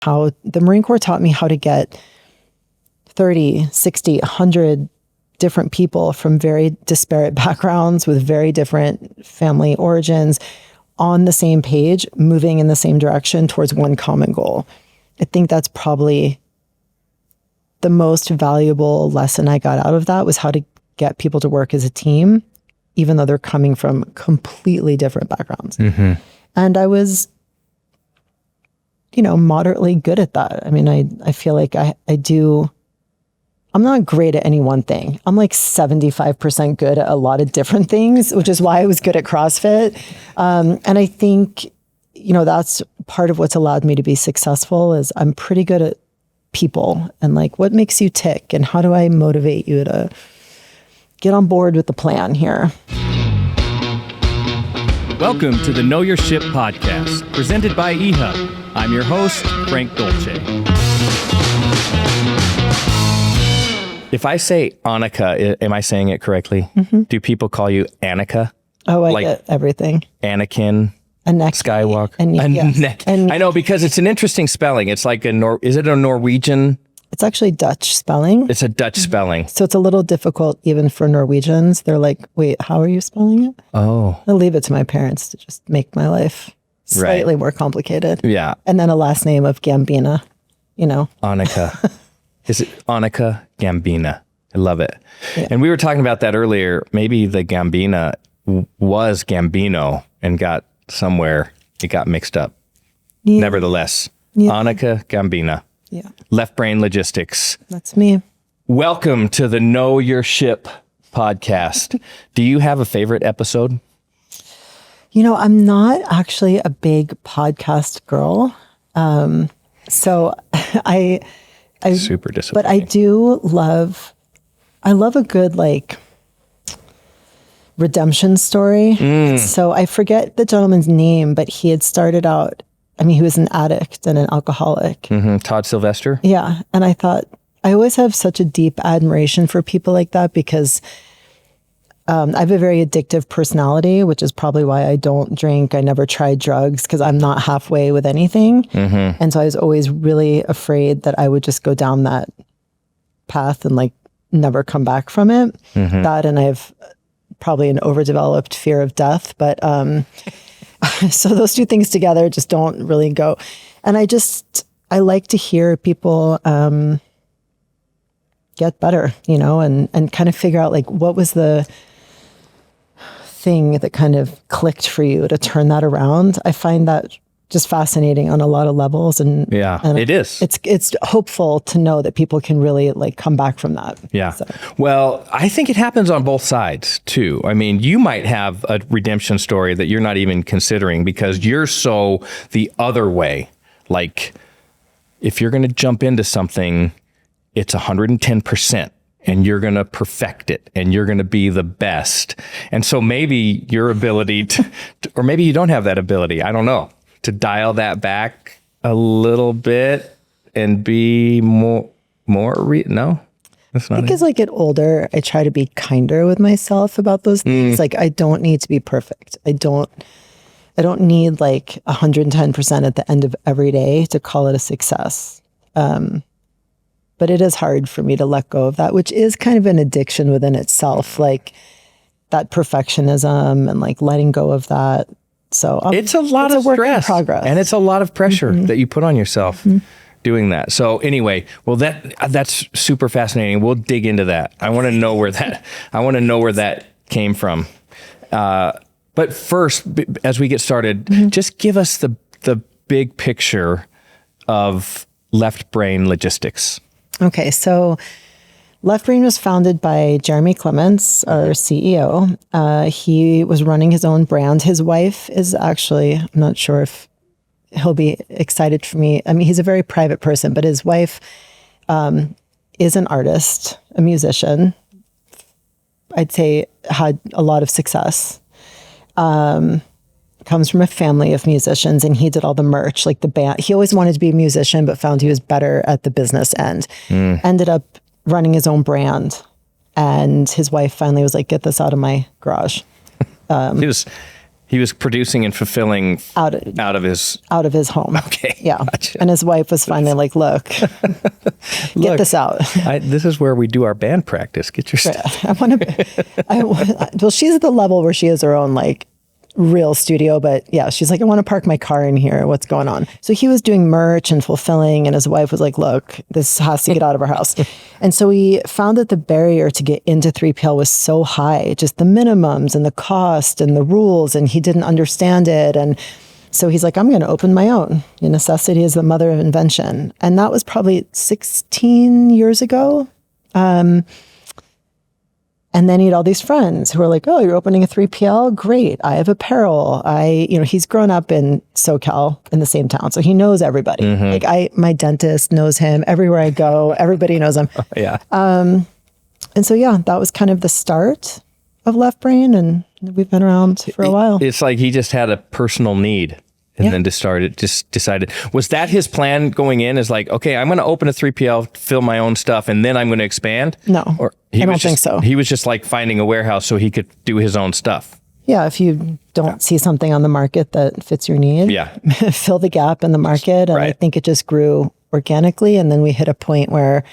how the Marine Corps taught me how to get 30, 60, 100 different people from very disparate backgrounds with very different family origins on the same page, moving in the same direction towards one common goal. I think that's probably the most valuable lesson I got out of that, was how to get people to work as a team, even though they're coming from completely different backgrounds. And I was, moderately good at that. I mean, I feel like I'm not great at any one thing. I'm like 75% good at a lot of different things, which is why I was good at CrossFit. And I think, that's part of what's allowed me to be successful, is I'm pretty good at people and like what makes you tick and how do I motivate you to get on board with the plan here. Welcome to the Know Your Ship podcast, presented by eHub. I'm your host, Frank Dolce. If I say Anneke, am I saying it correctly? Do people call you Anneke? Oh, I get everything. Anakin, Anneke, Skywalker. I know, because it's an interesting spelling. It's like is it a Norwegian? It's actually Dutch spelling. It's a Dutch spelling. So it's a little difficult even for Norwegians. They're like, wait, how are you spelling it? Oh. I'll leave it to my parents to just make my life slightly more complicated. Yeah. And then a last name of Gambina, Anneke. Is it Anneke Gambina? I love it. Yeah. And we were talking about that earlier. Maybe the Gambina was Gambino and got somewhere, it got mixed up. Yeah. Nevertheless, Anneke Gambina. Yeah. LeftBrain Logistics. That's me. Welcome to the Know Your Ship podcast. Do you have a favorite episode? I'm not actually a big podcast girl. So I super disappointing. But I love a good redemption story. So I forget the gentleman's name, but he had started out, he was an addict and an alcoholic. Todd Sylvester? Yeah. And I thought, I always have such a deep admiration for people like that, because I have a very addictive personality, which is probably why I don't drink. I never tried drugs because I'm not halfway with anything. And so I was always really afraid that I would just go down that path and never come back from it. That, and I have probably an overdeveloped fear of death. But so those two things together just don't really go. And I like to hear people get better, and kind of figure out what was the thing that kind of clicked for you to turn that around. I find that just fascinating on a lot of levels. And it is. It's hopeful to know that people can really come back from that. Yeah. So. Well, I think it happens on both sides too. You might have a redemption story that you're not even considering because you're so the other way. If you're going to jump into something, it's 110%. And you're going to perfect it and you're going to be the best. And so maybe your ability to, or maybe you don't have that ability, I don't know, to dial that back a little bit and be no, that's not I think as I get older, I try to be kinder with myself about those things. I don't need to be perfect. I don't need 110% at the end of every day to call it a success. But it is hard for me to let go of that, which is kind of an addiction within itself, that perfectionism and letting go of that. So it's a lot of stress, progress, and it's a lot of pressure that you put on yourself doing that. So anyway, well, that's super fascinating. We'll dig into that. I want to know where that came from. But first, as we get started, just give us the big picture of LeftBrain Logistics. Okay, so LeftBrain was founded by Jeremy Clements, our CEO. He was running his own brand. His wife is actually, I'm not sure if he'll be excited for me. He's a very private person, but his wife is an artist, a musician. I'd say had a lot of success. Comes from a family of musicians, and he did all the merch, the band. He always wanted to be a musician, but found he was better at the business end. Ended up running his own brand, and his wife finally was like, "Get this out of my garage." He was producing and fulfilling out of his home. Okay. Yeah. Gotcha. And his wife was finally like, look, get this out. This is where we do our band practice. Get your stuff. Well, she's at the level where she has her own like real studio, but yeah, she's like, I want to park my car in here. What's going on? So he was doing merch and fulfilling, and his wife was like, look, this has to get out of our house. And so we found that the barrier to get into 3PL was so high, just the minimums and the cost and the rules, and he didn't understand it. And so he's like, I'm going to open my own. Necessity is the mother of invention. And that was probably 16 years ago. And then he had all these friends who were like, oh, you're opening a 3PL? Great. I have apparel. He's grown up in SoCal in the same town. So he knows everybody. Like my dentist knows him. Everywhere I go, everybody knows him. Yeah. And so, yeah, that was kind of the start of LeftBrain. And we've been around for a while. It's like he just had a personal need. And then decided, was that his plan going in? Is like, okay, I'm going to open a 3PL, fill my own stuff, and then I'm going to expand? No, or I don't think so. He was just like finding a warehouse so he could do his own stuff. Yeah, if you don't see something on the market that fits your need, fill the gap in the market. And I think it just grew organically. And then we hit a point where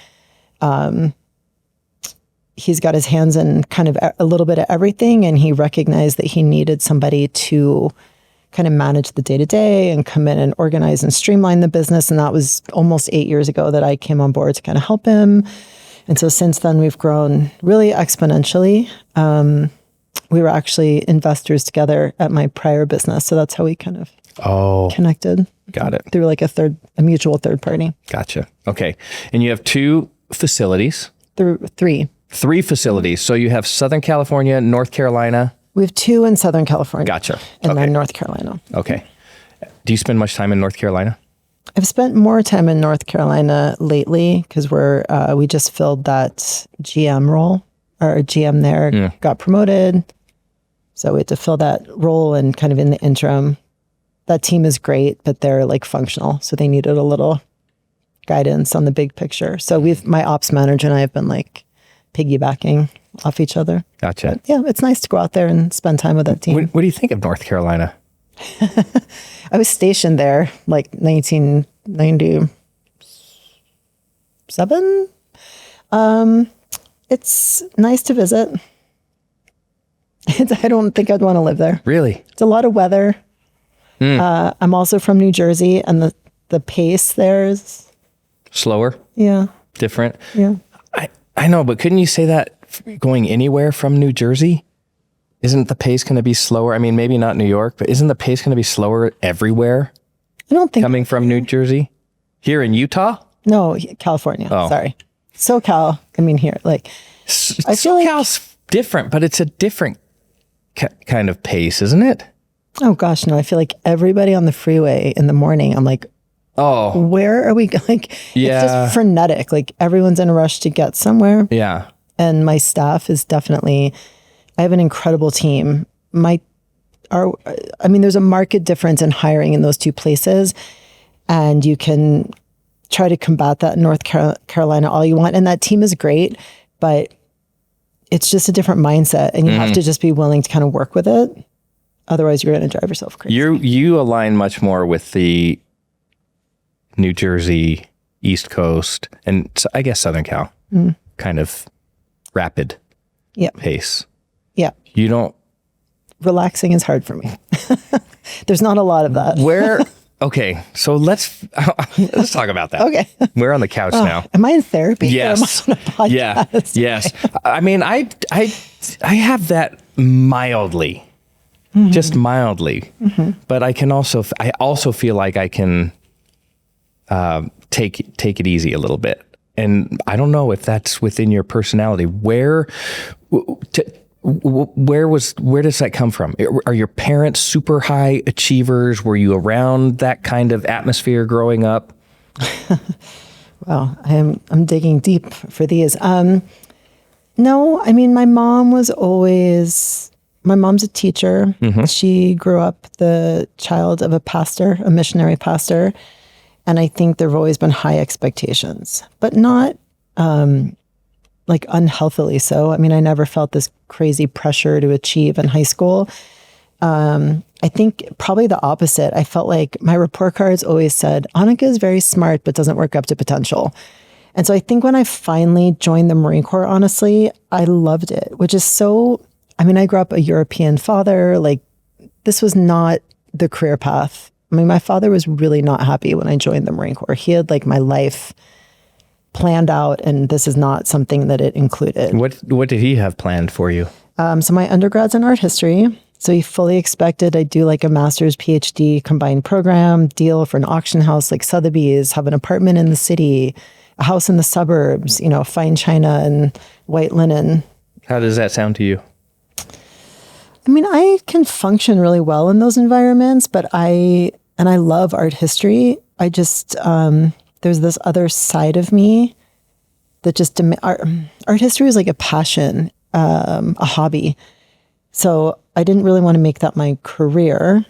he's got his hands in kind of a little bit of everything. And he recognized that he needed somebody to kind of manage the day-to-day and come in and organize and streamline the business. And that was almost 8 years ago that I came on board to kind of help him. And so since then, we've grown really exponentially. We were actually investors together at my prior business. So that's how we kind of connected. Got it. Through like a mutual third party. Gotcha. Okay. And you have 2 facilities. Three. 3 facilities. So you have Southern California, North Carolina. We have 2 in Southern California. Gotcha. And then North Carolina. Okay. Do you spend much time in North Carolina? I've spent more time in North Carolina lately because we just filled that GM role. Our GM there got promoted. So we had to fill that role, and kind of in the interim, that team is great, but they're like functional. So they needed a little guidance on the big picture. So my ops manager and I have been like piggybacking off each other. Gotcha. But yeah, it's nice to go out there and spend time with that team. What do you think of North Carolina? I was stationed there like 1997. It's nice to visit. I don't think I'd want to live there. Really? It's a lot of weather. I'm also from New Jersey, and the pace there is slower. Yeah. Different. Yeah. I know, but couldn't you say that going anywhere from New Jersey? Isn't the pace going to be slower? I mean, maybe not New York, but isn't the pace going to be slower everywhere? I don't think coming from New Jersey, here in Utah. No, California. Oh. Sorry, SoCal. I mean, here, like I feel SoCal's different, but it's a different kind of pace, isn't it? Oh gosh, no. I feel like everybody on the freeway in the morning, I'm like, oh, where are we going? It's just frenetic. Like everyone's in a rush to get somewhere. Yeah. And my staff is definitely, I have an incredible team. There's a marked difference in hiring in those 2 places. And you can try to combat that in North Carolina all you want. And that team is great, but it's just a different mindset. And you have to just be willing to kind of work with it. Otherwise, you're going to drive yourself crazy. You align much more with the New Jersey, East Coast, and I guess Southern Cal kind of rapid pace. Yeah. You don't. Relaxing is hard for me. There's not a lot of that. Okay, so let's talk about that. Okay. We're on the couch now. Am I in therapy? Yes. Or am I on a podcast? Yes. I mean, I have that mildly, just mildly, but I also feel like I can take it easy a little bit. And I don't know if that's within your personality. Where does that come from? Are your parents super high achievers? Were you around that kind of atmosphere growing up? Wow, I'm digging deep for these. No, I mean, my mom's a teacher. She grew up the child of a pastor, a missionary pastor. And I think there have always been high expectations, but not like unhealthily so. I mean, I never felt this crazy pressure to achieve in high school. And I think probably the opposite. I felt like my report cards always said, Anneke is very smart, but doesn't work up to potential. And so I think when I finally joined the Marine Corps, honestly, I loved it, which is so, I mean, I grew up a European father. Like, this was not the career path. I mean, my father was really not happy when I joined the Marine Corps. He had like my life planned out, and this is not something that it included. What did he have planned for you? So my undergrad's in art history. So he fully expected I'd do like a master's PhD combined program, deal for an auction house like Sotheby's, have an apartment in the city, a house in the suburbs, you know, fine china and white linen. How does that sound to you? I mean, I can function really well in those environments, but I love art history. I just, there's this other side of me that just, art history is like a passion, a hobby. So I didn't really want to make that my career.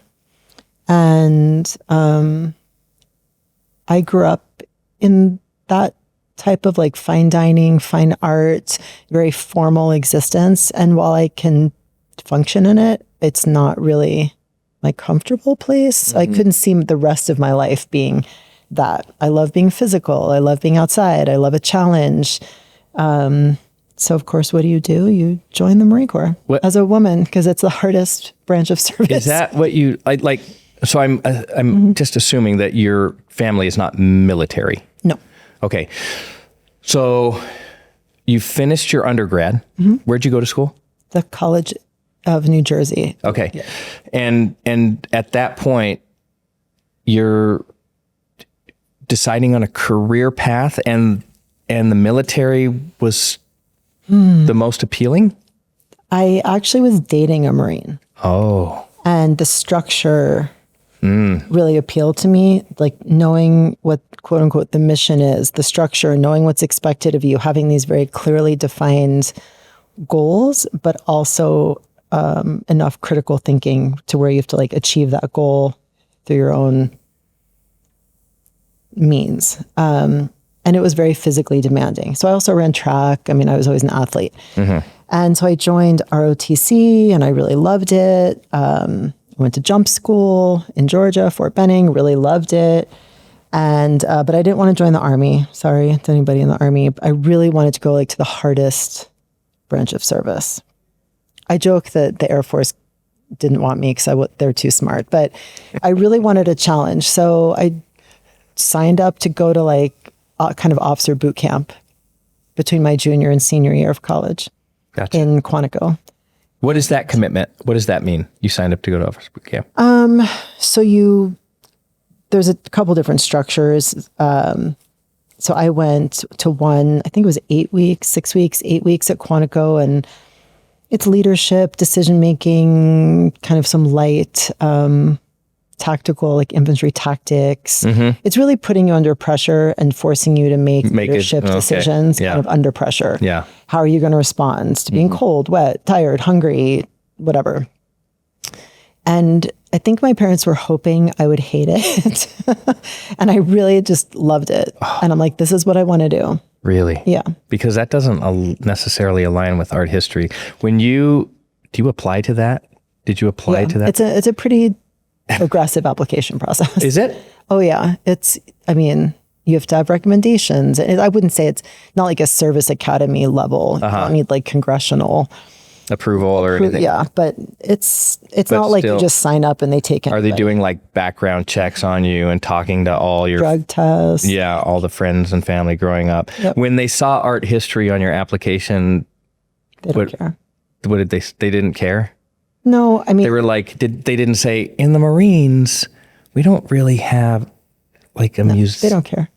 And I grew up in that type of like fine dining, fine art, very formal existence. And while I can function in it, it's not really my comfortable place. I couldn't see the rest of my life being that. I love being physical. I love being outside. I love a challenge. So of course, what do? You join the Marine Corps as a woman because it's the hardest branch of service. Is that what you like? So I'm just assuming that your family is not military. No. Okay. So you finished your undergrad. Where'd you go to school? The College of New Jersey. Okay. Yeah. And at that point, you're deciding on a career path, and the military was the most appealing? I actually was dating a Marine. Oh. And the structure really appealed to me, like knowing what, quote unquote, the mission is, the structure, knowing what's expected of you, having these very clearly defined goals, but also enough critical thinking to where you have to like achieve that goal through your own means. And it was very physically demanding. So I also ran track. I mean, I was always an athlete. And so I joined ROTC and I really loved it. Went to jump school in Georgia, Fort Benning, really loved it. And, but I didn't want to join the Army. Sorry to anybody in the Army. I really wanted to go like to the hardest branch of service. I joke that the Air Force didn't want me because they're too smart, but I really wanted a challenge. So I signed up to go to like kind of officer boot camp between my junior and senior year of college in Quantico. What is that commitment? What does that mean? You signed up to go to officer boot camp? So there's a couple different structures. So I went to one, I think it was 8 weeks, 6 weeks, 8 weeks at Quantico, and it's leadership, decision-making, kind of some light, tactical, like infantry tactics. It's really putting you under pressure and forcing you to make leadership decisions kind of under pressure. Yeah. How are you going to respond to being cold, wet, tired, hungry, whatever? And I think my parents were hoping I would hate it. And I really just loved it. And I'm like, this is what I want to do. Really? Yeah. Because that doesn't necessarily align with art history. Do you apply to that? Did you apply to that? It's a pretty aggressive application process. Is it? Oh yeah. I mean, you have to have recommendations. I wouldn't say it's not like a service academy level. You don't need like congressional approval or anything. Yeah, but it's not like you just sign up and they take it. Are they doing like background checks on you and talking to all your drug tests? Yeah, all the friends and family growing up. Yep. When they saw art history on your application, they don't care. What did they? They didn't care. No, I mean they were like, they didn't say in the Marines we don't really have like a music. They don't care.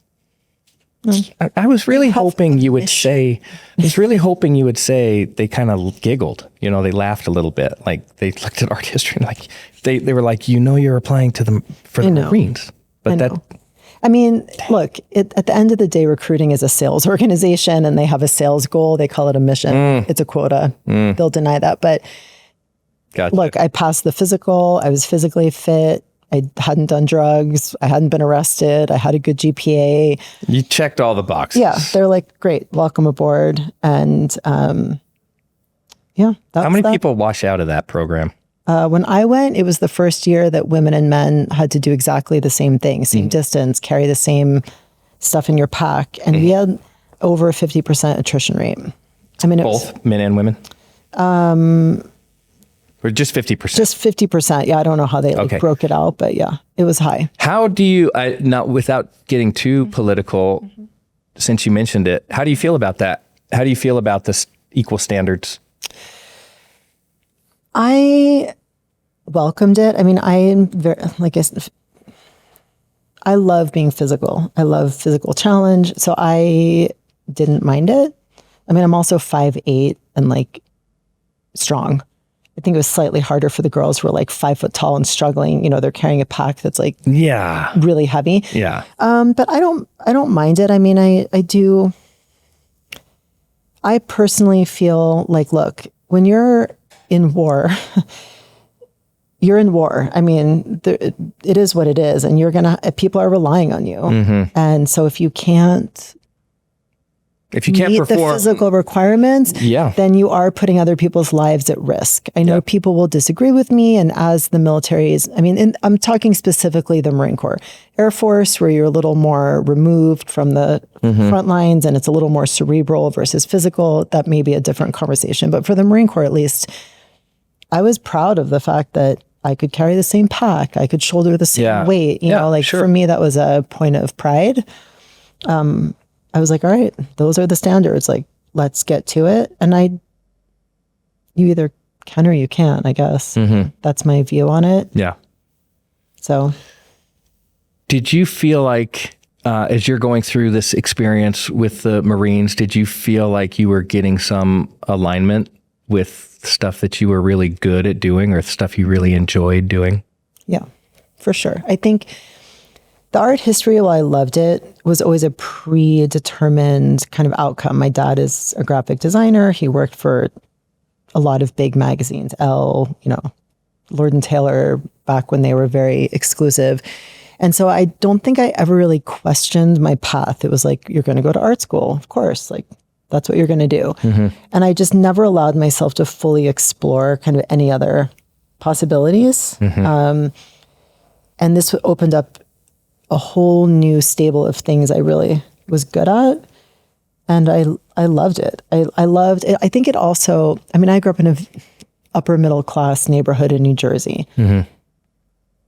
No. I was really hoping you would say. I was really hoping you would say they kind of giggled. You know, they laughed a little bit. Like they looked at art history and like they were like, you're applying for the Marines. But I mean, look, at the end of the day, recruiting is a sales organization, and they have a sales goal. They call it a mission. It's a quota. They'll deny that, but look, I passed the physical. I was physically fit. I hadn't done drugs. I hadn't been arrested. I had a good GPA. You checked all the boxes. Yeah. They're like, great, welcome aboard. And how many people wash out of that program? When I went, it was the first year that women and men had to do exactly the same thing, same distance, carry the same stuff in your pack. And we had over a 50% attrition rate. I mean, Both men and women? Or just 50%? Just 50%. Yeah, I don't know how they broke it out, but yeah, it was high. How do you, not without getting too political, since you mentioned it, how do you feel about that? How do you feel about this equal standards? I welcomed it. I mean, I'm very, I love being physical. I love physical challenge. So I didn't mind it. I mean, I'm also 5'8" and strong. I think it was slightly harder for the girls who were 5 foot tall and struggling. You know, they're carrying a pack that's really heavy. Yeah. But I don't mind it. I mean, I personally feel look, when you're in war, you're in war. I mean, it is what it is, and people are relying on you. And so if you can't meet perform the physical requirements, then you are putting other people's lives at risk. I know people will disagree with me, and as the military is, I mean, I'm talking specifically the Marine Corps. Air Force, where you're a little more removed from the front lines and it's a little more cerebral versus physical, that may be a different conversation. But for the Marine Corps, at least, I was proud of the fact that I could carry the same pack. I could shoulder the same weight. You know, for me, that was a point of pride. I was like, all right, those are the standards. Let's get to it. And you either can or you can't, I guess. That's my view on it. Yeah. So. Did you feel like, as you're going through this experience with the Marines, did you feel like you were getting some alignment with stuff that you were really good at doing or stuff you really enjoyed doing? Yeah, for sure. I think the art history, while I loved it, was always a predetermined kind of outcome. My dad is a graphic designer. He worked for a lot of big magazines, Elle, Lord and Taylor, back when they were very exclusive. And so I don't think I ever really questioned my path. It was you're going to go to art school, of course. That's what you're going to do. And I just never allowed myself to fully explore kind of any other possibilities. And this opened up a whole new stable of things I really was good at. And I loved it. I loved it. I think it also, I mean, I grew up in an upper middle class neighborhood in New Jersey.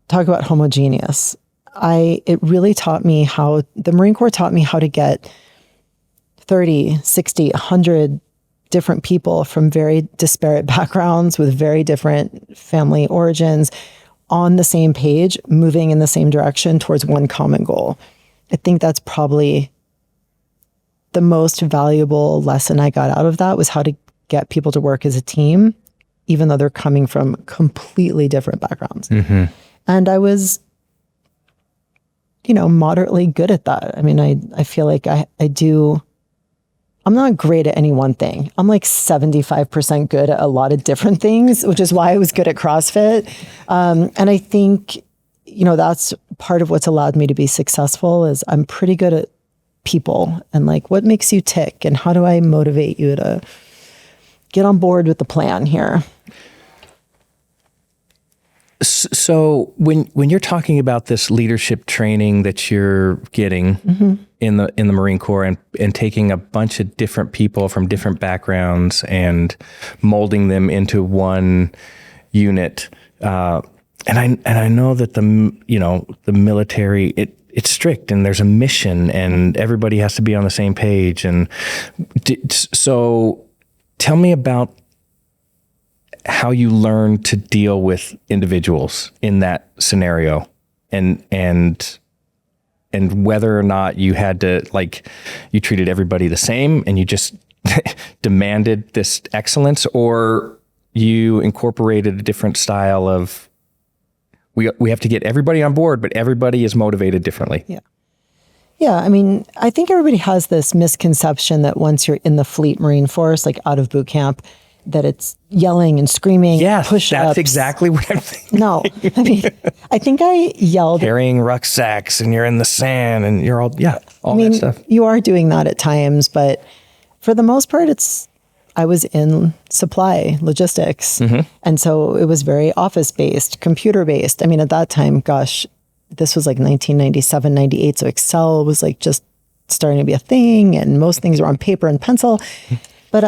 Talk about homogeneous. It really taught me the Marine Corps taught me how to get 30, 60, 100 different people from very disparate backgrounds with very different family origins on the same page, moving in the same direction towards one common goal. I think that's probably the most valuable lesson I got out of that, was how to get people to work as a team, even though they're coming from completely different backgrounds. And I was, moderately good at that. I mean, I feel like I'm not great at any one thing. I'm 75% good at a lot of different things, which is why I was good at CrossFit. And I think, that's part of what's allowed me to be successful, is I'm pretty good at people and what makes you tick and how do I motivate you to get on board with the plan here. So when you're talking about this leadership training that you're getting in the Marine Corps and taking a bunch of different people from different backgrounds and molding them into one unit, and I know that the military, it's strict and there's a mission and everybody has to be on the same page. And so tell me about how you learn to deal with individuals in that scenario, and whether or not you had to, you treated everybody the same and you just demanded this excellence, or you incorporated a different style of, we have to get everybody on board, but everybody is motivated differently. Yeah. I mean, I think everybody has this misconception that once you're in the Fleet Marine Force, out of boot camp, that it's yelling and screaming, push-ups. That's exactly what I'm thinking. No, I mean, I think I yelled. Carrying rucksacks and you're in the sand and you're all that stuff. You are doing that at times, but for the most part, it's I was in supply logistics. And so it was very office based, computer based. I mean, at that time, gosh, this was like 1997, 98. So Excel was like just starting to be a thing, and most things were on paper and pencil. But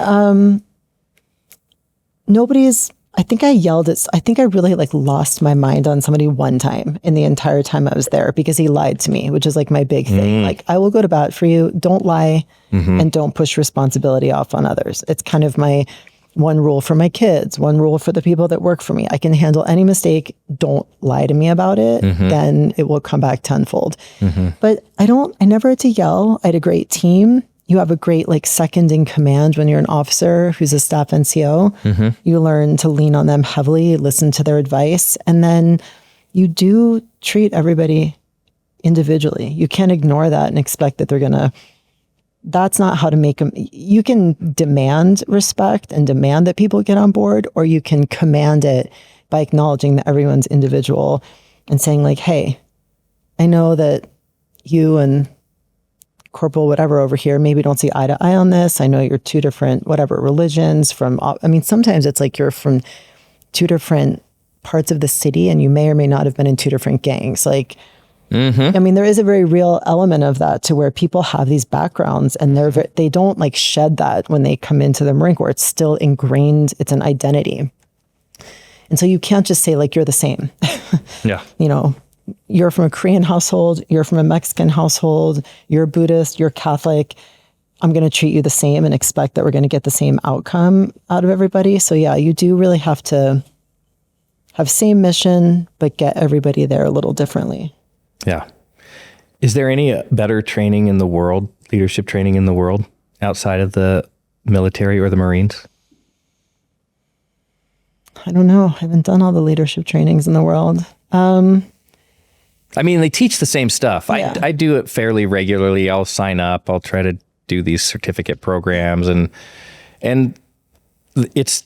I think I really like lost my mind on somebody one time in the entire time I was there because he lied to me, which is like my big thing. Like, I will go to bat for you. Don't lie and don't push responsibility off on others. It's kind of my one rule for my kids, one rule for the people that work for me. I can handle any mistake. Don't lie to me about it. Then it will come back tenfold. But I never had to yell. I had a great team. You have a great like second in command when you're an officer who's a staff NCO. You learn to lean on them heavily, listen to their advice, and then you do treat everybody individually. You can't ignore that and expect that that's not how to make them. You can demand respect and demand that people get on board, or you can command it by acknowledging that everyone's individual and saying like, hey, I know that you and Corporal whatever over here maybe don't see eye to eye on this. I know you're two different whatever religions sometimes it's like you're from two different parts of the city and you may or may not have been in two different gangs. Like, I mean, there is a very real element of that to where people have these backgrounds and they don't like shed that when they come into the Marine Corps. It's still ingrained. It's an identity. And so you can't just say like, you're the same. Yeah. You're from a Korean household, you're from a Mexican household, you're Buddhist, you're Catholic. I'm going to treat you the same and expect that we're going to get the same outcome out of everybody. So yeah, you do really have to have same mission, but get everybody there a little differently. Yeah. Is there any better training in the world, leadership training in the world outside of the military or the Marines? I don't know. I haven't done all the leadership trainings in the world. I mean, they teach the same stuff. Yeah. I do it fairly regularly. I'll sign up. I'll try to do these certificate programs, and it's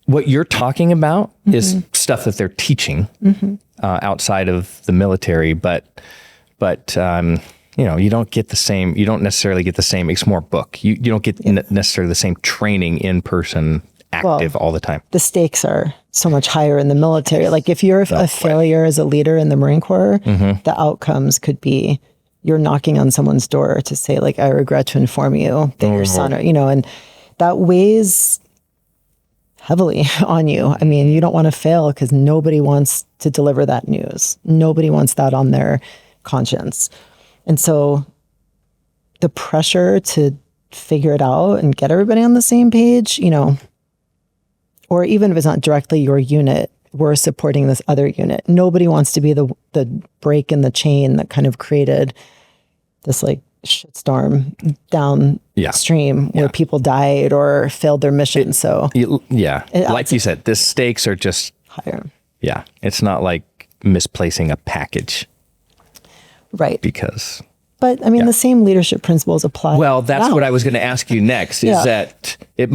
what you're talking about is stuff that they're teaching outside of the military. But you don't get the same. You don't necessarily get the same. It's more book. You don't get necessarily the same training in person, active all the time. The stakes are so much higher in the military. Like if you're a failure as a leader in the Marine Corps, the outcomes could be you're knocking on someone's door to say like, I regret to inform you that your son, and that weighs heavily on you. I mean, you don't want to fail because nobody wants to deliver that news. Nobody wants that on their conscience. And so the pressure to figure it out and get everybody on the same page, or even if it's not directly your unit, we're supporting this other unit. Nobody wants to be the break in the chain that kind of created this like shitstorm downstream where people died or failed their mission. Like you said, the stakes are just higher. Yeah. It's not like misplacing a package. Right. But I mean, the same leadership principles apply. Well, that's what I was going to ask you next, is that you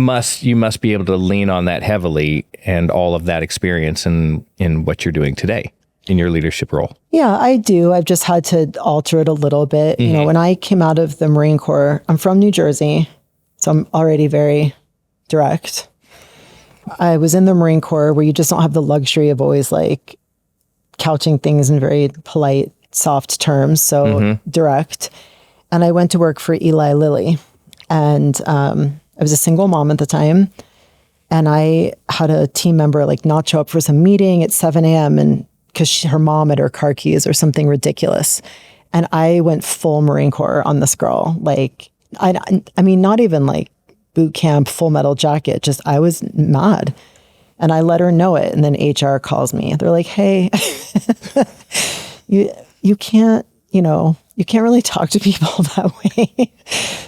must be able to lean on that heavily and all of that experience in what you're doing today in your leadership role. Yeah, I do. I've just had to alter it a little bit. When I came out of the Marine Corps, I'm from New Jersey, so I'm already very direct. I was in the Marine Corps where you just don't have the luxury of always like couching things in very polite, soft terms, so direct. And I went to work for Eli Lilly, and I was a single mom at the time, and I had a team member like not show up for some meeting at 7 a.m. and because her mom had her car keys or something ridiculous. And I went full Marine Corps on this girl. Like, I mean, not even like boot camp, full metal jacket, just I was mad. And I let her know it. And then HR calls me. They're like, hey, you can't, you can't really talk to people that way.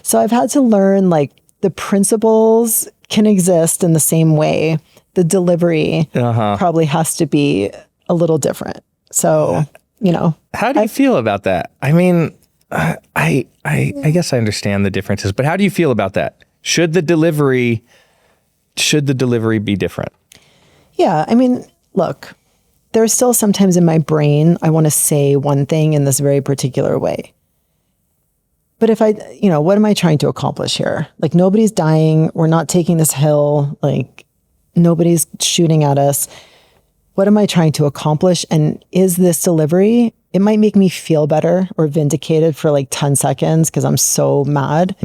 So I've had to learn like the principles can exist in the same way. The delivery probably has to be a little different. So, How do you feel about that? I mean, I guess I understand the differences, but how do you feel about that? Should the delivery be different? Yeah. I mean, look, there's still sometimes in my brain, I want to say one thing in this very particular way. but if what am I trying to accomplish here? Like, nobody's dying. We're not taking this hill. Like, nobody's shooting at us. What am I trying to accomplish? And is this delivery? It might make me feel better or vindicated for like 10 seconds because I'm so mad.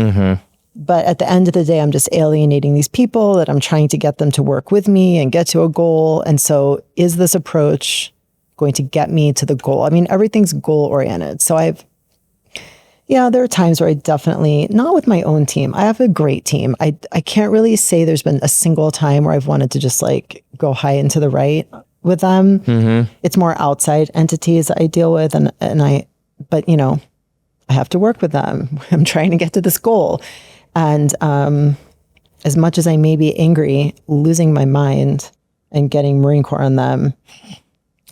But at the end of the day, I'm just alienating these people that I'm trying to get them to work with me and get to a goal. And so is this approach going to get me to the goal? I mean, everything's goal oriented. So there are times where I definitely, not with my own team. I have a great team. I can't really say there's been a single time where I've wanted to just like go high and to the right with them. It's more outside entities that I deal with. But I have to work with them. I'm trying to get to this goal. And as much as I may be angry, losing my mind and getting Marine Corps on them.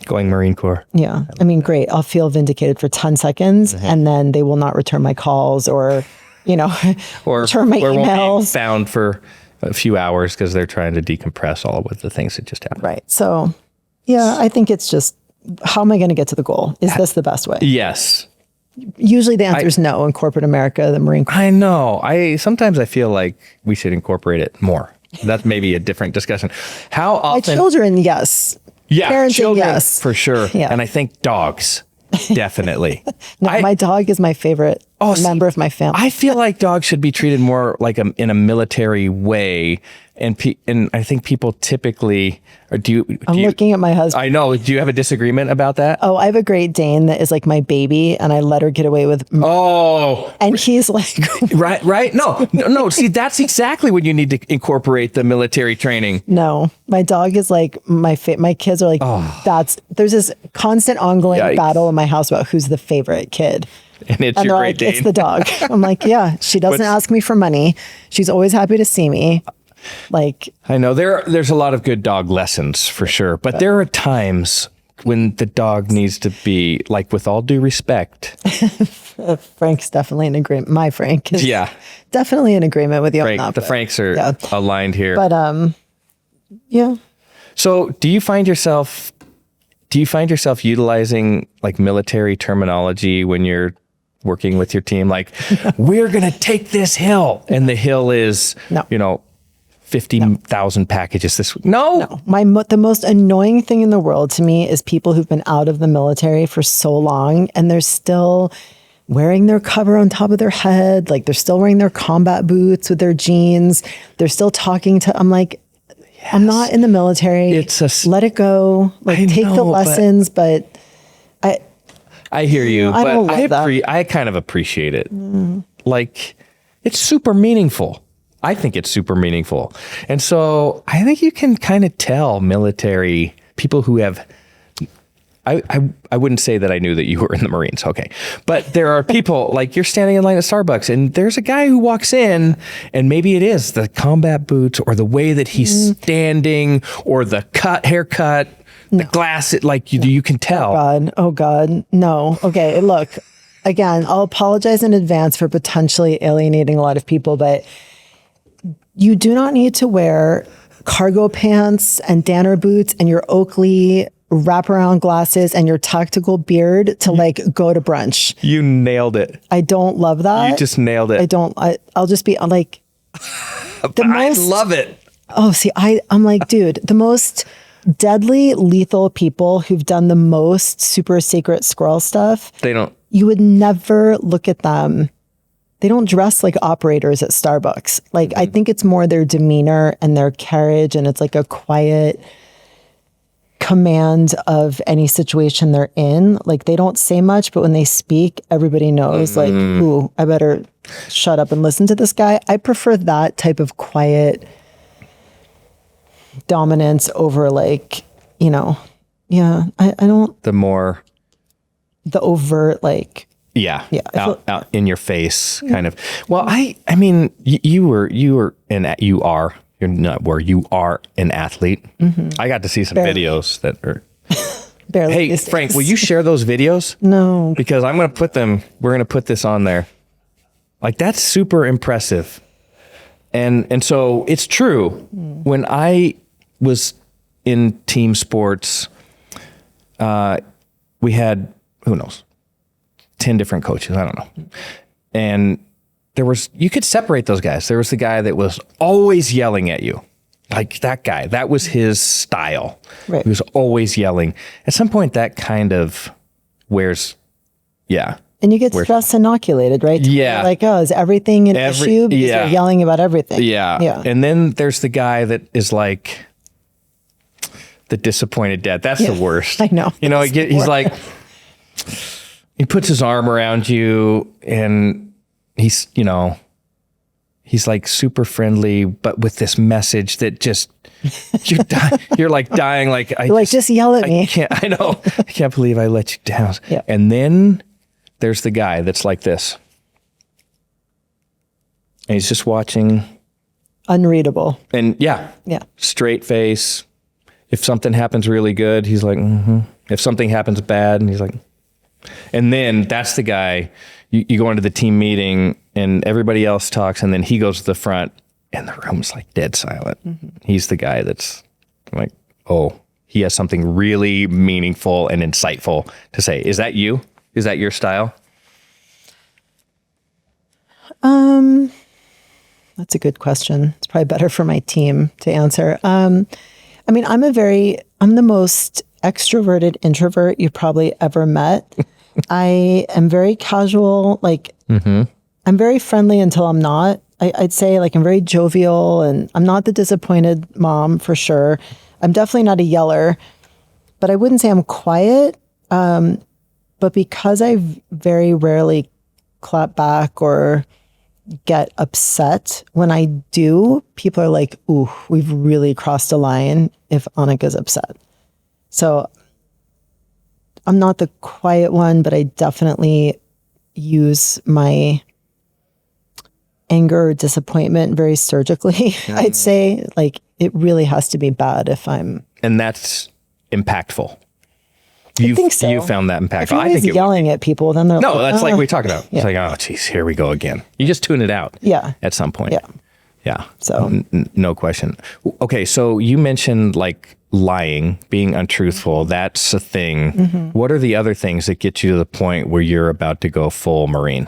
Going Marine Corps. Yeah. I mean, great. I'll feel vindicated for 10 seconds and then they will not return my calls or return my emails. Won't be found for a few hours because they're trying to decompress all of the things that just happened. Right. So, yeah, I think it's just, how am I going to get to the goal? Is this the best way? Yes. Usually the answer is no in corporate America, the Marine Corps. I know. Sometimes I feel like we should incorporate it more. That's maybe a different discussion. How often? My children, yes. Yeah, parenting, children, yes. for sure. Yeah. And I think dogs, definitely. My dog is my favorite member of my family. I feel like dogs should be treated more like in a military way. And I think people typically, I'm looking at my husband. I know. Do you have a disagreement about that? Oh, I have a Great Dane that is like my baby, and I let her get away with. And he's like, right. No. See, that's exactly when you need to incorporate the military training. No, my dog is like my kids are like, there's this constant ongoing battle in my house about who's the favorite kid. And it's your Great Dane. It's the dog. I'm like, yeah, she doesn't ask me for money. She's always happy to see me. Like, I know there's a lot of good dog lessons for sure, but there are times when the dog needs to be, like, with all due respect. Frank's definitely in agreement. My Frank is definitely in agreement with you on that. The Franks are aligned here. But yeah. So do you find yourself utilizing like military terminology when you're working with your team? Like, we're going to take this hill, and the hill is, 50,000 packages this week. No. The most annoying thing in the world to me is people who've been out of the military for so long and they're still wearing their cover on top of their head. Like, they're still wearing their combat boots with their jeans. They're still talking I'm like, I'm not in the military. Let it go. Like, take the lessons, but I hear you, I kind of appreciate it. Like, it's super meaningful. I think it's super meaningful. And so I think you can kind of tell military people who have, I wouldn't say that I knew that you were in the Marines. Okay. But there are people, like, you're standing in line at Starbucks and there's a guy who walks in, and maybe it is the combat boots or the way that he's standing or the haircut, the glasses, like you can tell. Oh God. No. Okay. Look, again, I'll apologize in advance for potentially alienating a lot of people, but you do not need to wear cargo pants and Danner boots and your Oakley wraparound glasses and your tactical beard to like go to brunch. You nailed it. I don't love that. You just nailed it. I'll just be like, I love it. Oh, see, I'm like, dude, the most deadly, lethal people who've done the most super secret squirrel stuff. You would never look at them. They don't dress like operators at Starbucks. Like, I think it's more their demeanor and their carriage, and it's like a quiet command of any situation they're in. Like, they don't say much, but when they speak, everybody knows, like, ooh, I better shut up and listen to this guy. I prefer that type of quiet dominance over, like, I don't. The overt, like. Yeah. Out in your face kind of. Well, I mean, you are an athlete. I got to see some videos that are. Barely. Hey, Frank, will you share those videos? No. Because we're going to put this on there. Like, that's super impressive. And so it's true. When I was in team sports, we had, who knows, 10 different coaches. I don't know. And you could separate those guys. There was the guy that was always yelling at you. Like that guy, that was his style. Right. He was always yelling. At some point that kind of wears, yeah. And you get stress inoculated, right? Yeah. Like, oh, is everything an issue? Because you're yelling about everything. Yeah. Yeah. And then there's the guy that is like the disappointed dad. That's the worst. I know. You know, he's like, he puts his arm around you and he's, you know, he's like super friendly, but with this message that just, you're like dying. Like, just yell at me. I know. I can't believe I let you down. Yeah. And then there's the guy that's like this. And he's just watching. Unreadable. And yeah. Straight face. If something happens really good, he's like, mm-hmm. If something happens bad, and he's like, and then that's the guy, you go into the team meeting and everybody else talks and then he goes to the front and the room's like dead silent. Mm-hmm. He's the guy that's like, oh, he has something really meaningful and insightful to say. Is that you? Is that your style? That's a good question. It's probably better for my team to answer. I mean, I'm the most extroverted introvert you've probably ever met. I am very casual. Like, I'm very friendly until I'm not. I'd say like I'm very jovial and I'm not the disappointed mom for sure. I'm definitely not a yeller, but I wouldn't say I'm quiet. But because I very rarely clap back or get upset, when I do, people are like, ooh, we've really crossed a line if Anneka's upset. So I'm not the quiet one, but I definitely use my anger or disappointment very surgically. I'd say like it really has to be bad if I'm. And that's impactful. I think so. You found that impactful. If you're always yelling at people, then they're no, like, that's like we talked about. It's like, oh, geez, here we go again. You just tune it out. Yeah. At some point. Yeah. Yeah. So no question. Okay. So you mentioned like lying, being untruthful. That's a thing. Mm-hmm. What are the other things that get you to the point where you're about to go full Marine?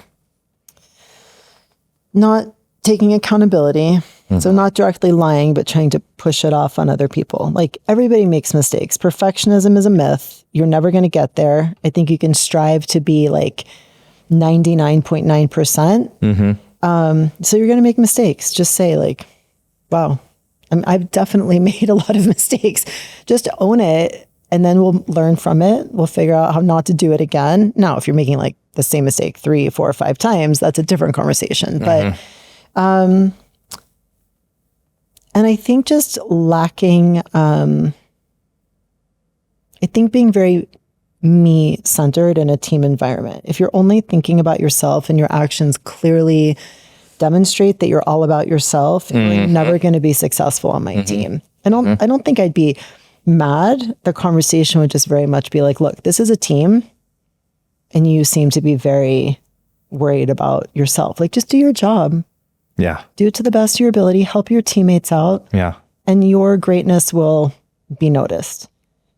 Not taking accountability. Mm-hmm. So not directly lying, but trying to push it off on other people. Like everybody makes mistakes. Perfectionism is a myth. You're never going to get there. I think you can strive to be like 99.9%. Mm-hmm. So you're going to make mistakes. Just say like, wow, I've definitely made a lot of mistakes. Just own it. And then we'll learn from it. We'll figure out how not to do it again. Now, if you're making like the same mistake 3, 4, or 5 times, that's a different conversation. Mm-hmm. But, and I think just lacking, I think being very me-centered in a team environment. If you're only thinking about yourself and your actions clearly demonstrate that you're all about yourself, you're never going to be successful on my team. I don't think I'd be mad. The conversation would just very much be like, look, this is a team and you seem to be very worried about yourself. Like, just do your job. Yeah. Do it to the best of your ability. Help your teammates out. Yeah. And your greatness will be noticed.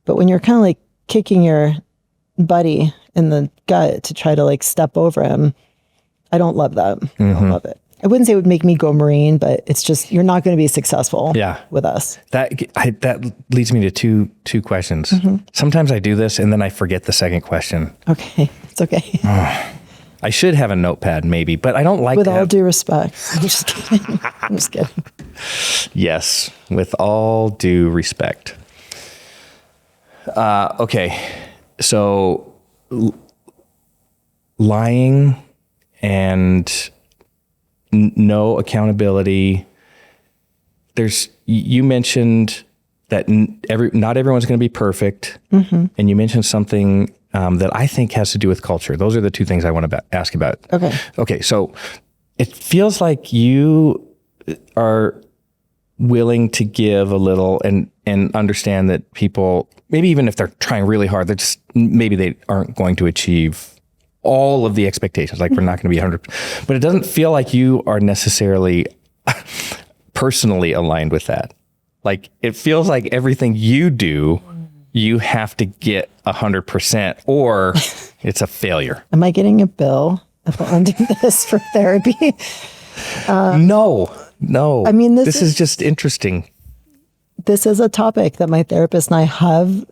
But when you're kind of like kicking your buddy in the gut to try to like step over him, I don't love that. I don't love it. I wouldn't say it would make me go Marine, but it's just, you're not going to be successful with us. That leads me to two questions. Mm-hmm. Sometimes I do this and then I forget the second question. Okay. It's okay. I should have a notepad maybe, but I don't like with all due respect. I'm just kidding. I'm just kidding. Yes. With all due respect. Okay. So lying and no accountability. You mentioned that not everyone's going to be perfect. Mm-hmm. And you mentioned something that I think has to do with culture. Those are the two things I want to ask about. Okay. So it feels like you are willing to give a little and understand that people, maybe even if they're trying really hard, maybe they aren't going to achieve all of the expectations. Like we're not going to be 100, but it doesn't feel like you are necessarily personally aligned with that. Like it feels like everything you do, you have to get 100% or it's a failure. Am I getting a bill if I'll undo this for therapy. No. I mean, this is just interesting. This is a topic that my therapist and I have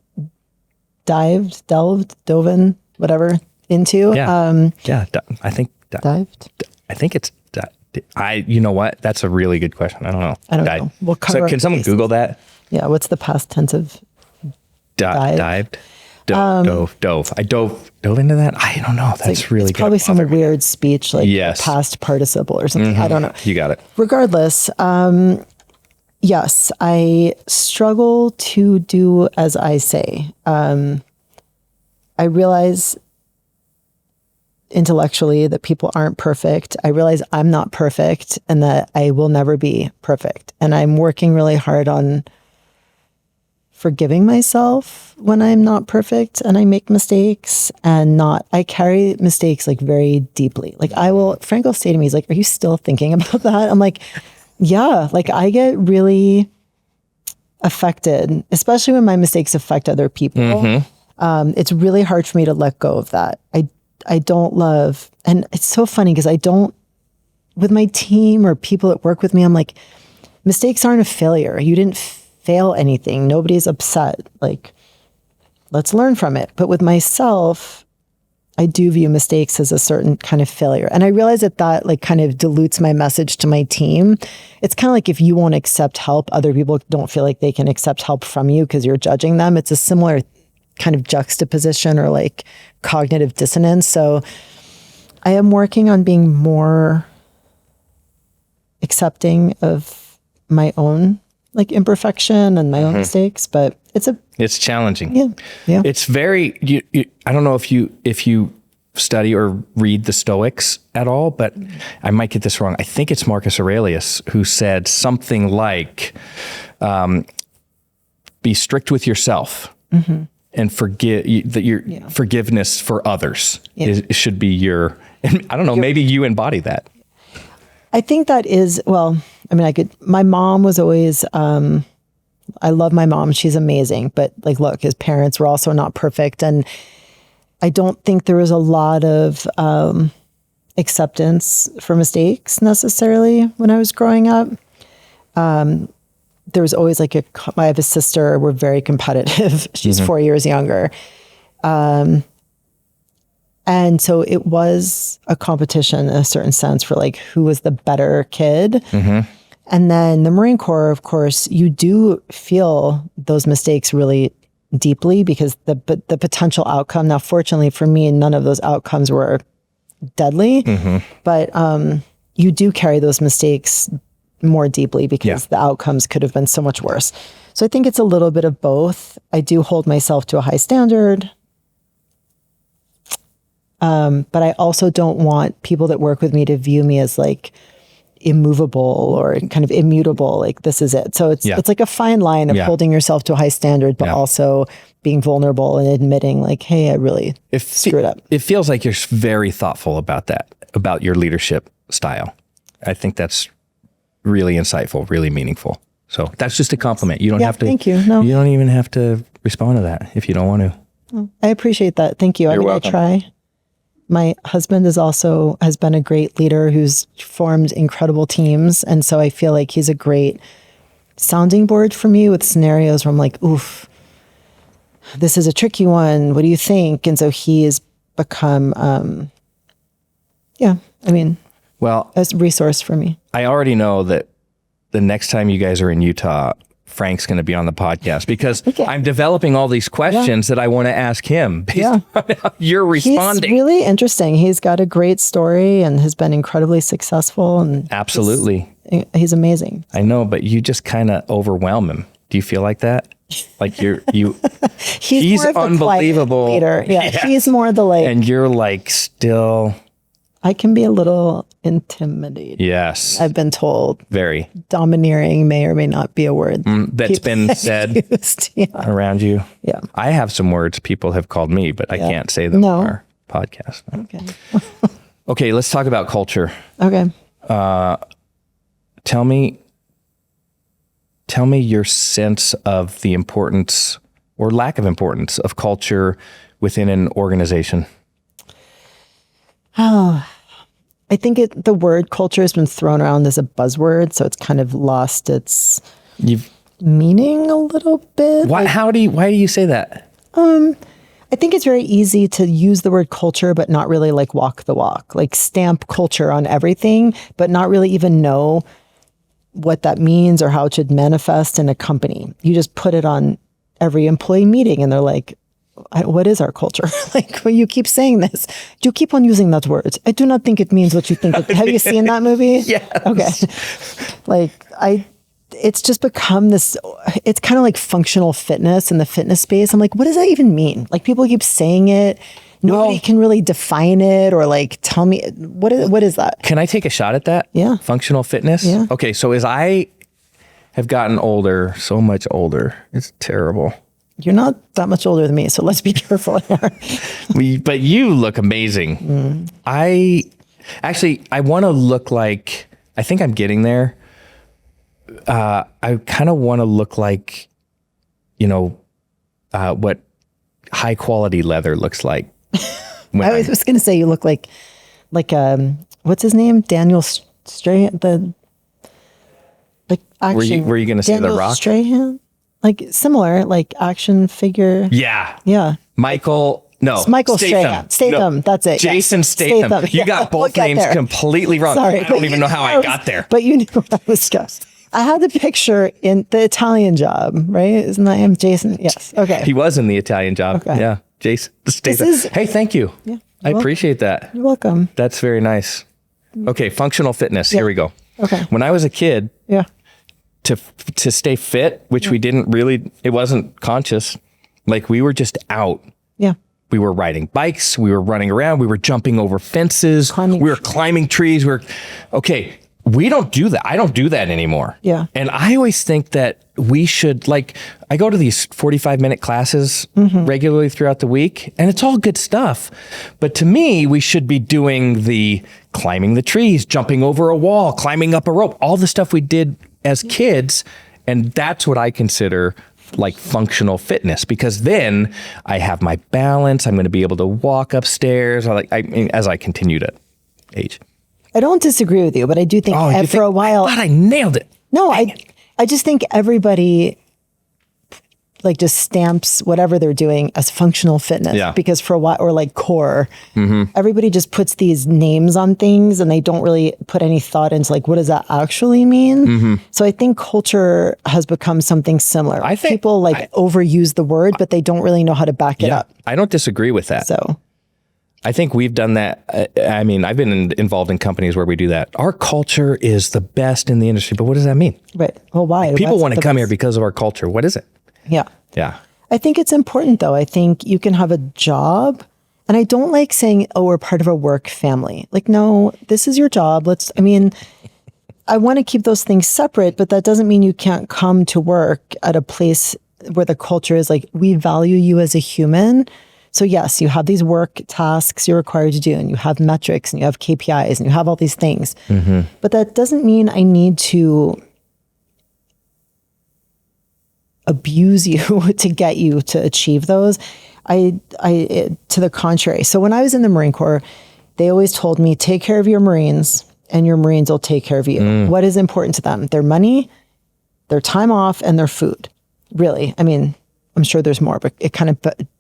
dove in, whatever, into. Yeah. I think Dived? I think it's you know what? That's a really good question. I don't know. I don't know. We'll cover so can someone bases. Google that? Yeah. What's the past tense of Dived? Dove. I dove into that. I don't know. That's really it's probably some weird speech, like Yes. past participle or something. I don't know. You got it. Regardless, yes, I struggle to do as I say. I realize intellectually that people aren't perfect. I realize I'm not perfect and that I will never be perfect. And I'm working really hard on forgiving myself when I'm not perfect and I make mistakes I carry mistakes like very deeply. Like Frank will say to me, he's like, are you still thinking about that? I'm like, yeah, like I get really affected, especially when my mistakes affect other people. It's really hard for me to let go of that. I don't love, and it's so funny because with my team or people that work with me, I'm like, mistakes aren't a failure. You didn't fail anything. Nobody's upset. Like, let's learn from it. But with myself, I do view mistakes as a certain kind of failure. And I realize that like kind of dilutes my message to my team. It's kind of like if you won't accept help, other people don't feel like they can accept help from you because you're judging them. It's a similar kind of juxtaposition or like cognitive dissonance. So I am working on being more accepting of my own like imperfection and my own mistakes, but it's challenging. Yeah. It's very, I don't know if you study or read the Stoics at all, but I might get this wrong. I think it's Marcus Aurelius who said something like, be strict with yourself and forgiveness for others should be and I don't know, maybe you embody that. I think that is, well, I mean, my mom was always, I love my mom. She's amazing. But like, look, his parents were also not perfect. And I don't think there was a lot of acceptance for mistakes necessarily when I was growing up. There was always like I have a sister, we're very competitive. She's 4 years younger. And so it was a competition in a certain sense for like who was the better kid. And then the Marine Corps, of course, you do feel those mistakes really deeply because the potential outcome. Now, fortunately for me, none of those outcomes were deadly, but you do carry those mistakes more deeply because the outcomes could have been so much worse. So I think it's a little bit of both. I do hold myself to a high standard. But I also don't want people that work with me to view me as like immovable or kind of immutable. Like this is it. So it's like a fine line of holding yourself to a high standard, but also being vulnerable and admitting like, hey, I really screwed up. It feels like you're very thoughtful about that, about your leadership style. I think that's really insightful, really meaningful. So that's just a compliment. You don't have to. Thank you. No, you don't even have to respond to that if you don't want to. I appreciate that. Thank you. You're welcome. I try. My husband has been a great leader who's formed incredible teams. And so I feel like he's a great sounding board for me with scenarios where I'm like, oof, this is a tricky one. What do you think? And so he has become, a resource for me. I already know that the next time you guys are in Utah, Frank's going to be on the podcast because I'm developing all these questions that I want to ask him based on how you're responding. He's really interesting. He's got a great story and has been incredibly successful. And absolutely. He's amazing. I know, but you just kind of overwhelm him. Do you feel like that? Like he's more of unbelievable. Leader. Yeah, he's more the like. And you're like still. I can be a little intimidating. Yes. I've been told. Very. Domineering may or may not be a word. That's been said around you. Yeah. I have some words people have called me, but I can't say them on our podcast. Okay. Okay, let's talk about culture. Okay. Tell me your sense of the importance or lack of importance of culture within an organization. Oh, I think the word culture has been thrown around as a buzzword, so it's kind of lost its meaning a little bit. Why do you say that? I think it's very easy to use the word culture, but not really like walk the walk, like stamp culture on everything, but not really even know what that means or how it should manifest in a company. You just put it on every employee meeting and they're like, what is our culture? Like, when you keep saying this, you keep on using that word. I do not think it means what you think. Have you seen that movie? Yes. Okay. It's just become this, it's kind of like functional fitness in the fitness space. I'm like, what does that even mean? Like, people keep saying it. Nobody can really define it or like tell me what is that? Can I take a shot at that? Yeah. Functional fitness? Yeah. Okay. So as I have gotten older, so much older, it's terrible. You're not that much older than me, so let's be careful here. But you look amazing. I want to look like, I think I'm getting there. I kind of want to look like, what high quality leather looks like. I was just going to say you look like what's his name? Daniel Strahan, action. Were you going to say The Rock? Strahan? Like similar, like action figure. Yeah. Yeah. Michael. No, it's Michael Strahan. Statham. No. That's it. Jason Statham. You got both names completely wrong. Sorry, I don't even know how I got there. But you knew what I was discussing. I had the picture in The Italian Job, right? Isn't that him? Jason? Yes. Okay. He was in The Italian Job. Okay. Yeah. Jason Statham. Hey, thank you. Yeah. I appreciate that. You're welcome. That's very nice. Okay. Functional fitness. Yeah. Here we go. Okay. When I was a kid. Yeah. To stay fit, which we didn't really, it wasn't conscious. Like, we were just out. Yeah. We were riding bikes. We were running around. We were jumping over fences. We were climbing trees. Okay. We don't do that. I don't do that anymore. Yeah. And I always think that we should, like, I go to these 45-minute classes regularly throughout the week, and it's all good stuff. But to me, we should be doing the climbing the trees, jumping over a wall, climbing up a rope, all the stuff we did as kids. And that's what I consider like functional fitness, because then I have my balance. I'm going to be able to walk upstairs as I continue to age. I don't disagree with you, but I do think a while. I thought I nailed it. No, I just think everybody like just stamps whatever they're doing as functional fitness. Yeah. Because for a while, or like core, everybody just puts these names on things and they don't really put any thought into like, what does that actually mean? So I think culture has become something similar. I think people overuse the word, but they don't really know how to back it up. I don't disagree with that. So I think we've done that. I mean, I've been involved in companies where we do that. Our culture is the best in the industry, but what does that mean? Right. Well, why? People want to come here because of our culture. What is it? Yeah. Yeah. I think it's important though. I think you can have a job, and I don't like saying, oh, we're part of a work family. Like, no, this is your job. I want to keep those things separate, but that doesn't mean you can't come to work at a place where the culture is like, we value you as a human. So yes, you have these work tasks you're required to do, and you have metrics and you have KPIs and you have all these things. But that doesn't mean I need to abuse you to get you to achieve those. To the contrary. So when I was in the Marine Corps, they always told me, take care of your Marines and your Marines will take care of you. What is important to them? Their money, their time off, and their food. Really. I mean, I'm sure there's more, but it kind of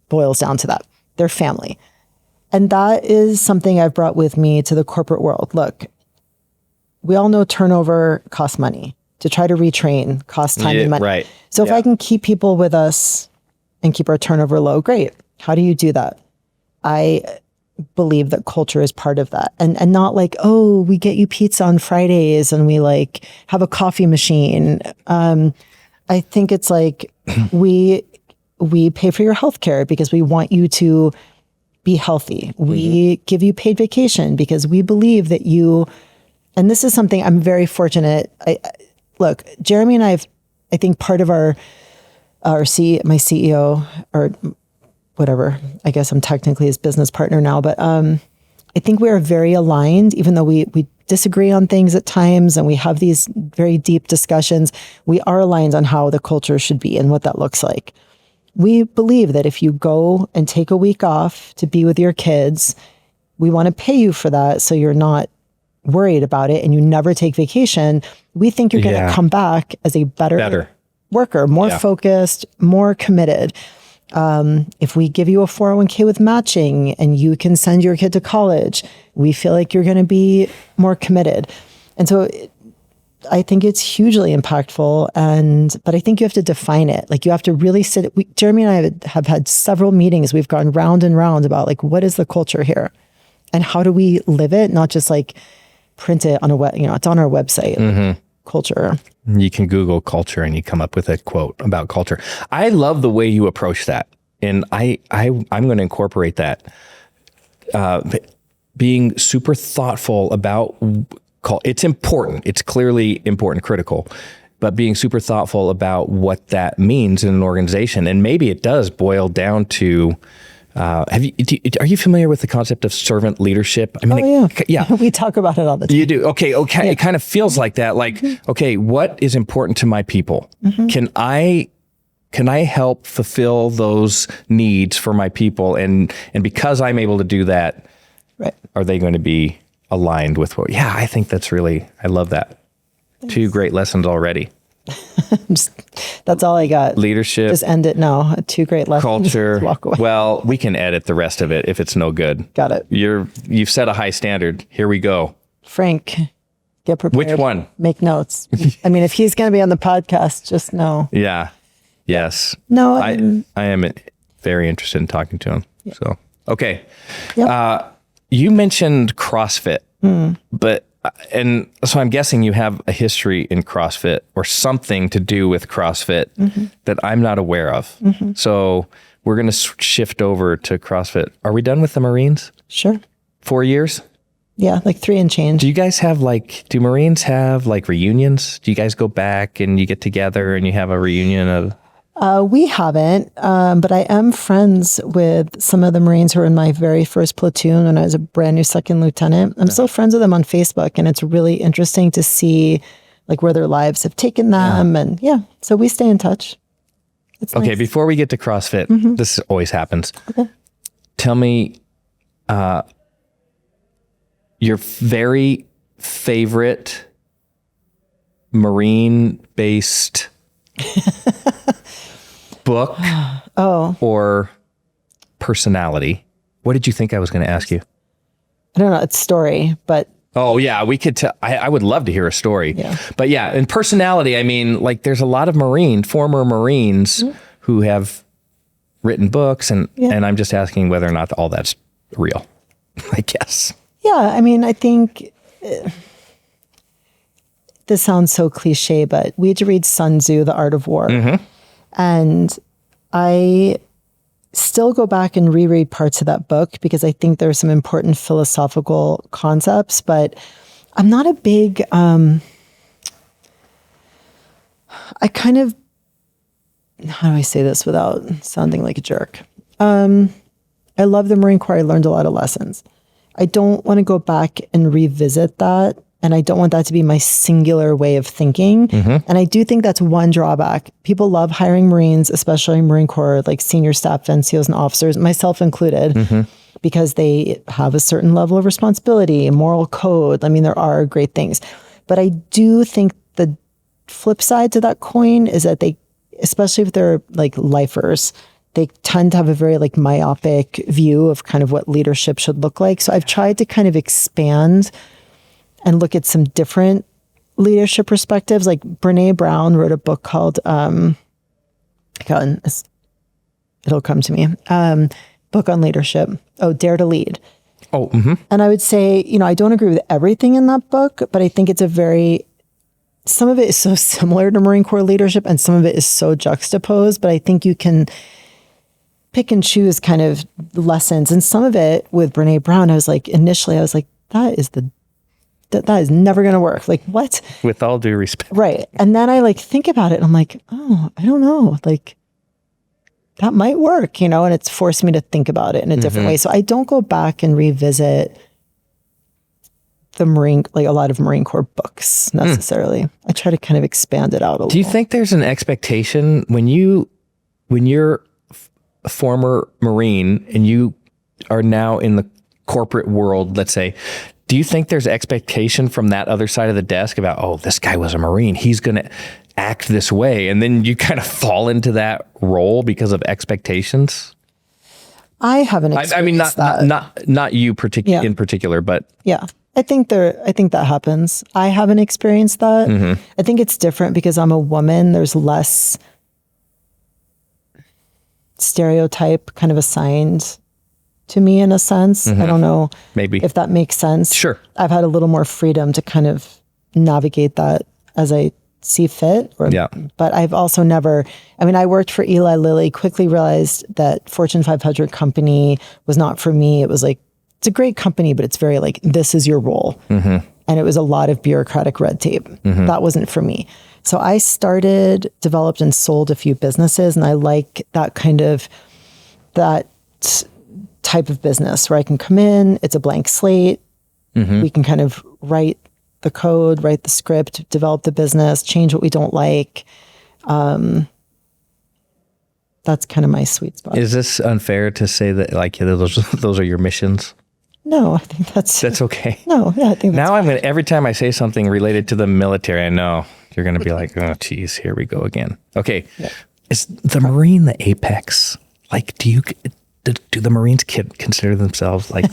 boils down to that. Their family. And that is something I've brought with me to the corporate world. Look, we all know turnover costs money. To try to retrain costs time and money. Right. So if I can keep people with us and keep our turnover low, great. How do you do that? I believe that culture is part of that. And not like, oh, we get you pizza on Fridays and we like have a coffee machine. I think it's like we pay for your healthcare because we want you to be healthy. We give you paid vacation because we believe that you, and this is something I'm very fortunate. Look, Jeremy and I think part of my CEO, or whatever, I guess I'm technically his business partner now, but I think we are very aligned, even though we disagree on things at times and we have these very deep discussions. We are aligned on how the culture should be and what that looks like. We believe that if you go and take a week off to be with your kids, we want to pay you for that so you're not worried about it and you never take vacation, we think you're going to come back as a better worker, more focused, more committed. If we give you a 401k with matching and you can send your kid to college, we feel like you're going to be more committed. And so I think it's hugely impactful. But I think you have to define it. Like you have to really Jeremy and I have had several meetings. We've gone round and round about like, what is the culture here and how do we live it? Not just like print it on it's on our website, culture. You can Google culture and you come up with a quote about culture. I love the way you approach that. And I'm going to incorporate that. Being super thoughtful about it's important. It's clearly important, critical, but being super thoughtful about what that means in an organization. And maybe it does boil down to, are you familiar with the concept of servant leadership? I mean, we talk about it all the time. You do. Okay. Yeah. It kind of feels like that. Like, okay, what is important to my people? Can I help fulfill those needs for my people? And because I'm able to do that, are they going to be aligned with what? Yeah, I think that's I love that. Thanks. 2 great lessons already. That's all I got. Leadership. Just end it now. 2 great lessons. Culture. Walk away. Well, we can edit the rest of it if it's no good. Got it. You've set a high standard. Here we go. Frank, get prepared. Which one? Make notes. I mean, if he's going to be on the podcast, just know. Yeah. Yes. No, I am very interested in talking to him. Yeah. So, okay. Yep. You mentioned CrossFit, but so I'm guessing you have a history in CrossFit or something to do with CrossFit that I'm not aware of. So we're going to shift over to CrossFit. Are we done with the Marines? Sure. 4 years? Yeah, like 3 and change. Do you guys have do Marines have like reunions? Do you guys go back and you get together and you have a reunion of? We haven't, but I am friends with some of the Marines who were in my very first platoon when I was a brand new second lieutenant. I'm still friends with them on Facebook, and it's really interesting to see like where their lives have taken them. And so we stay in touch. It's okay. Nice. Before we get to CrossFit, this always happens. Okay. Tell me, your very favorite Marine-based book or personality. What did you think I was going to ask you? I don't know. It's story, but. Oh yeah, we could I would love to hear a story. Yeah. But yeah, in personality, I mean, like there's a lot of former Marines who have written books and I'm just asking whether or not all that's real, I guess. Yeah. I mean, I think this sounds so cliche, but we had to read Sun Tzu, The Art of War. And I still go back and reread parts of that book because I think there's some important philosophical concepts, but I'm not a big, how do I say this without sounding like a jerk? I love the Marine Corps. I learned a lot of lessons. I don't want to go back and revisit that. And I don't want that to be my singular way of thinking. And I do think that's one drawback. People love hiring Marines, especially Marine Corps, like senior staff, NCOs and officers, myself included, because they have a certain level of responsibility, moral code. I mean, there are great things. But I do think the flip side to that coin is that they, especially if they're like lifers, they tend to have a very like myopic view of kind of what leadership should look like. So I've tried to kind of expand and look at some different leadership perspectives. Like Brene Brown wrote a book called, it'll come to me, book on leadership. Dare to Lead. And I would say, I don't agree with everything in that book, but I think it's some of it is so similar to Marine Corps leadership and some of it is so juxtaposed, but I think you can pick and choose kind of lessons. And some of it with Brene Brown, initially I was like, that is never going to work. Like, what? With all due respect. Right. And then I think about it and I'm like, I don't know. Like, that might work, and it's forced me to think about it in a different way. So I don't go back and revisit a lot of Marine Corps books necessarily. I try to kind of expand it out a little. Do you think there's an expectation when you're a former Marine and you are now in the corporate world, let's say, Do you think there's expectation from that other side of the desk about, oh, this guy was a Marine, he's going to act this way, and then you kind of fall into that role because of expectations? I haven't experienced not you in particular, but yeah, I think that happens. I haven't experienced that. I think it's different because I'm a woman. There's less stereotype kind of assigned to me in a sense. I don't know maybe if that makes sense. Sure. I've had a little more freedom to kind of navigate that as I see fit. But I've also never, I worked for Eli Lilly, quickly realized that Fortune 500 company was not for me. It was like, it's a great company, but it's very like, this is your role. And it was a lot of bureaucratic red tape. That wasn't for me. So I developed and sold a few businesses, and I like that type of business where I can come in, it's a blank slate. We can kind of write the code, write the script, develop the business, change what we don't like. That's kind of my sweet spot. Is this unfair to say that like those are your missions? No, I think that's okay. No, yeah, I think that's now I'm gonna, every time I say something related to the military, I know you're gonna be like, oh geez, here we go again. Okay. Yeah. Is the Marine the apex? Like, do the Marines consider themselves like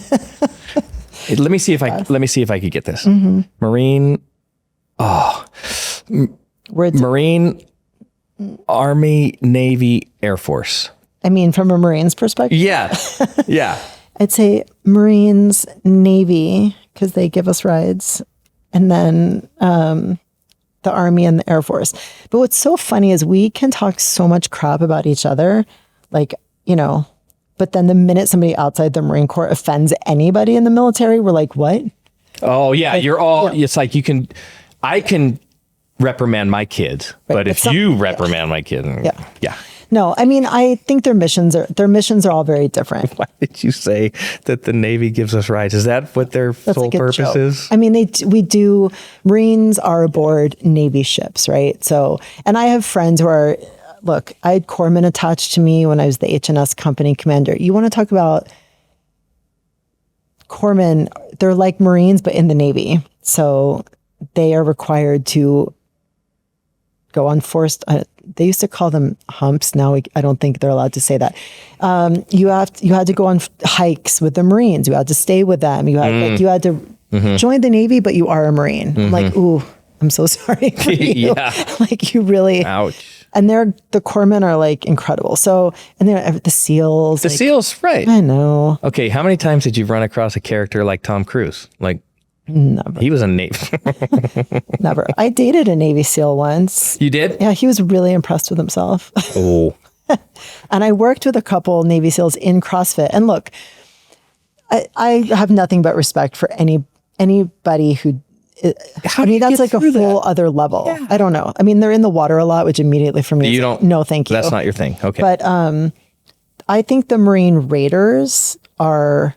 let me see if I could get this. Marine, Marine, Army, Navy, Air Force. From a Marine's perspective? Yeah. Yeah. I'd say Marines, Navy, because they give us rides, and then the Army and the Air Force. But what's so funny is we can talk so much crap about each other, but then the minute somebody outside the Marine Corps offends anybody in the military, we're like, what? Oh, yeah. Like, you're all, it's like I can reprimand my kids, right, but if you reprimand my kid, yeah. No, I think their missions are all very different. Why did you say that the Navy gives us rights? Is that what their sole purpose is? Marines are aboard Navy ships, right? So, and I have friends who are, look, I had corpsmen attached to me when I was the HNS company commander. You want to talk about corpsmen, they're like Marines, but in the Navy. So they are required to go on forced, they used to call them humps. Now I don't think they're allowed to say that. You had to go on hikes with the Marines. You had to stay with them. You had to join the Navy, but you are a Marine. I'm like, ooh, I'm so sorry for you. Yeah. Like you really, ouch. And the corpsmen are like incredible. So, and they're the SEALs. The SEALs, right. I know. Okay. How many times did you run across a character like Tom Cruise? Like, never. He was a Navy. Never. I dated a Navy SEAL once. You did? Yeah, he was really impressed with himself. Oh. And I worked with a couple Navy SEALs in CrossFit. And look, I have nothing but respect for anybody who. That's like a whole other level. Yeah. I don't know. They're in the water a lot, which immediately for me is no, thank you. That's not your thing. Okay. But I think the Marine Raiders are,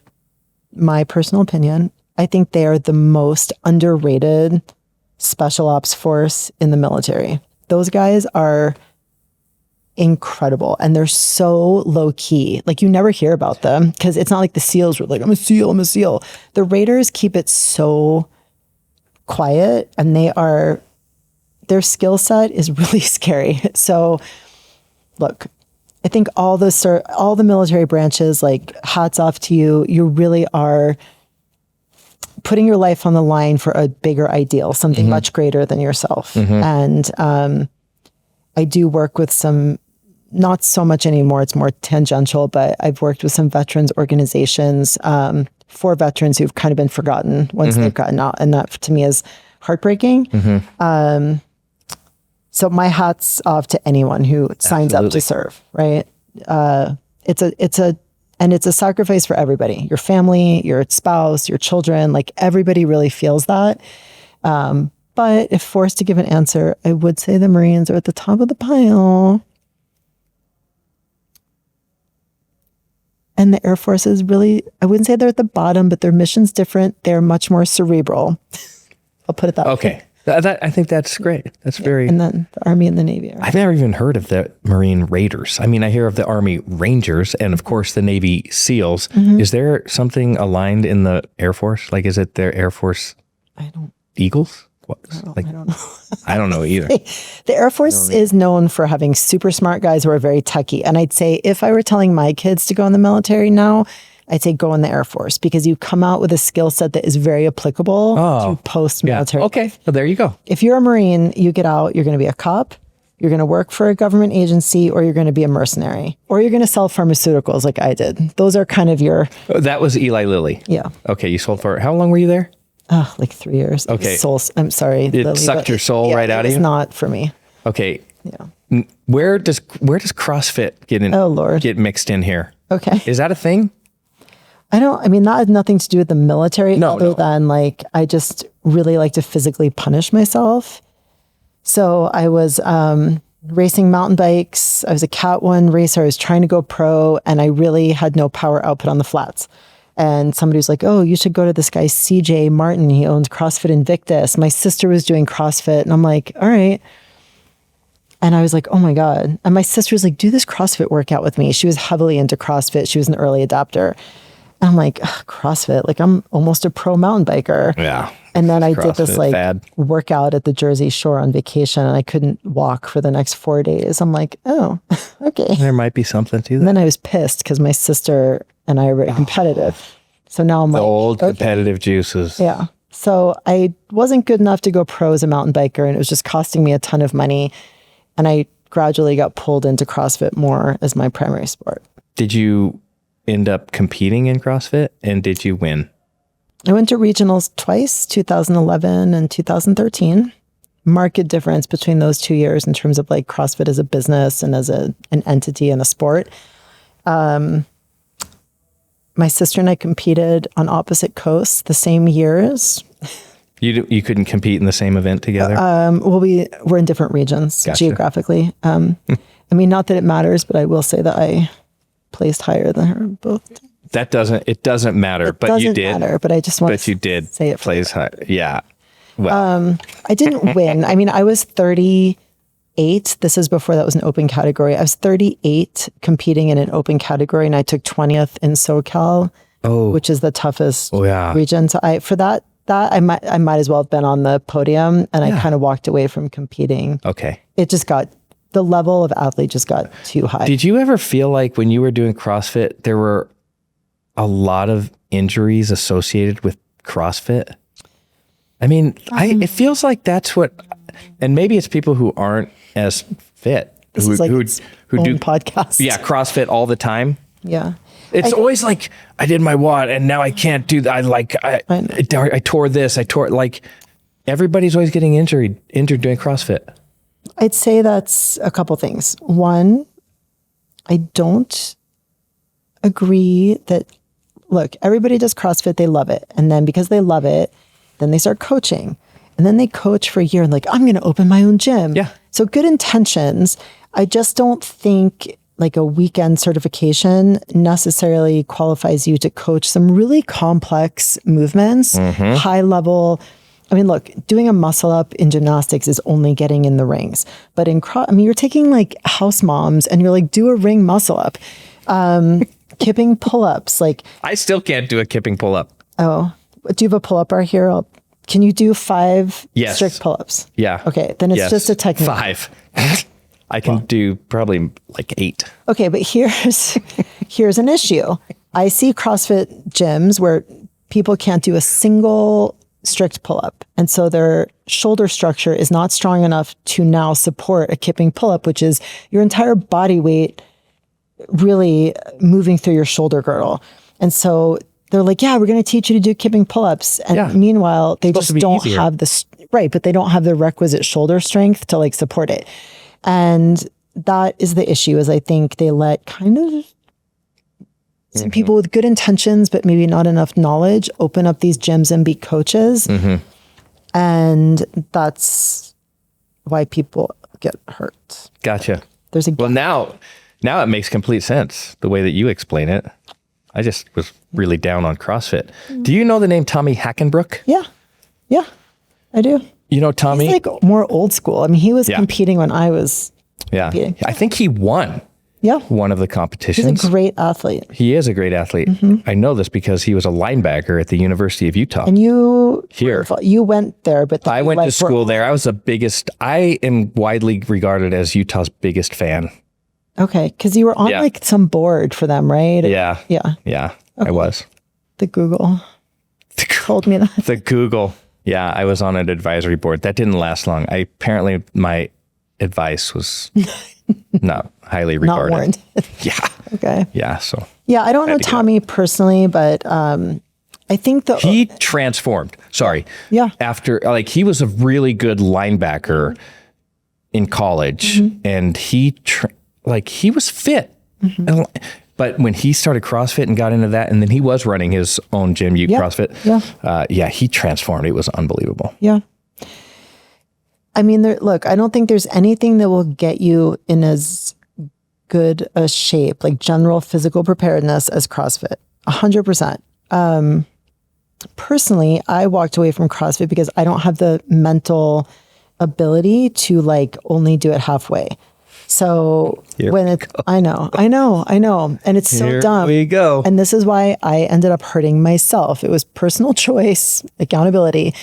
my personal opinion, I think they are the most underrated special ops force in the military. Those guys are incredible, and they're so low key. Like you never hear about them because it's not like the SEALs were like, I'm a SEAL. The Raiders keep it so quiet, and their skill set is really scary. So look, I think all the military branches, like hats off to you. You really are putting your life on the line for a bigger ideal, something much greater than yourself. And I do work with some, not so much anymore, it's more tangential, but I've worked with some veterans organizations for veterans who've kind of been forgotten once they've gotten out. And that to me is heartbreaking. So my hat's off to anyone who signs up to serve, right? It's a sacrifice for everybody, your family, your spouse, your children, like everybody really feels that. But if forced to give an answer, I would say the Marines are at the top of the pile. And the Air Force is really, I wouldn't say they're at the bottom, but their mission's different. They're much more cerebral. I'll put it that way. Okay. I think that's great. That's very. And then the Army and the Navy. I've never even heard of the Marine Raiders. I mean, I hear of the Army Rangers and of course the Navy SEALs. Is there something aligned in the Air Force? Like, is it their Air Force Eagles? I don't know. I don't know either. The Air Force is known for having super smart guys who are very techie. And I'd say if I were telling my kids to go in the military now, I'd say go in the Air Force because you come out with a skill set that is very applicable to post-military. Yeah. Okay. Well, there you go. If you're a Marine, you get out, you're going to be a cop, you're going to work for a government agency, or you're going to be a mercenary, or you're going to sell pharmaceuticals like I did. Those are kind of your... That was Eli Lilly. Yeah. Okay. You sold for... How long were you there? Like 3 years. Okay. I'm sorry. It Lily, sucked your soul right out of you? It's not for me. Okay. Yeah. Where does CrossFit get in? Oh, Lord. Get mixed in here? Okay. Is that a thing? I mean, that had nothing to do with the military other than like, I just really like to physically punish myself. So I was racing mountain bikes. I was a Cat 1 racer. I was trying to go pro and I really had no power output on the flats. And somebody was like, oh, you should go to this guy, CJ Martin. He owns CrossFit Invictus. My sister was doing CrossFit. And I'm like, all right. And I was like, oh my God. And my sister was like, do this CrossFit workout with me. She was heavily into CrossFit. She was an early adapter. And I'm like, CrossFit, like I'm almost a pro mountain biker. Yeah. And then I did this like fad. workout at the Jersey Shore on vacation and I couldn't walk for the next 4 days. I'm like, oh, okay. There might be something to that. And then I was pissed because my sister and I are very competitive. So now I'm the like, old okay. competitive juices. Yeah. So I wasn't good enough to go pro as a mountain biker and it was just costing me a ton of money. And I gradually got pulled into CrossFit more as my primary sport. Did you end up competing in CrossFit and did you win? I went to regionals twice, 2011 and 2013. Marked difference between those 2 years in terms of like CrossFit as a business and as an entity and a sport. My sister and I competed on opposite coasts the same years. You couldn't compete in the same event together? Well, we're in different regions geographically. I mean, not that it matters, but I will say that I placed higher than her both. It doesn't matter, but you did. Matter, but I just want but you did say it plays high. Yeah. Well, I didn't win. I mean, I was 38. This is before that was an open category. I was 38 competing in an open category and I took 20th in SoCal, which is the toughest region. So I might as well have been on the podium and I kind of walked away from competing. Okay. It just the level of athlete just got too high. Did you ever feel like when you were doing CrossFit, there were a lot of injuries associated with CrossFit? I mean, it feels like that's what, and maybe it's people who aren't as fit, who do podcasts. Yeah. CrossFit all the time. Yeah. It's always like, I did my WOD and now I can't do that. I tore this, like everybody's always getting injured doing CrossFit. I'd say that's a couple things. One, I don't agree that, look, everybody does CrossFit, they love it. And then because they love it, then they start coaching. And then they coach for a year and like, I'm going to open my own gym. Yeah. So good intentions. I just don't think like a weekend certification necessarily qualifies you to coach some really complex movements, high level. I mean, look, doing a muscle up in gymnastics is only getting in the rings. But you're taking like house moms and you're like, do a ring muscle up. Kipping pull-ups. Like I still can't do a kipping pull-up. Oh, do you have a pull-up bar here? Can you do 5 Yes. strict pull-ups? Yeah. Okay, then it's just a technique. 5. I can do probably like 8. Okay, but here's an issue. I see CrossFit gyms where people can't do a single strict pull-up. And so their shoulder structure is not strong enough to now support a kipping pull-up, which is your entire body weight really moving through your shoulder girdle. And so they're like, yeah, we're going to teach you to do kipping pull-ups. And meanwhile, they just don't have but they don't have the requisite shoulder strength to like support it. And that is the issue, is I think they let kind of some people with good intentions, but maybe not enough knowledge, open up these gyms and be coaches. And that's why people get hurt. Gotcha. Well, now it makes complete sense the way that you explain it. I just was really down on CrossFit. Do you know the name Tommy Hackenbrook? Yeah, I do. You know, Tommy. He's like more old school. I mean, he was competing when I was competing. I think he won one of the competitions. He's a great athlete. He is a great athlete. I know this because he was a linebacker at the University of Utah. And you went there, but I went to school there. I was I am widely regarded as Utah's biggest fan. Okay, because you were on like some board for them, right? Yeah. Okay. I was. The Google told me that. The Google. Yeah, I was on an advisory board. That didn't last long. Apparently my advice was not highly regarded. Not warned. Yeah. Okay. Yeah. So. Yeah, I don't know Tommy personally, but I think he transformed. Sorry. Yeah. After he was a really good linebacker in college, and he was fit. But when he started CrossFit and got into that, and then he was running his own gym, CrossFit. Yeah. He transformed. It was unbelievable. Yeah. I mean, look, I don't think there's anything that will get you in as good a shape, like general physical preparedness, as CrossFit. 100%. Personally, I walked away from CrossFit because I don't have the mental ability to only do it halfway. So I know. And it's so dumb. Here we go. And this is why I ended up hurting myself. It was personal choice, accountability.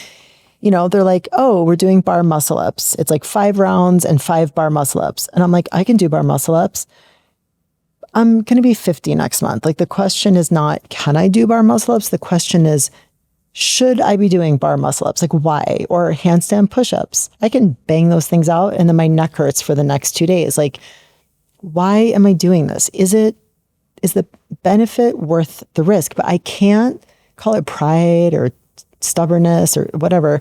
You know, they're like, oh, we're doing bar muscle ups. It's like 5 rounds and 5 bar muscle ups. And I'm like, I can do bar muscle ups. I'm going to be 50 next month. Like, the question is not, can I do bar muscle ups? The question is, should I be doing bar muscle ups? Like, why? Or handstand push-ups. I can bang those things out and then my neck hurts for the next 2 days. Like, why am I doing this? Is the benefit worth the risk? But I can't call it pride or stubbornness or whatever.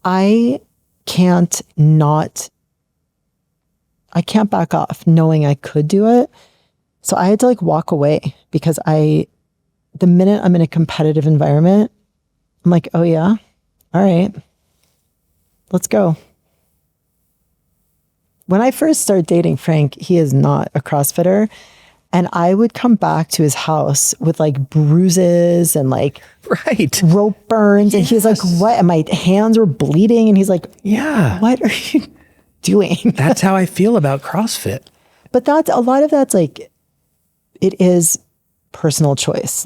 I can't back off knowing I could do it. So I had to walk away because the minute I'm in a competitive environment, I'm like, oh yeah, all right, let's go. When I first started dating Frank, he is not a CrossFitter. And I would come back to his house with bruises and rope burns. Yes. And he was like, what? And my hands were bleeding. And he's like, yeah, what are you doing? That's how I feel about CrossFit. But a lot of that's it is personal choice.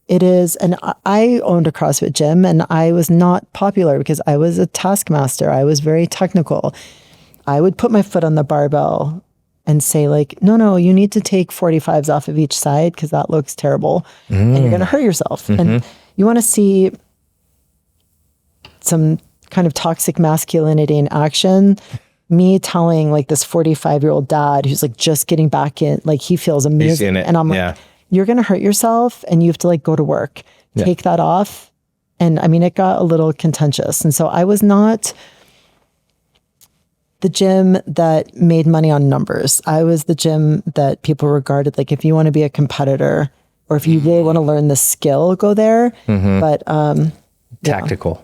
It is. And I owned a CrossFit gym and I was not popular because I was a taskmaster. I was very technical. I would put my foot on the barbell and say no, you need to take 45s off of each side because that looks terrible and you're going to hurt yourself. And you want to see some kind of toxic masculinity in action. Me telling this 45-year-old dad who's just getting back in, he feels amazing. And I'm like, you're going to hurt yourself and you have to go to work, take that off. And I mean, it got a little contentious. And so I was not the gym that made money on numbers. I was the gym that people regarded if you want to be a competitor or if you really want to learn the skill, go there. But tactical.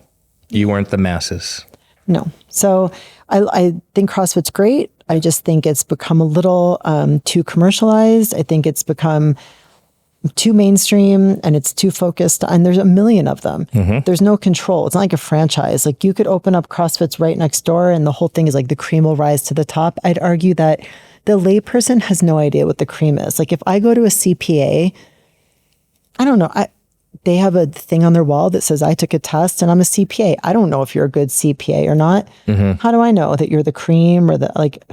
You weren't the masses. No. So I think CrossFit's great. I just think it's become a little too commercialized. I think it's become too mainstream and it's too focused, and there's a million of them. There's no control. It's not like a franchise. You could open up CrossFit's right next door and the whole thing is the cream will rise to the top. I'd argue that the layperson has no idea what the cream is. If I go to a CPA, I don't know. They have a thing on their wall that says I took a test and I'm a CPA. I don't know if you're a good CPA or not. How do I know that you're the cream or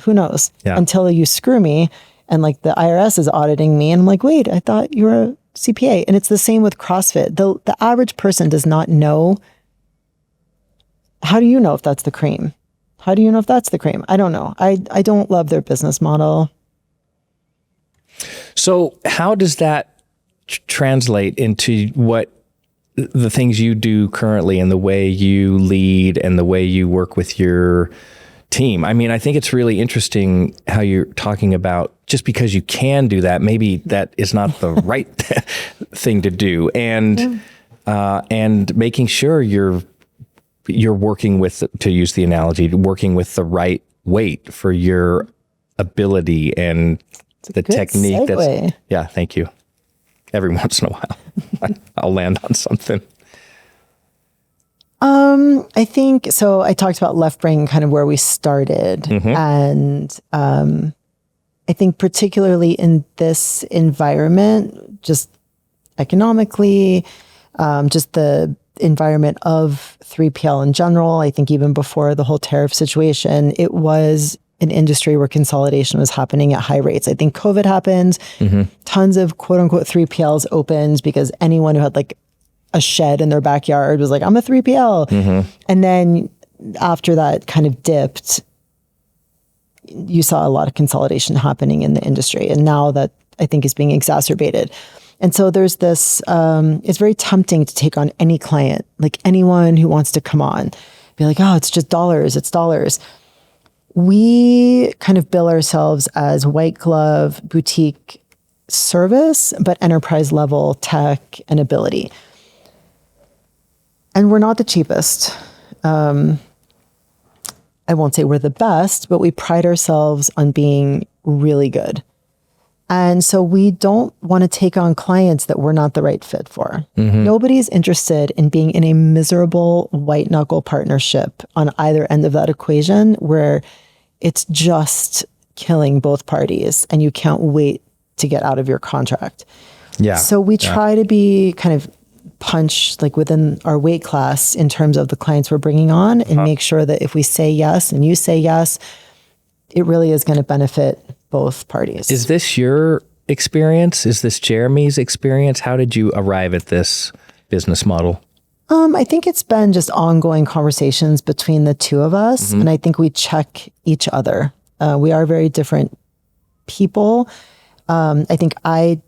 who knows? Until you screw me. And the IRS is auditing me. And I'm like, wait, I thought you were a CPA. And it's the same with CrossFit. The average person does not know. How do you know if that's the cream? How do you know if that's the cream? I don't know. I don't love their business model. So how does that translate into what the things you do currently and the way you lead and the way you work with your team? I mean, I think it's really interesting how you're talking about just because you can do that, maybe that is not the right thing to do, and making sure you're working with, to use the analogy, working with the right weight for your ability and the technique. Segue. Thank you. Every once in a while, I'll land on something. I think so. I talked about LeftBrain, kind of where we started, and I think particularly in this environment, just economically, just the environment of 3PL in general. I think even before the whole tariff situation, it was an industry where consolidation was happening at high rates. I think COVID happened, tons of quote unquote 3PLs opened because anyone who had like a shed in their backyard was like, I'm a 3PL. And then after that kind of dipped, you saw a lot of consolidation happening in the industry. And now that I think is being exacerbated. And so there's this, it's very tempting to take on any client, like anyone who wants to come on, be like, oh, it's just dollars, it's dollars. We kind of bill ourselves as white glove boutique service, but enterprise level tech and ability. And we're not the cheapest. I won't say we're the best, but we pride ourselves on being really good. And so we don't want to take on clients that we're not the right fit for. Nobody's interested in being in a miserable white knuckle partnership on either end of that equation where it's just killing both parties and you can't wait to get out of your contract. So we try to be kind of punch like within our weight class in terms of the clients we're bringing on and make sure that if we say yes and you say yes, it really is going to benefit both parties. Is this your experience? Is this Jeremy's experience? How did you arrive at this business model? I think it's been just ongoing conversations between the two of us. And I think we check each other. We are very different people. I think I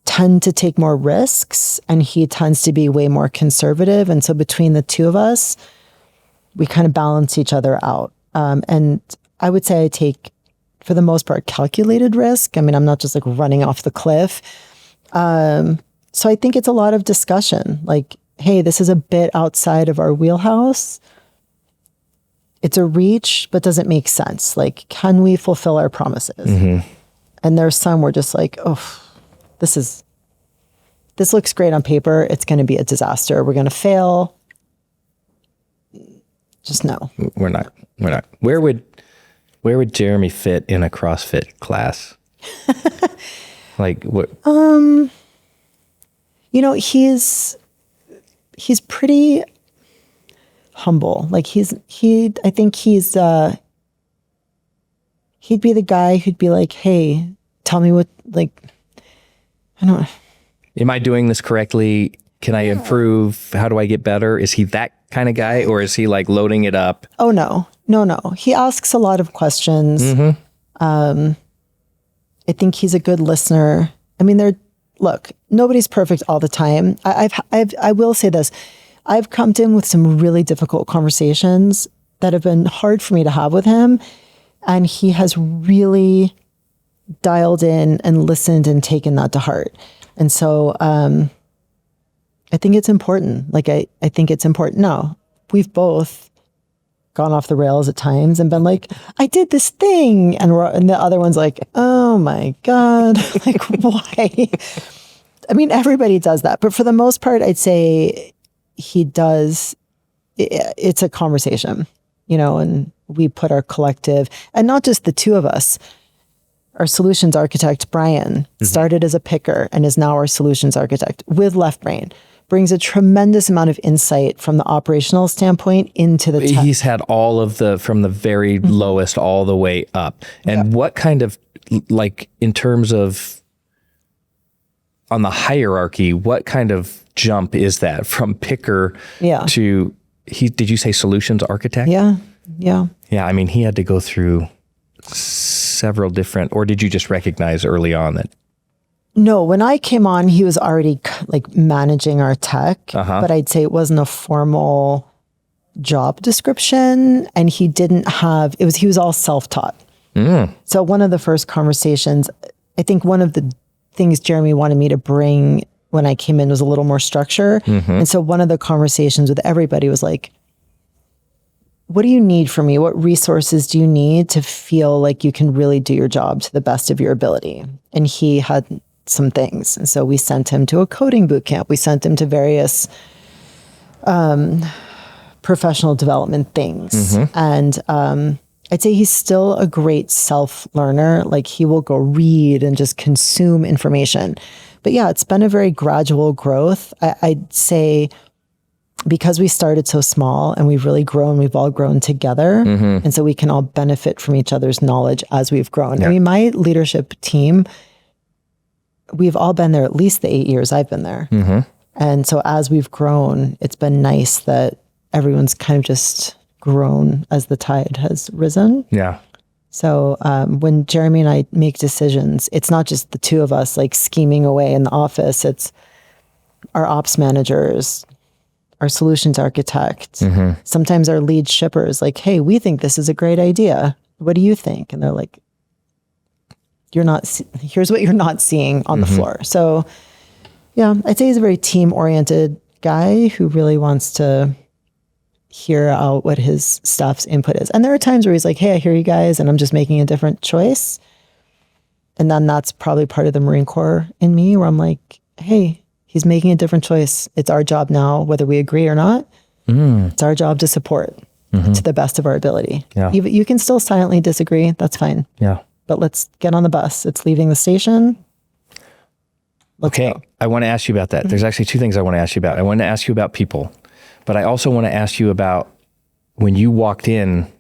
tend to take more risks and he tends to be way more conservative. And so between the two of us, we kind of balance each other out. And I would say I take, for the most part, calculated risk. I mean, I'm not just like running off the cliff. So I think it's a lot of discussion. Like, hey, this is a bit outside of our wheelhouse. It's a reach, but does it make sense? Like, can we fulfill our promises? And there's some we're just like, oh, this looks great on paper. It's going to be a disaster. We're going to fail. Just no. We're not. Where would Jeremy fit in a CrossFit class? Like what? You know, he's pretty humble. Like I think he'd be the guy who'd be like, hey, tell me what, like, I don't know. Am I doing this correctly? Can I improve? How do I get better? Is he that kind of guy, or is he like loading it up? Oh, no. He asks a lot of questions. I think he's a good listener. I mean, look, nobody's perfect all the time. I will say this. I've come to him with some really difficult conversations that have been hard for me to have with him. And he has really dialed in and listened and taken that to heart. And so I think it's important. Like, I think it's important. Now, we've both gone off the rails at times and been like, I did this thing. And the other one's like, oh my God, like, why? I mean, everybody does that. But for the most part, I'd say he does. It's a conversation, you know, and we put our collective, and not just the two of us. Our solutions architect, Brian, started as a picker and is now our solutions architect with LeftBrain. Brings a tremendous amount of insight from the operational standpoint into the tech. He's had all of from the very lowest all the way up. And what kind of, like, in terms of on the hierarchy, what kind of jump is that from picker to, did you say solutions architect? Yeah. I mean, he had to go through several different, or did you just recognize early on that? No, when I came on, he was already like managing our tech, but I'd say it wasn't a formal job description, and he didn't have, he was all self-taught. So one of the first conversations, I think one of the things Jeremy wanted me to bring when I came in was a little more structure. And so one of the conversations with everybody was like, what do you need from me? What resources do you need to feel like you can really do your job to the best of your ability? And he had some things. And so we sent him to a coding boot camp. We sent him to various professional development things. And I'd say he's still a great self-learner. Like he will go read and just consume information. But yeah, it's been a very gradual growth. I'd say because we started so small and we've really grown, we've all grown together. And so we can all benefit from each other's knowledge as we've grown. I mean, my leadership team, we've all been there at least the 8 years I've been there. And so as we've grown, it's been nice that everyone's kind of just grown as the tide has risen. Yeah. So when Jeremy and I make decisions, it's not just the two of us like scheming away in the office. It's our ops managers, our solutions architect, sometimes our lead shippers like, hey, we think this is a great idea. What do you think? And they're like, here's what you're not seeing on the floor. So yeah, I'd say he's a very team-oriented guy who really wants to hear out what his staff's input is. And there are times where he's like, hey, I hear you guys, and I'm just making a different choice. And then that's probably part of the Marine Corps in me where I'm like, hey, he's making a different choice. It's our job now, whether we agree or not. It's our job to support to the best of our ability. Yeah. You can still silently disagree. That's fine. Yeah. But let's get on the bus. It's leaving the station. Let's go. I want to ask you about that. There's actually two things I want to ask you about. I want to ask you about people, but I also want to ask you about when you walked in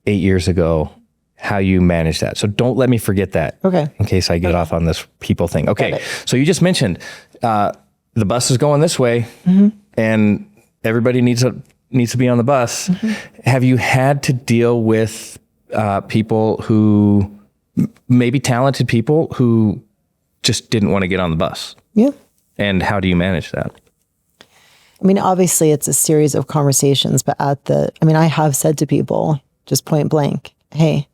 8 years ago, how you managed that. So don't let me forget that. Okay. In case I get off on this people thing. Okay. So you just mentioned the bus is going this way and everybody needs to be on the bus. Have you had to deal with people who maybe talented people who just didn't want to get on the bus? Yeah. And how do you manage that? I mean, obviously it's a series of conversations, but I have said to people just point blank, hey,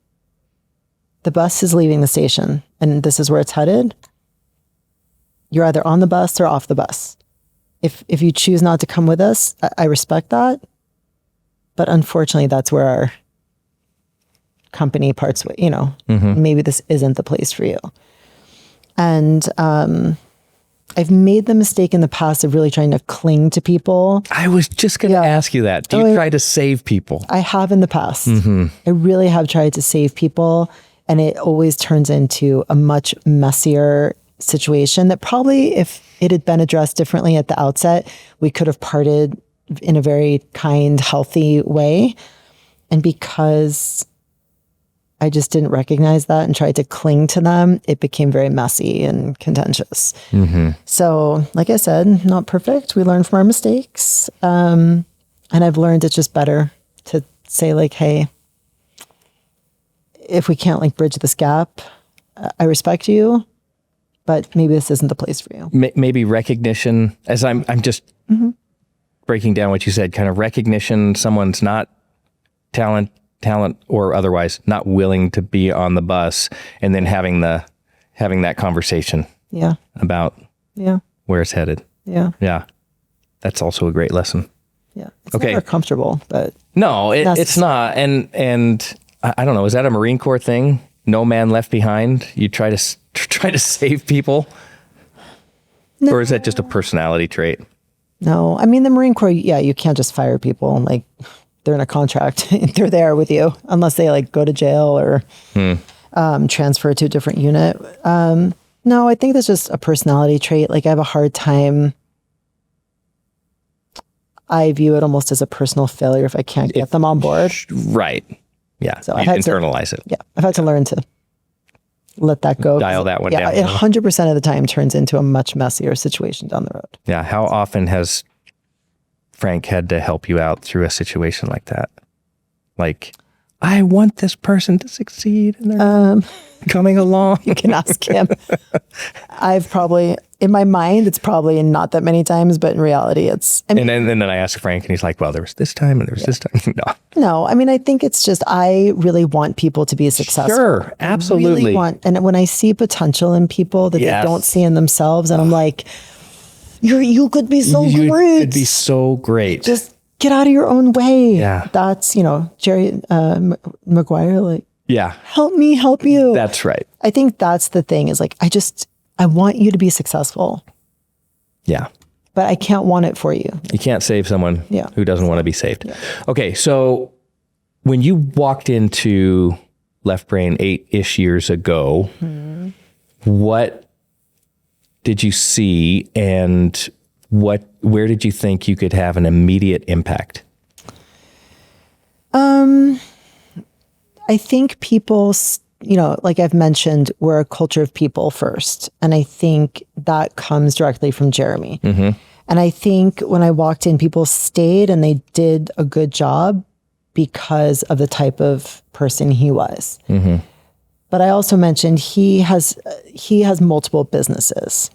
the bus is leaving the station and this is where it's headed. You're either on the bus or off the bus. If you choose not to come with us, I respect that. But unfortunately, that's where our company parts way, maybe this isn't the place for you. And I've made the mistake in the past of really trying to cling to people. I was just going to ask you that. Do you try to save people? I have in the past. I really have tried to save people, and it always turns into a much messier situation that probably if it had been addressed differently at the outset, we could have parted in a very kind, healthy way. And because I just didn't recognize that and tried to cling to them, it became very messy and contentious. So, like I said, not perfect. We learn from our mistakes. And I've learned it's just better to say like, hey, if we can't like bridge this gap, I respect you, but maybe this isn't the place for you. Maybe recognition, as I'm just breaking down what you said, kind of recognition, someone's not talent or otherwise not willing to be on the bus, and then having that conversation about where it's headed. Yeah. That's also a great lesson. Yeah. It's never comfortable, but no, it's not. And I don't know, is that a Marine Corps thing? No man left behind. You try to save people? No. Or is that just a personality trait? No, I mean, the Marine Corps, you can't just fire people. Like they're in a contract. They're there with you unless they like go to jail or transfer to a different unit. No, I think that's just a personality trait. Like I have a hard time. I view it almost as a personal failure if I can't get them on board. Right. Yeah. So I internalize it. Yeah. I've had to learn to let that go. Dial that one down. It 100% of the time turns into a much messier situation down the road. Yeah. How often has Frank had to help you out through a situation like that? Like, I want this person to succeed and they're coming along. You can ask him. I've probably, in my mind, it's probably not that many times, but in reality, it's... and then I ask Frank and he's like, well, there was this time and there was this time. No, I mean, I think it's just, I really want people to be successful. Sure, absolutely. I really want, and when I see potential in people that they don't see in themselves, and I'm like, you could be so great. You could be so great. Just get out of your own way. Yeah. That's, Jerry Maguire, like, help me help you. That's right. I think that's the thing is like, I want you to be successful. Yeah. but I can't want it for you. You can't save someone Yeah. who doesn't want to be saved. Yeah. Okay, so when you walked into LeftBrain 8-ish years ago, what did you see, and where did you think you could have an immediate impact? I think people, like I've mentioned, we're a culture of people first. And I think that comes directly from Jeremy. And I think when I walked in, people stayed and they did a good job because of the type of person he was. But I also mentioned he has multiple businesses.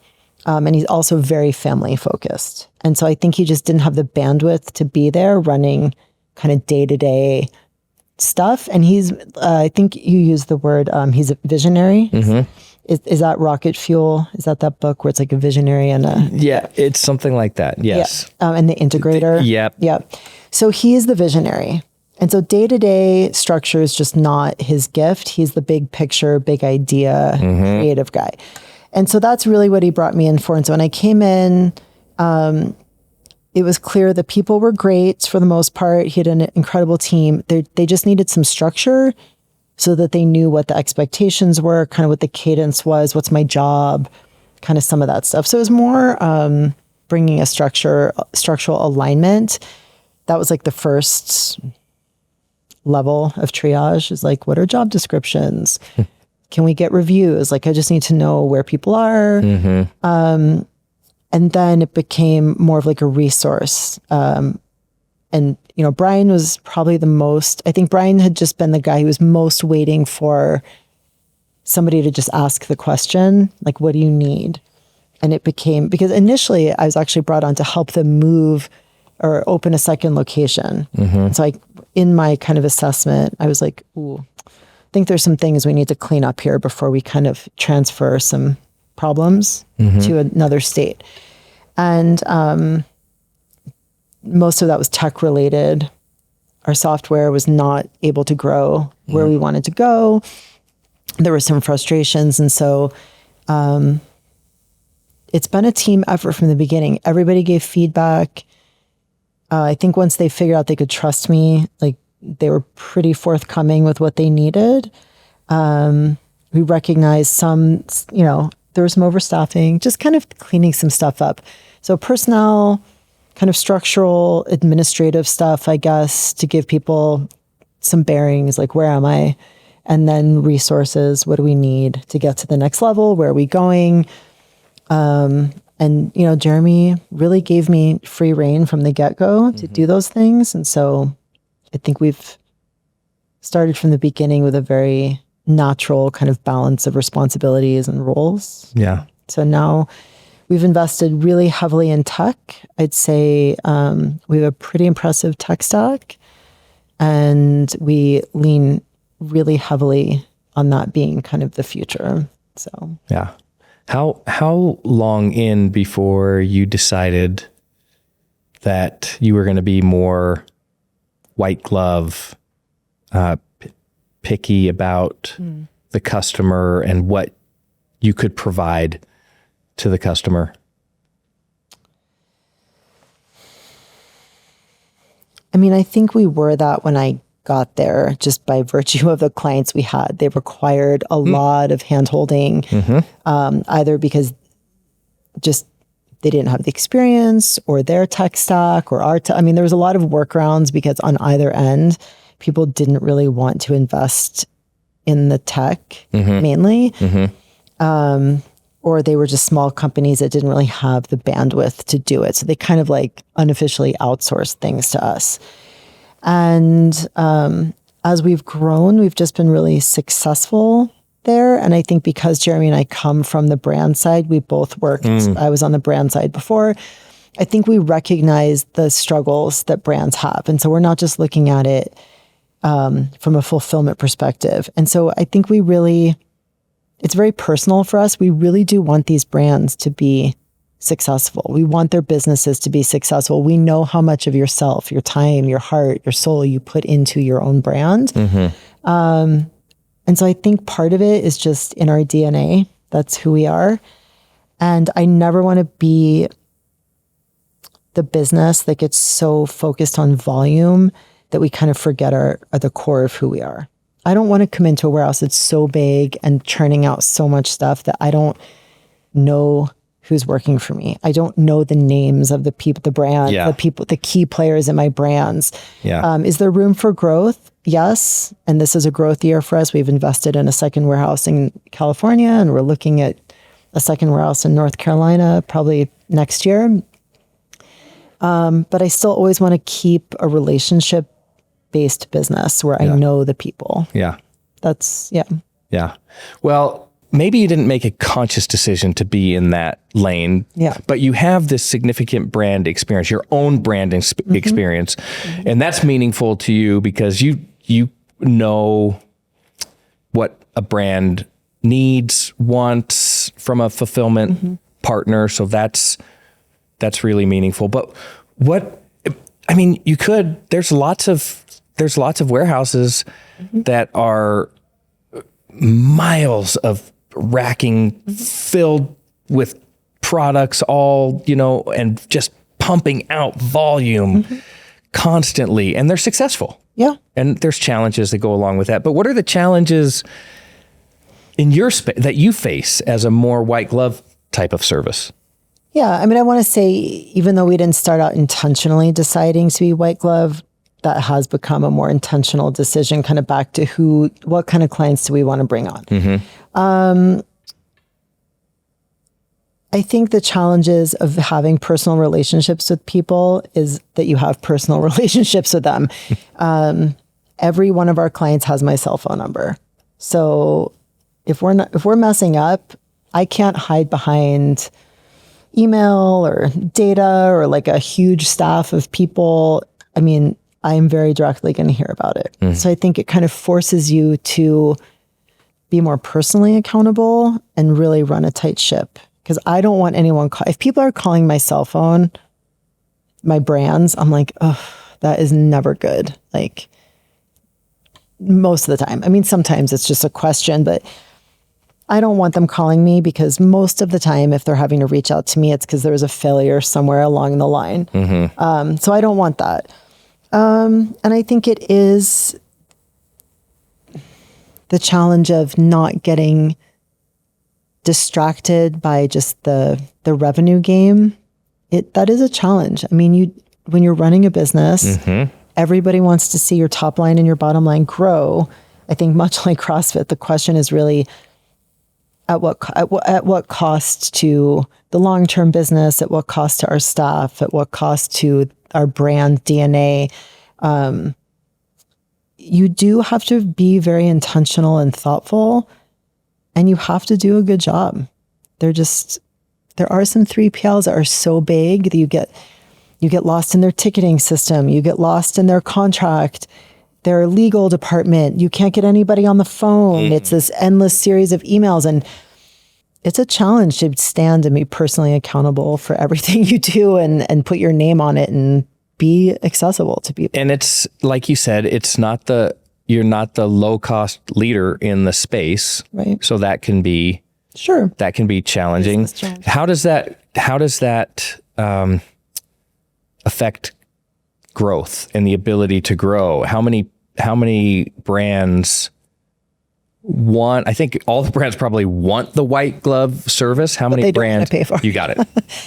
And he's also very family focused. And so I think he just didn't have the bandwidth to be there running kind of day-to-day stuff. And he's, I think you used the word, he's a visionary. Is that Rocket Fuel? Is that book where it's like a visionary and a... Yeah, it's something like that. Yes. Yeah. And the integrator. Yep. So he is the visionary. And so day-to-day structure is just not his gift. He's the big picture, big idea, creative guy. And so that's really what he brought me in for. And so when I came in, it was clear that people were great for the most part. He had an incredible team. They just needed some structure so that they knew what the expectations were, kind of what the cadence was, what's my job, kind of some of that stuff. So it was more bringing a structural alignment. That was like the first level of triage, is like, what are job descriptions? Can we get reviews? Like, I just need to know where people are. And then it became more of like a resource. And, Brian was probably I think Brian had just been the guy who was most waiting for somebody to just ask the question, like, what do you need? And it became, because initially I was actually brought on to help them move or open a second location. So in my kind of assessment, I was like, ooh, I think there's some things we need to clean up here before we kind of transfer some problems to another state. And most of that was tech related. Our software was not able to grow where we wanted to go. There were some frustrations. And so it's been a team effort from the beginning. Everybody gave feedback. I think once they figured out they could trust me, like, they were pretty forthcoming with what they needed. We recognized some, there was some overstaffing, just kind of cleaning some stuff up. So personnel, kind of structural, administrative stuff, I guess, to give people some bearings, like, where am I? And then resources, what do we need to get to the next level? Where are we going? And, Jeremy really gave me free rein from the get-go to do those things. And so I think we've started from the beginning with a very natural kind of balance of responsibilities and roles. Yeah. So now we've invested really heavily in tech. I'd say we have a pretty impressive tech stack, and we lean really heavily on that being kind of the future. So yeah. How long in before you decided that you were going to be more white glove, picky about the customer and what you could provide to the customer? I mean, I think we were that when I got there, just by virtue of the clients we had. They required a lot of hand-holding, either because just they didn't have the experience, or their tech stack, or our I mean, there was a lot of workarounds because on either end, people didn't really want to invest in the tech mainly. Or they were just small companies that didn't really have the bandwidth to do it. So they kind of like unofficially outsourced things to us. And as we've grown, we've just been really successful there. And I think because Jeremy and I come from the brand side, we both worked, I was on the brand side before. I think we recognize the struggles that brands have. And so we're not just looking at it from a fulfillment perspective. And so I think it's very personal for us. We really do want these brands to be successful. We want their businesses to be successful. We know how much of yourself, your time, your heart, your soul you put into your own brand. And so I think part of it is just in our DNA. That's who we are. And I never want to be the business that gets so focused on volume that we kind of forget are the core of who we are. I don't want to come into a warehouse that's so big and churning out so much stuff that I don't know who's working for me. I don't know the names of the people, the brand, the people, the key players in my brands. Is there room for growth? Yes. And this is a growth year for us. We've invested in a second warehouse in California, and we're looking at a second warehouse in North Carolina, probably next year. But I still always want to keep a relationship-based business where I know the people. Yeah. Well, maybe you didn't make a conscious decision to be in that lane, but you have this significant brand experience, your own branding experience, and that's meaningful to you because you know what a brand needs, wants from a fulfillment partner. So that's really meaningful. But there's lots of warehouses that are miles of racking filled with products, all, and just pumping out volume constantly, and they're successful. Yeah. And there's challenges that go along with that. But what are the challenges in your space that you face as a more white glove type of service? Yeah. I mean, I want to say, even though we didn't start out intentionally deciding to be white glove, that has become a more intentional decision, kind of back to what kind of clients do we want to bring on? I think the challenges of having personal relationships with people is that you have personal relationships with them. Every one of our clients has my cell phone number. So if we're messing up, I can't hide behind email or data or like a huge staff of people. I mean, I'm very directly going to hear about it. So I think it kind of forces you to be more personally accountable and really run a tight ship. Because I don't want anyone, if people are calling my cell phone, my brands, I'm like, oh, that is never good. Like, most of the time. I mean, sometimes it's just a question, but I don't want them calling me, because most of the time, if they're having to reach out to me, it's because there was a failure somewhere along the line. So I don't want that. And I think it is the challenge of not getting distracted by just the revenue game. That is a challenge. I mean, when you're running a business, everybody wants to see your top line and your bottom line grow. I think much like CrossFit, the question is really at what cost to the long-term business, at what cost to our staff, at what cost to our brand DNA. You do have to be very intentional and thoughtful, and you have to do a good job. There are some 3PLs that are so big that you get lost in their ticketing system. You get lost in their contract, their legal department. You can't get anybody on the phone. It's this endless series of emails. And it's a challenge to stand and be personally accountable for everything you do and put your name on it and be accessible to people. And it's like you said, you're not the low cost leader in the space. Right. So that can be challenging. How does that affect growth and the ability to grow? How many brands I think all the brands probably want the white glove service. How many brands pay for? You got it.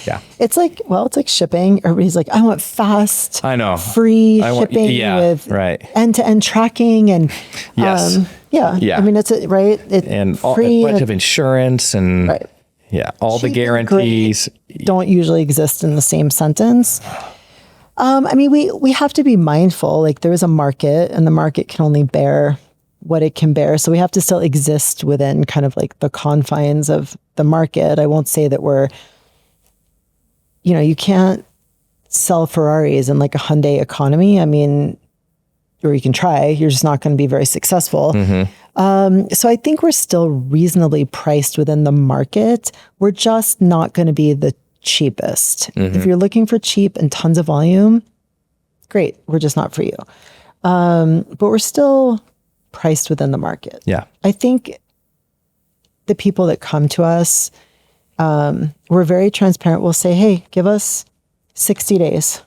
Yeah. It's like shipping. Everybody's like, I want fast, I know, free shipping with end-to-end tracking and yes. I mean, it's right. And free, a bunch of insurance and all the guarantees don't usually exist in the same sentence. I mean, we have to be mindful. Like, there is a market, and the market can only bear what it can bear. So we have to still exist within kind of like the confines of the market. I won't say that you can't sell Ferraris in like a Hyundai economy. I mean, or you can try, you're just not going to be very successful. So I think we're still reasonably priced within the market. We're just not going to be the cheapest. If you're looking for cheap and tons of volume, great. We're just not for you. But we're still priced within the market. Yeah. I think the people that come to us, we're very transparent. We'll say, hey, 60 days.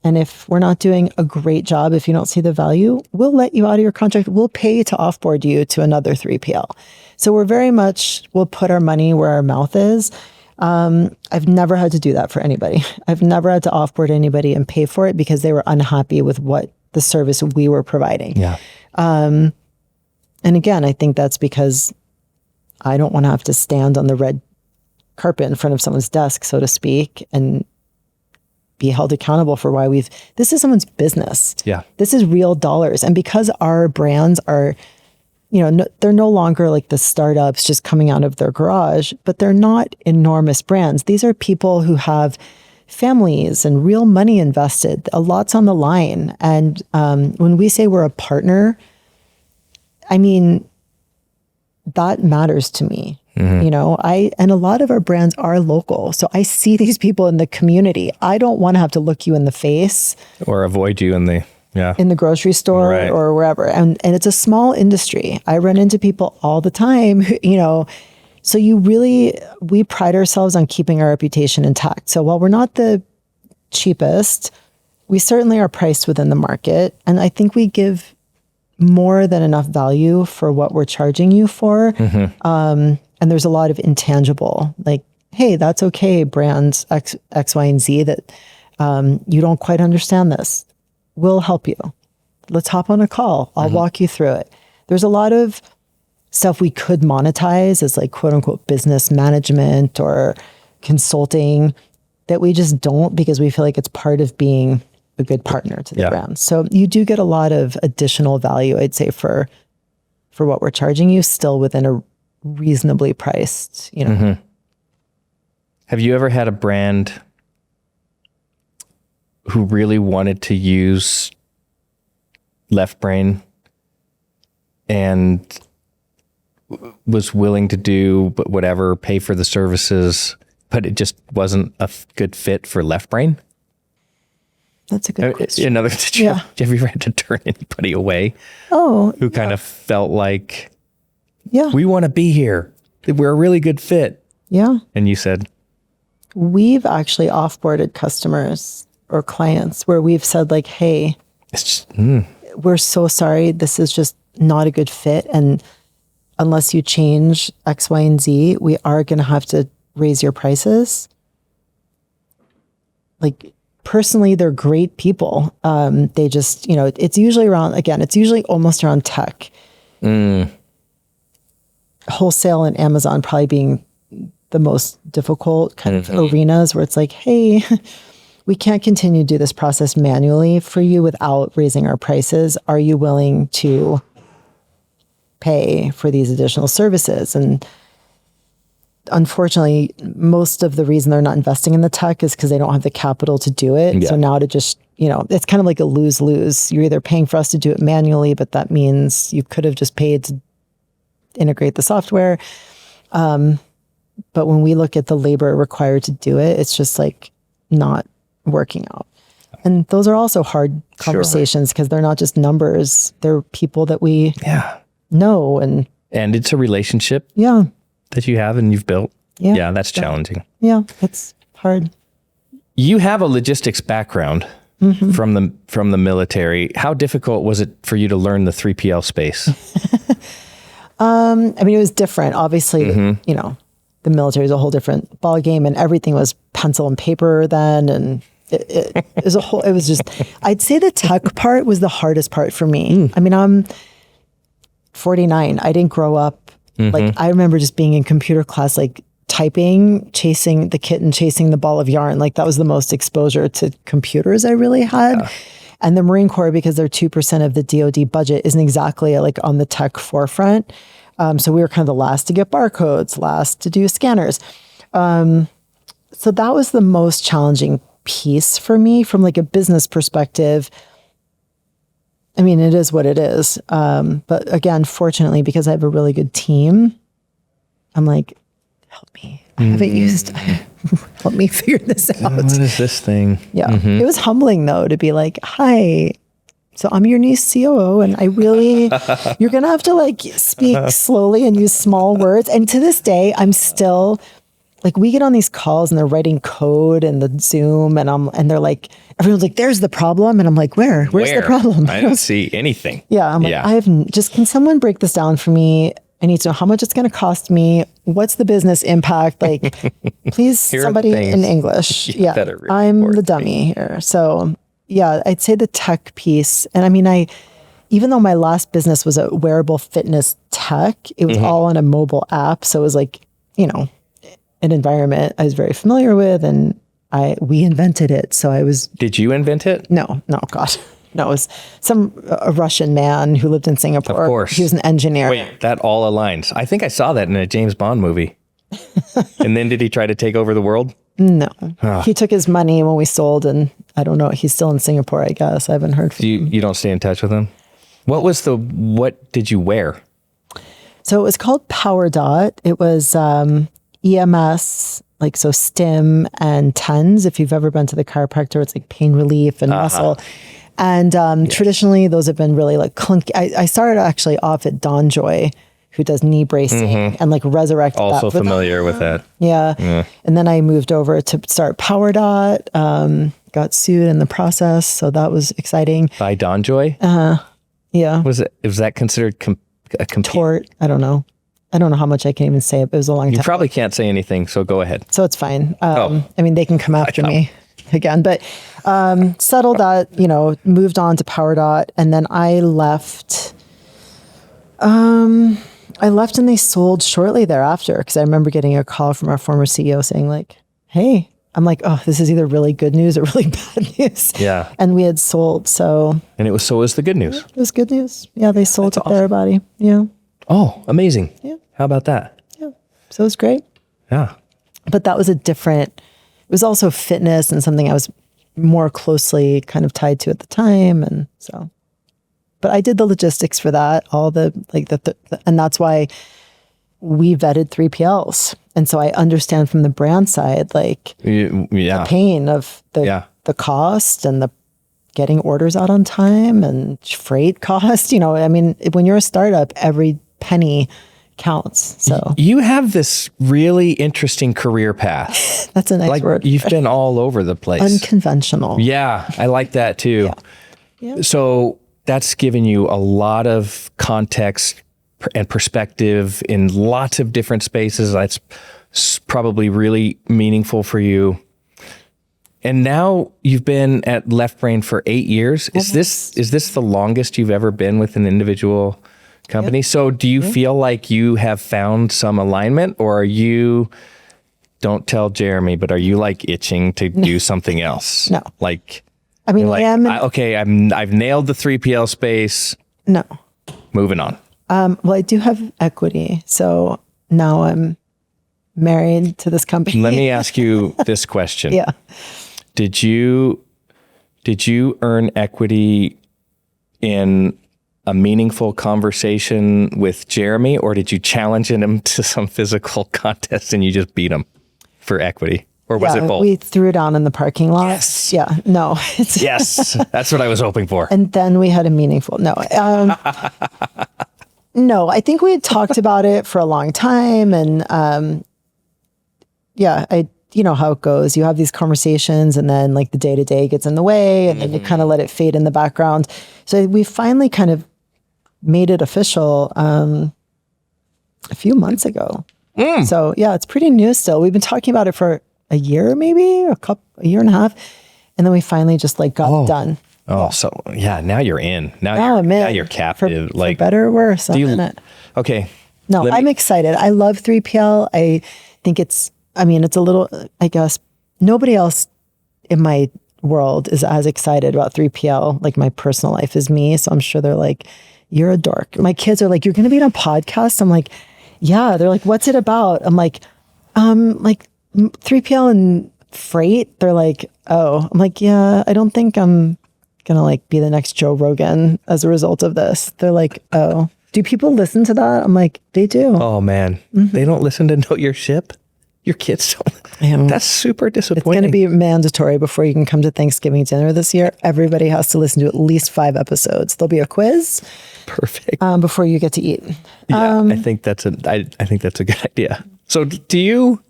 And if we're not doing a great job, if you don't see the value, we'll let you out of your contract. We'll pay to offboard you to another 3PL. So we'll put our money where our mouth is. I've never had to do that for anybody. I've never had to offboard anybody and pay for it because they were unhappy with what the service we were providing. Yeah. And again, I think that's because I don't want to have to stand on the red carpet in front of someone's desk, so to speak, and be held accountable for why this is someone's business. Yeah. This is real dollars. And because our brands are, they're no longer like the startups just coming out of their garage, but they're not enormous brands. These are people who have families and real money invested. A lot's on the line. And when we say we're a partner, I mean, that matters to me. Mm-hmm. And a lot of our brands are local. So I see these people in the community. I don't want to have to look you in the face or avoid you in the grocery store or wherever. And it's a small industry. I run into people all the time, so we pride ourselves on keeping our reputation intact. So while we're not the cheapest, we certainly are priced within the market. And I think we give more than enough value for what we're charging you for. Mm-hmm. And there's a lot of intangible, like, hey, that's okay, brands X, Y, and Z, that you don't quite understand this. We'll help you. Let's hop on a call. I'll walk you through it. There's a lot of stuff we could monetize as like quote unquote business management or consulting that we just don't because we feel like it's part of being a good partner to the brand. So you do get a lot of additional value, I'd say, for what we're charging you, still within a reasonably priced, Mm-hmm. Have you ever had a brand who really wanted to use LeftBrain and was willing to do whatever, pay for the services, but it just wasn't a good fit for LeftBrain? That's a good question. In other words, have you ever had to turn anybody away? Who kind of felt like, we want to be here. We're a really good fit. Yeah. And you said? We've actually offboarded customers or clients where we've said like, hey, we're so sorry. This is just not a good fit. And unless you change X, Y, and Z, we are going to have to raise your prices. Like, personally, they're great people. They just, it's usually almost around tech. Wholesale and Amazon probably being the most difficult kind of arenas where it's like, hey, we can't continue to do this process manually for you without raising our prices. Are you willing to pay for these additional services? And unfortunately, most of the reason they're not investing in the tech is because they don't have the capital to do it. Yeah. So now to just, it's kind of like a lose-lose. You're either paying for us to do it manually, but that means you could have just paid to integrate the software. But when we look at the labor required to do it, it's just like not working out. And those are also hard conversations because they're not just numbers. They're people that we know. And it's a relationship that you have and you've built. Yeah, that's challenging. Yeah, it's hard. You have a logistics background from the military. How difficult was it for you to learn the 3PL space? It was different. Obviously, the military is a whole different ballgame, and everything was pencil and paper then. And it was just, I'd say the tech part was the hardest part for me. I'm 49. I didn't grow up. Like, I remember just being in computer class, like typing, chasing the kitten, chasing the ball of yarn. Like, that was the most exposure to computers I really had. Yeah. And the Marine Corps, because they're 2% of the DoD budget, isn't exactly like on the tech forefront. So we were kind of the last to get barcodes, last to do scanners. So that was the most challenging piece for me from like a business perspective. It is what it is. But again, fortunately, because I have a really good team, I'm like, help me. I haven't used, help me figure this out. What is this thing? Yeah. It was humbling though, to be like, hi, so I'm your new COO and I really, you're going to have to like speak slowly and use small words. And to this day, I'm still like we get on these calls and they're writing code in the Zoom and they're like, everyone's like, there's the problem. And I'm like, where's the problem? I don't see anything. Yeah. I'm like, can someone break this down for me? I need to know how much it's going to cost me. What's the business impact? Like, please, somebody in English. Yeah. I'm the dummy here. So yeah, I'd say the tech piece. And I mean, even though my last business was a wearable fitness tech, it was all on a mobile app. So it was like, you know, an environment I was very familiar with, and we invented it. So I was. Did you invent it? No, God. No, it was a Russian man who lived in Singapore. Of course. He was an engineer. Wait, that all aligns. I think I saw that in a James Bond movie. And then did he try to take over the world? No. He took his money when we sold, and I don't know. He's still in Singapore, I guess. I haven't heard from him. You don't stay in touch with him? What did you wear? So it was called PowerDot. It was EMS, like so STIM and TENS. If you've ever been to the chiropractor, it's like pain relief and muscle. And traditionally, those have been really like clunky. I started actually off at DonJoy, who does knee bracing and like resurrected that. Also familiar with that. Yeah. And then I moved over to start PowerDot, got sued in the process. So that was exciting. By DonJoy? Yeah. Was that considered a tort? I don't know. I don't know how much I can even say. It was a long time. You probably can't say anything, so go ahead. So it's fine. I mean, they can come after me again, but settled that, moved on to PowerDot, and then I left. And they sold shortly thereafter, because I remember getting a call from our former CEO saying like, hey, I'm like, oh, this is either really good news or really bad news. Yeah. And we had sold, so. And it was the good news. It was good news. Yeah, they sold to everybody. Yeah. Oh, amazing. Yeah. How about that? Yeah. So it was great. Yeah. But that was it was also fitness and something I was more closely kind of tied to at the time. And so, but I did the logistics for that, and that's why we vetted 3PLs. And so I understand from the brand side, like the pain of the cost and the getting orders out on time and freight cost. I mean, when you're a startup, every penny counts. So you have this really interesting career path. That's a nice word. You've been all over the place. Unconventional. Yeah, I like that too. Yeah. So that's given you a lot of context and perspective in lots of different spaces. That's probably really meaningful for you. And now you've been at LeftBrain for 8 years. Is this the longest you've ever been with an individual company? Yep. So do you feel like you have found some alignment, or don't tell Jeremy, but are you like itching to do something else? No. Like, I mean, like, I've nailed the 3PL space. No. Moving on. Well, I do have equity. So now I'm married to this company. Let me ask you this question. Yeah. Did you earn equity in a meaningful conversation with Jeremy, or did you challenge him to some physical contest and you just beat him for equity? Or was it both? We threw down in the parking lot. Yes. Yeah. No. Yes. That's what I was hoping for. And then we had a meaningful, no. No, I think we had talked about it for a long time. And you know how it goes. You have these conversations and then like the day-to-day gets in the way, and then you kind of let it fade in the background. So we finally kind of made it official a few months ago. So yeah, it's pretty new still. We've been talking about it for a year, maybe a year and a half. And then we finally just like got it done. Oh, so yeah, now you're in. Now you're captive. For better or worse, I'm in it. Okay. No, I'm excited. I love 3PL. I think it's a little, I guess, nobody else in my world is as excited about 3PL, like my personal life, as me. So I'm sure they're like, you're a dork. My kids are like, you're going to be on a podcast? I'm like, yeah. They're like, what's it about? I'm like 3PL and freight. They're like, oh. I'm like, yeah, I don't think I'm going to like be the next Joe Rogan as a result of this. They're like, oh. Do people listen to that? I'm like, they do. Oh man. They don't listen to Know Your Ship? Your kids don't. That's super disappointing. It's going to be mandatory before you can come to Thanksgiving dinner this year. Everybody has to listen to at least 5 episodes. There'll be a quiz. Perfect. Before you get to eat. Yeah, I think that's a good idea. So do you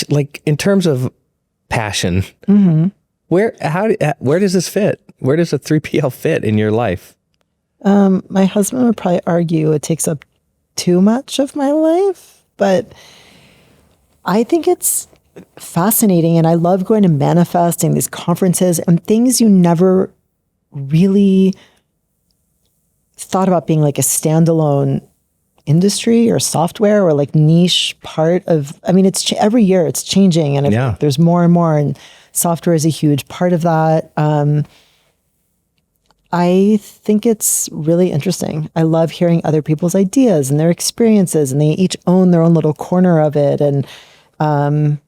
Like in terms of passion, where does this fit? Where does a 3PL fit in your life? My husband would probably argue it takes up too much of my life, but I think it's fascinating, and I love going to manifesting, these conferences and things you never really thought about being like a standalone industry or software or like niche part of. I mean, it's every year it's changing, and I think there's more and more, and software is a huge part of that. I think it's really interesting. I love hearing other people's ideas and their experiences, and they each own their own little corner of it. And I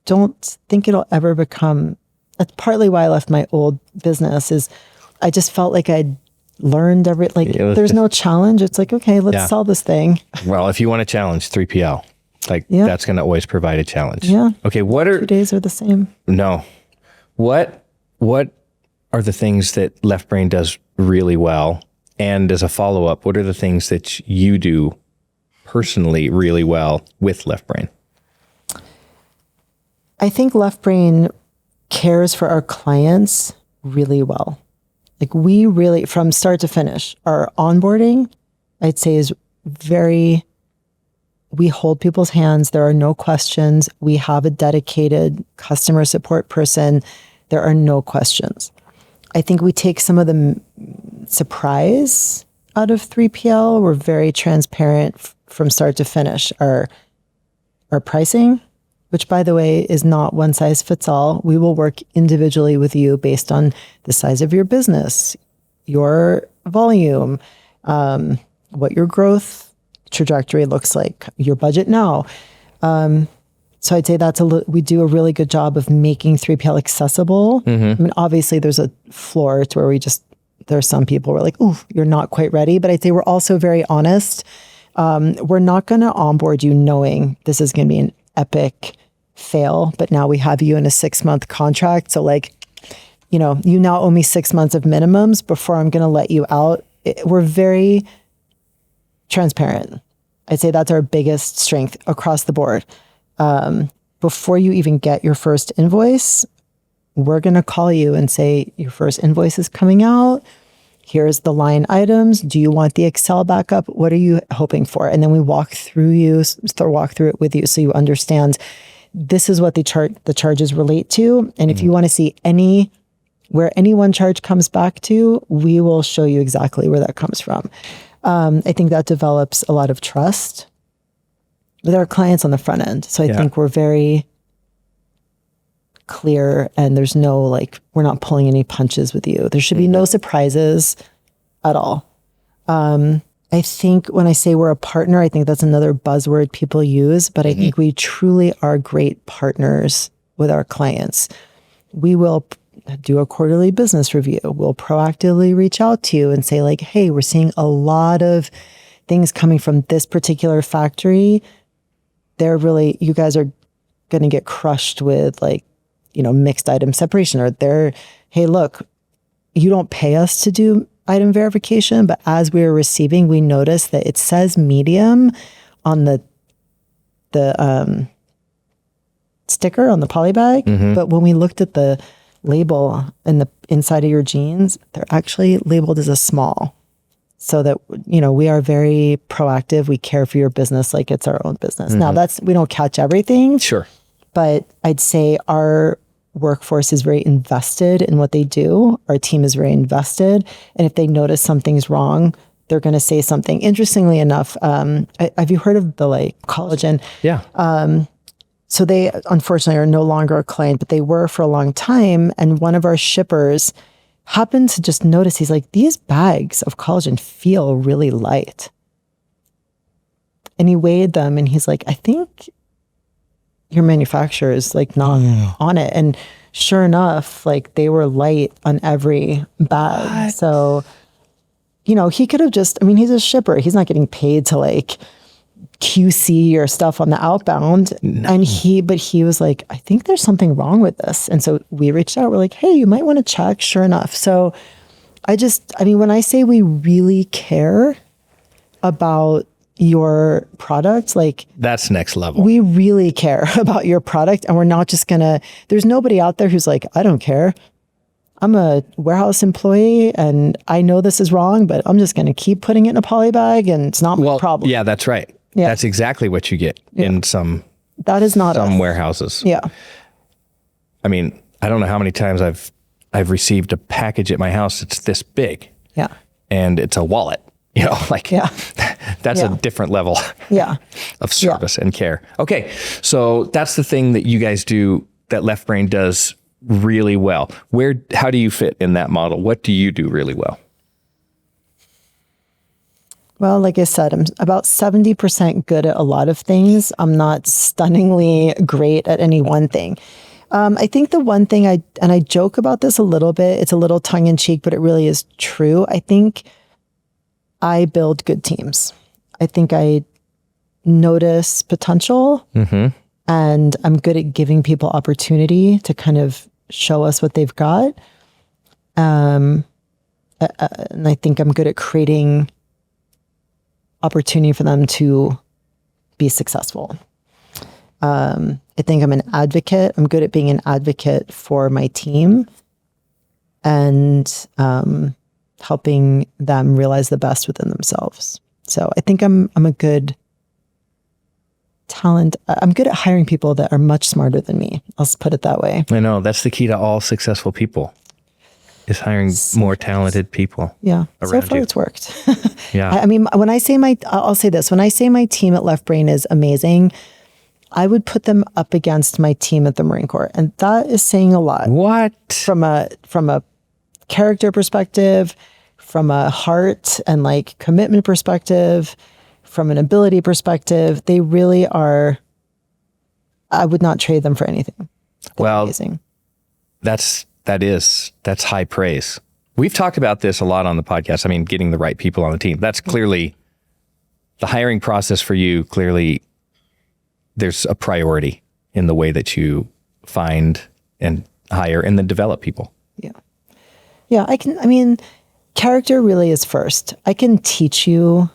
don't think it'll ever become. That's partly why I left my old business. Is I just felt like I'd learned there's no challenge. It's like, okay, let's sell this thing. Well, if you want to challenge 3PL, that's going to always provide a challenge. Yeah. Okay. 2 days are the same. No. What are the things that LeftBrain does really well? And as a follow-up, what are the things that you do personally really well with LeftBrain? I think LeftBrain cares for our clients really well. Like we really, from start to finish, our onboarding, I'd say is we hold people's hands. There are no questions. We have a dedicated customer support person. There are no questions. I think we take some of the surprise out of 3PL. We're very transparent from start to finish. Our pricing, which by the way is not one size fits all. We will work individually with you based on the size of your business, your volume, what your growth trajectory looks like, your budget now. So I'd say we do a really good job of making 3PL accessible. I mean, obviously there's a floor to where there's some people who are like, "Ooh, you're not quite ready." But I'd say we're also very honest. We're not going to onboard you knowing this is going to be an epic fail, but now we have you in a 6-month contract. So you now owe me 6 months of minimums before I'm going to let you out. We're very transparent. I'd say that's our biggest strength across the board. Before you even get your first invoice, we're going to call you and say, your first invoice is coming out. Here's the line items. Do you want the Excel backup? What are you hoping for? And then we walk through it with you so you understand this is what the charges relate to. And if you want to see where any one charge comes back to, we will show you exactly where that comes from. I think that develops a lot of trust with our clients on the front end. So I think we're very clear, and there's no we're not pulling any punches with you. There should be no surprises at all. I think when I say we're a partner, I think that's another buzzword people use, but I think we truly are great partners with our clients. We will do a quarterly business review. We'll proactively reach out to you and say hey, we're seeing a lot of things coming from this particular factory. You guys are going to get crushed with mixed item separation, or hey, look, you don't pay us to do item verification, but as we were receiving, we noticed that it says medium on the sticker on the poly bag. But when we looked at the label in the inside of your jeans, they're actually labeled as a small. So that, we are very proactive. We care for your business like it's our own business. Now we don't catch everything. Sure. But I'd say our workforce is very invested in what they do. Our team is very invested. And if they notice something's wrong, they're going to say something. Interestingly enough, have you heard of the collagen? Yeah. So they unfortunately are no longer a client, but they were for a long time. And one of our shippers happened to just notice, he's like, these bags of collagen feel really light. And he weighed them and he's like, I think your manufacturer is not on it. And sure enough, they were light on every bag. What? So, he could have he's a shipper. He's not getting paid to QC or stuff on the outbound. No. And he was like, I think there's something wrong with this. And so we reached out. We're like, hey, you might want to check. Sure enough. So when I say we really care about your product, like That's next level. we really care about your product, and we're not just gonna, there's nobody out there who's like, I don't care. I'm a warehouse employee and I know this is wrong, but I'm just going to keep putting it in a poly bag and it's not my problem. Yeah, that's right. Yeah. That's exactly what you get in some That is not some us. warehouses. Yeah. I mean, I don't know how many times I've received a package at my house that's this big. Yeah. And it's a wallet. You know, like that's a different level Yeah. of service and care. Okay. So that's the thing that you guys do, that LeftBrain does really well. How do you fit in that model? What do you do really well? Well, like I said, I'm about 70% good at a lot of things. I'm not stunningly great at any one thing. I think the one thing I joke about this a little bit, it's a little tongue in cheek, but it really is true. I think I build good teams. I think I notice potential and I'm good at giving people opportunity to kind of show us what they've got. And I think I'm good at creating opportunity for them to be successful. I think I'm an advocate. I'm good at being an advocate for my team and helping them realize the best within themselves. So I think I'm a good talent. I'm good at hiring people that are much smarter than me. I'll just put it that way. I know that's the key to all successful people, is hiring more talented people. Yeah. So around far you. it's worked. Yeah. I mean, I'll say this, when I say my team at LeftBrain is amazing, I would put them up against my team at the Marine Corps. And that is saying a lot. What? From a character perspective, from a heart and like commitment perspective, from an ability perspective, they really are, I would not trade them for anything. They're amazing. That's high praise. We've talked about this a lot on the podcast. I mean, getting the right people on the team. That's clearly the hiring process for you. Clearly, there's a priority in the way that you find and hire and then develop people. Yeah. Yeah. Character really is first. I can teach you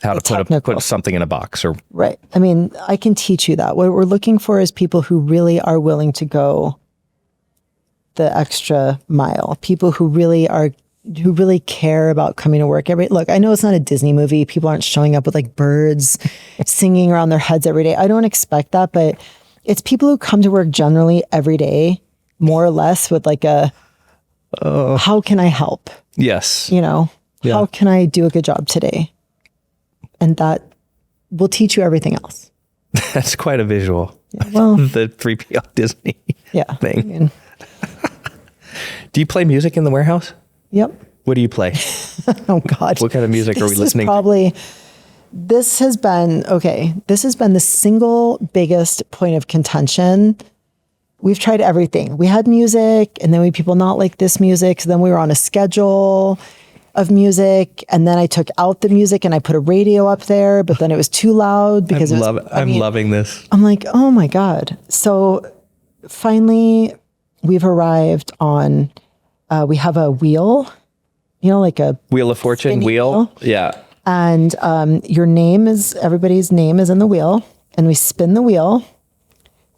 how to put something in a box or right. I mean, I can teach you that. What we're looking for is people who really are willing to go the extra mile. People who really care about coming to work look, I know it's not a Disney movie. People aren't showing up with like birds singing around their heads every day. I don't expect that, but it's people who come to work generally every day, more or less with like how can I help? yes. How can I do a good job today? And that will teach you everything else. That's quite a visual. Yeah, well, The 3PL Disney thing. I mean, Do you play music in the warehouse? yep. What do you play? Oh God. What kind of music are we listening to? This has been the single biggest point of contention. We've tried everything. We had music and then we had people not like this music. So then we were on a schedule of music and then I took out the music and I put a radio up there, but then it was too loud because I'm loving this. I'm like, oh my God. So finally we've arrived on, we have a wheel, like a Wheel of Fortune wheel. Yeah. and everybody's name is in the wheel and we spin the wheel.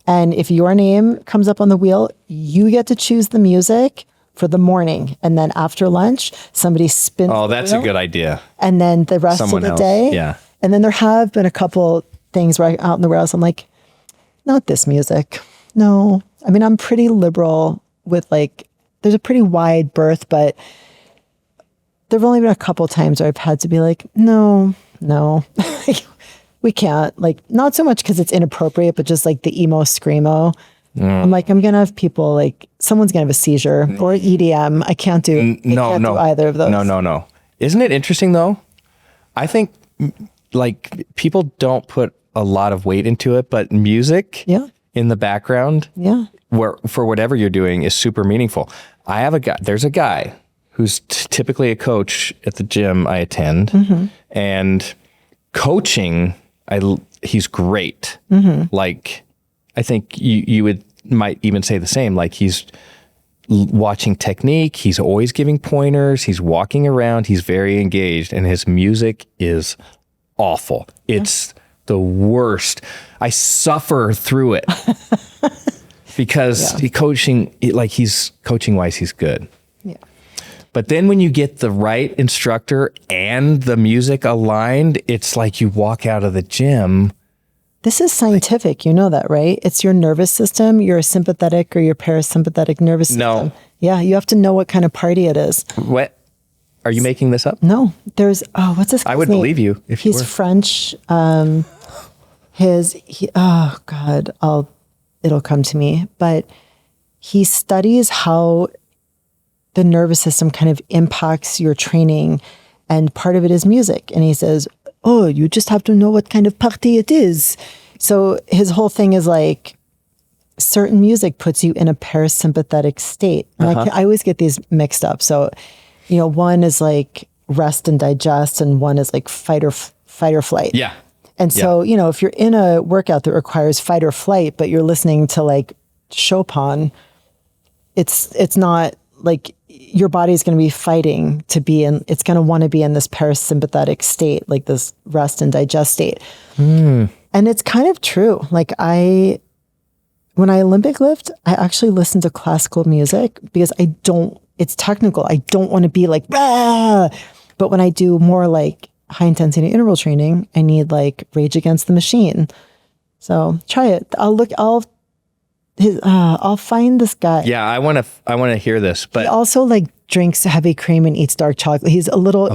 And if your name comes up on the wheel, you get to choose the music for the morning. And then after lunch, somebody spins Oh, the that's wheel, a good idea. and then the rest Someone of the else, day. yeah. And then there have been a couple things where out in the warehouse, I'm like, not this music. No. I mean, I'm pretty liberal with there's a pretty wide berth, but there've only been a couple times where I've had to be like, no. We can't, not so much because it's inappropriate, but just like the emo screamo. I'm like, I'm going to have people someone's going to have a seizure or EDM. I can't do do either of those. No. Isn't it interesting though? I think people don't put a lot of weight into it, but music in the background for whatever you're doing is super meaningful. There's a guy who's typically a coach at the gym I attend and coaching, he's great. I think you might even say the same. He's watching technique. He's always giving pointers. He's walking around. He's very engaged, and his music is awful. It's the worst. I suffer through it because he's coaching wise, he's good. Yeah. But then when you get the right instructor and the music aligned, it's like you walk out of the gym. This is scientific. You know that, right? It's your nervous system, your sympathetic or your parasympathetic nervous system. No. Yeah, you have to know what kind of party it is. What? Are you making this up? No, there's, what's this guy's I would name? believe you if you He's were. French. It'll come to me. But he studies how the nervous system kind of impacts your training. And part of it is music. And he says, oh, you just have to know what kind of party it is. So his whole thing is like, certain music puts you in a parasympathetic state. And I always get these mixed up. So, one is like rest and digest, and one is like fight or flight. Yeah. And so, if you're in a workout that requires fight or flight, but you're listening to like Chopin, it's not like your body's going to be fighting to be in, it's going to want to be in this parasympathetic state, like this rest and digest state. And it's kind of true. Like when I Olympic lift, I actually listen to classical music because it's technical. I don't want to be like, bah! But when I do more like high intensity interval training, I need like Rage Against the Machine. So try it. I'll find this guy. Yeah, I want to hear this, but He also like drinks heavy cream and eats dark chocolate. He's a little,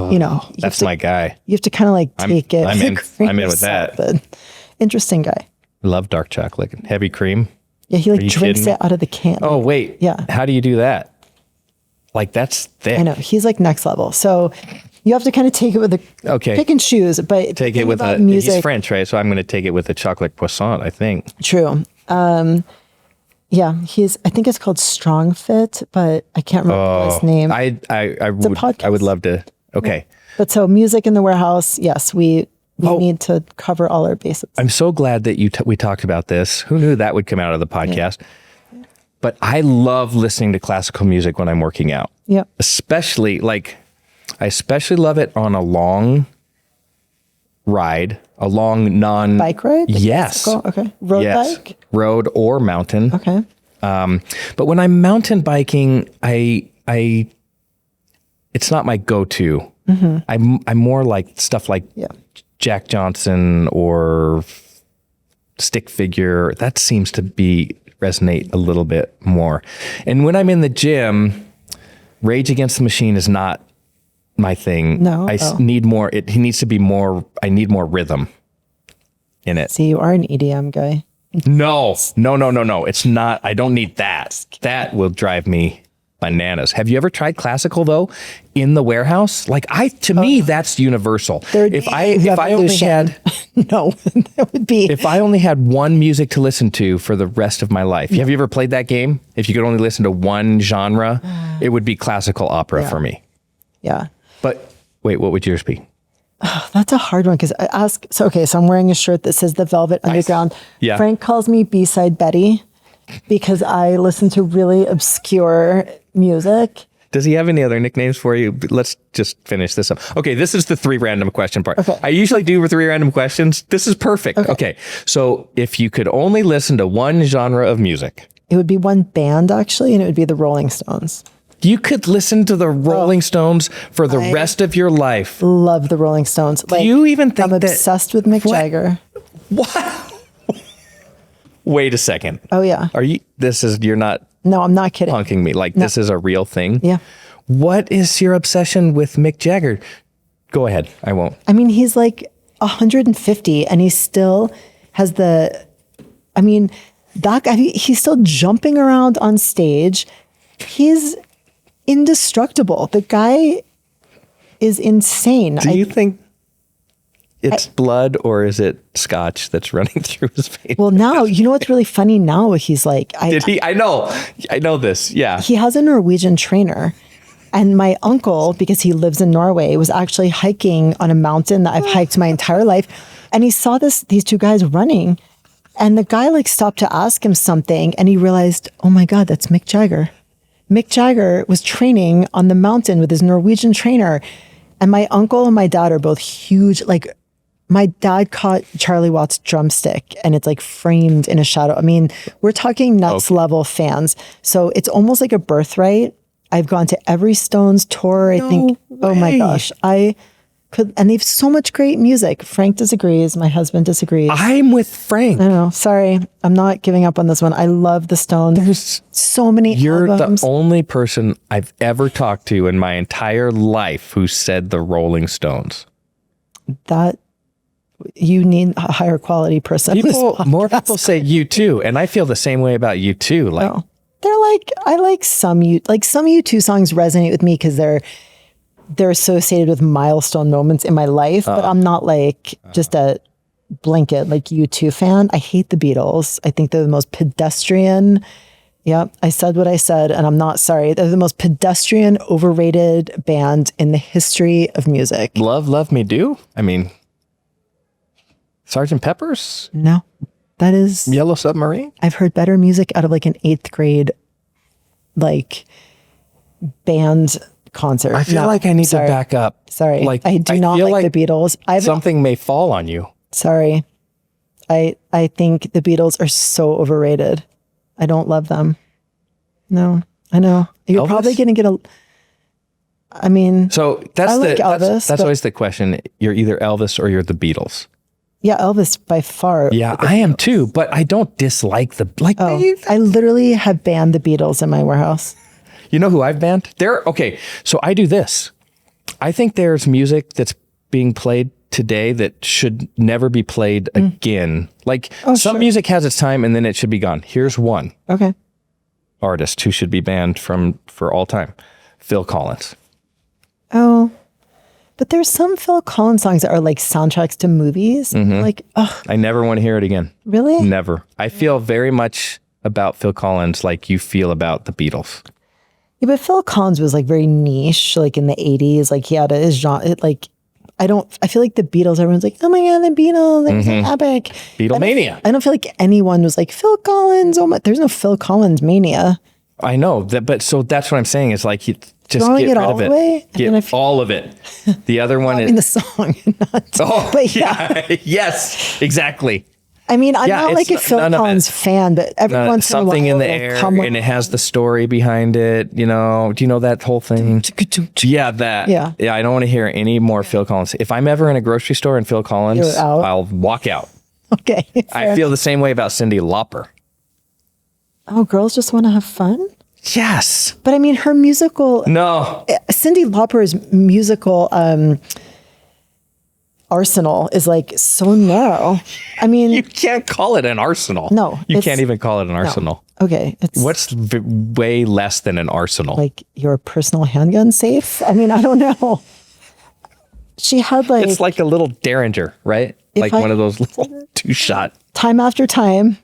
that's my guy. You have to kind of like take it. I'm in with that. But interesting guy. I love dark chocolate, heavy cream. Yeah, he like you drinks kidding it out of the can. Oh, wait. Yeah. How do you do that? Like, that's thick. I know. He's like next level. So you have to kind of take it with pick and choose, but Take it with music. He's French, right? So I'm going to take it with a chocolate croissant, I think. True. Yeah, I think it's called Strong Fit, but I can't remember his name. I would love to. Okay. Yeah. But so music in the warehouse, yes, we need to cover all our bases. I'm so glad that we talked about this. Who knew that would come out of the podcast? Yeah. But I love listening to classical music when I'm working out. Yeah. I especially love it on a long ride, a long bike ride? Yes. Okay. Road bike? Road or mountain. Okay. But when I'm mountain biking, it's not my go-to. Mm-hmm. I'm more like stuff like Jack Johnson or stick figure. That seems to resonate a little bit more. And when I'm in the gym, Rage Against the Machine is not my thing. No. I need more. He needs to be more. I need more rhythm in it. See, you are an EDM guy. No. It's not. I don't need that. That will drive me bananas. Have you ever tried classical though in the warehouse? Like to me, that's universal. If I only had no, that would be. If I only had one music to listen to for the rest of my life. Have you ever played that game? If you could only listen to one genre, it would be classical opera for me. Yeah. But wait, what would yours be? That's a hard one because so I'm wearing a shirt that says The Velvet Underground. Yeah. Frank calls me B-side Betty because I listen to really obscure music. Does he have any other nicknames for you? Let's just finish this up. Okay, this is the 3 random question part. Okay. I usually do 3 random questions. This is perfect. Okay. So if you could only listen to one genre of music. It would be one band actually, and it would be the Rolling Stones. You could listen to the Rolling Stones for the rest of your life. Love the Rolling Stones. Do you even think I'm obsessed with Mick Jagger. What? Wait a second. Oh yeah. You're not. No, I'm not kidding. Punking me. This is a real thing. Yeah. What is your obsession with Mick Jagger? Go ahead. I won't. I mean, he's like 150 and he still has he's still jumping around on stage. He's indestructible. The guy is insane. Do you think it's blood or is it scotch that's running through his veins? Well, now, you know what's really funny now? He's like... Did he? I know this. Yeah. He has a Norwegian trainer. And my uncle, because he lives in Norway, was actually hiking on a mountain that I've hiked my entire life. And he saw these 2 guys running. And the guy stopped to ask him something. And he realized, oh my God, that's Mick Jagger. Mick Jagger was training on the mountain with his Norwegian trainer. And my uncle and my dad are both huge, My dad caught Charlie Watts' drumstick and it's like framed in a shadow. I mean, we're talking nuts level fans. So it's almost like a birthright. I've gone to every Stones tour. I think, oh my gosh, I could, and they have so much great music. Frank disagrees. My husband disagrees. I'm with Frank. I know. Sorry. I'm not giving up on this one. I love the Stones. There's so many albums. The only person I've ever talked to in my entire life who said the Rolling Stones. That you need a higher quality person. More people say U2, and I feel the same way about U2. Like, they're like, I like some U2 songs resonate with me because they're associated with milestone moments in my life, but I'm not like just a blanket like U2 fan. I hate the Beatles. I think they're the most pedestrian. Yep, I said what I said, and I'm not sorry. They're the most pedestrian, overrated band in the history of music. Love Me Do? I mean, Sgt. Pepper's? No, that is Yellow Submarine? I've heard better music out of like an 8th grade, like band concert. I feel like I need to back up. Sorry, like I do not like the Beatles. Something may fall on you. Sorry, I think the Beatles are so overrated. I don't love them. No, I know you're probably going to get I mean, so that's Elvis, that's always the question. You're either Elvis or you're the Beatles. Yeah, Elvis by far. Yeah, I am too, but I don't dislike I literally have banned the Beatles in my warehouse. You know who I've banned? Okay, so I do this. I think there's music that's being played today that should never be played again. Like some music has its time and then it should be gone. Here's one. Okay. Artist who should be banned for all time. Phil Collins. Oh. But there's some Phil Collins songs that are like soundtracks to movies. Like, I never want to hear it again. Really? Never. I feel very much about Phil Collins like you feel about the Beatles. Yeah, but Phil Collins was like very niche, like in the 80s. Like he had his genre. Like, I feel like the Beatles, everyone's like, oh my God, the Beatles, they're so epic. Beatlemania. I don't feel like anyone was like, Phil Collins, oh my, there's no Phil Collins mania. I know that, but so that's what I'm saying. It's like you just Throwing get it rid all of it. away? Get all of it. The other one is in the song. But yeah. Yes, exactly. I mean, I'm not like a Phil Collins fan, but every once in a while, something in the air, and it has the story behind it. You know, do you know that whole thing? Yeah, that. Yeah. I don't want to hear any more Phil Collins. If I'm ever in a grocery store and Phil Collins, I'll walk out. Okay. I feel the same way about Cyndi Lauper. Oh, girls just want to have fun? Yes. But I mean, her musical. No. Cyndi Lauper's musical arsenal is like so narrow. I mean, you can't call it an arsenal. No. You can't even call it an arsenal. No. Okay. What's way less than an arsenal? Like your personal handgun safe? I mean, I don't know. She had like. It's like a little Derringer, right? Like one of those little 2-shot. Time after time.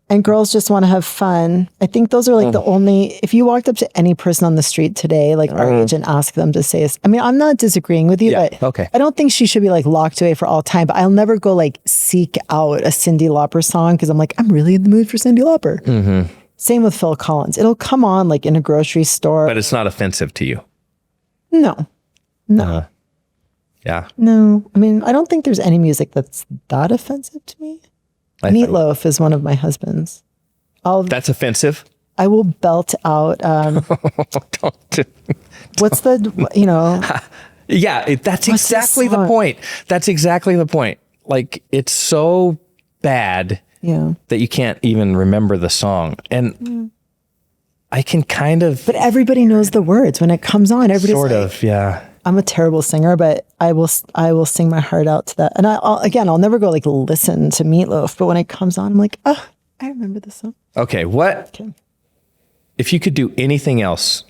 And girls just want to have fun. I think those are like the only, if you walked up to any person on the street today, like our age, and asked them to say, I mean, I'm not disagreeing with you, but okay. I don't think she should be like locked away for all time, but I'll never go like seek out a Cyndi Lauper song because I'm like, I'm really in the mood for Cyndi Lauper. Same with Phil Collins. It'll come on like in a grocery store. But it's not offensive to you. No. No. Yeah. No. I mean, I don't think there's any music that's that offensive to me. Meatloaf is one of my husbands. That's offensive? I will belt out. What's the, you know? Yeah, that's exactly the point. That's exactly the point. Like, it's so bad that you can't even remember the song. And I can kind of. But everybody knows the words when it comes on. Everybody's sort of, yeah. I'm a terrible singer, but I will sing my heart out to that. And I'll never go like listen to Meatloaf, but when it comes on, I'm like, oh, I remember this song. Okay, if you could do anything else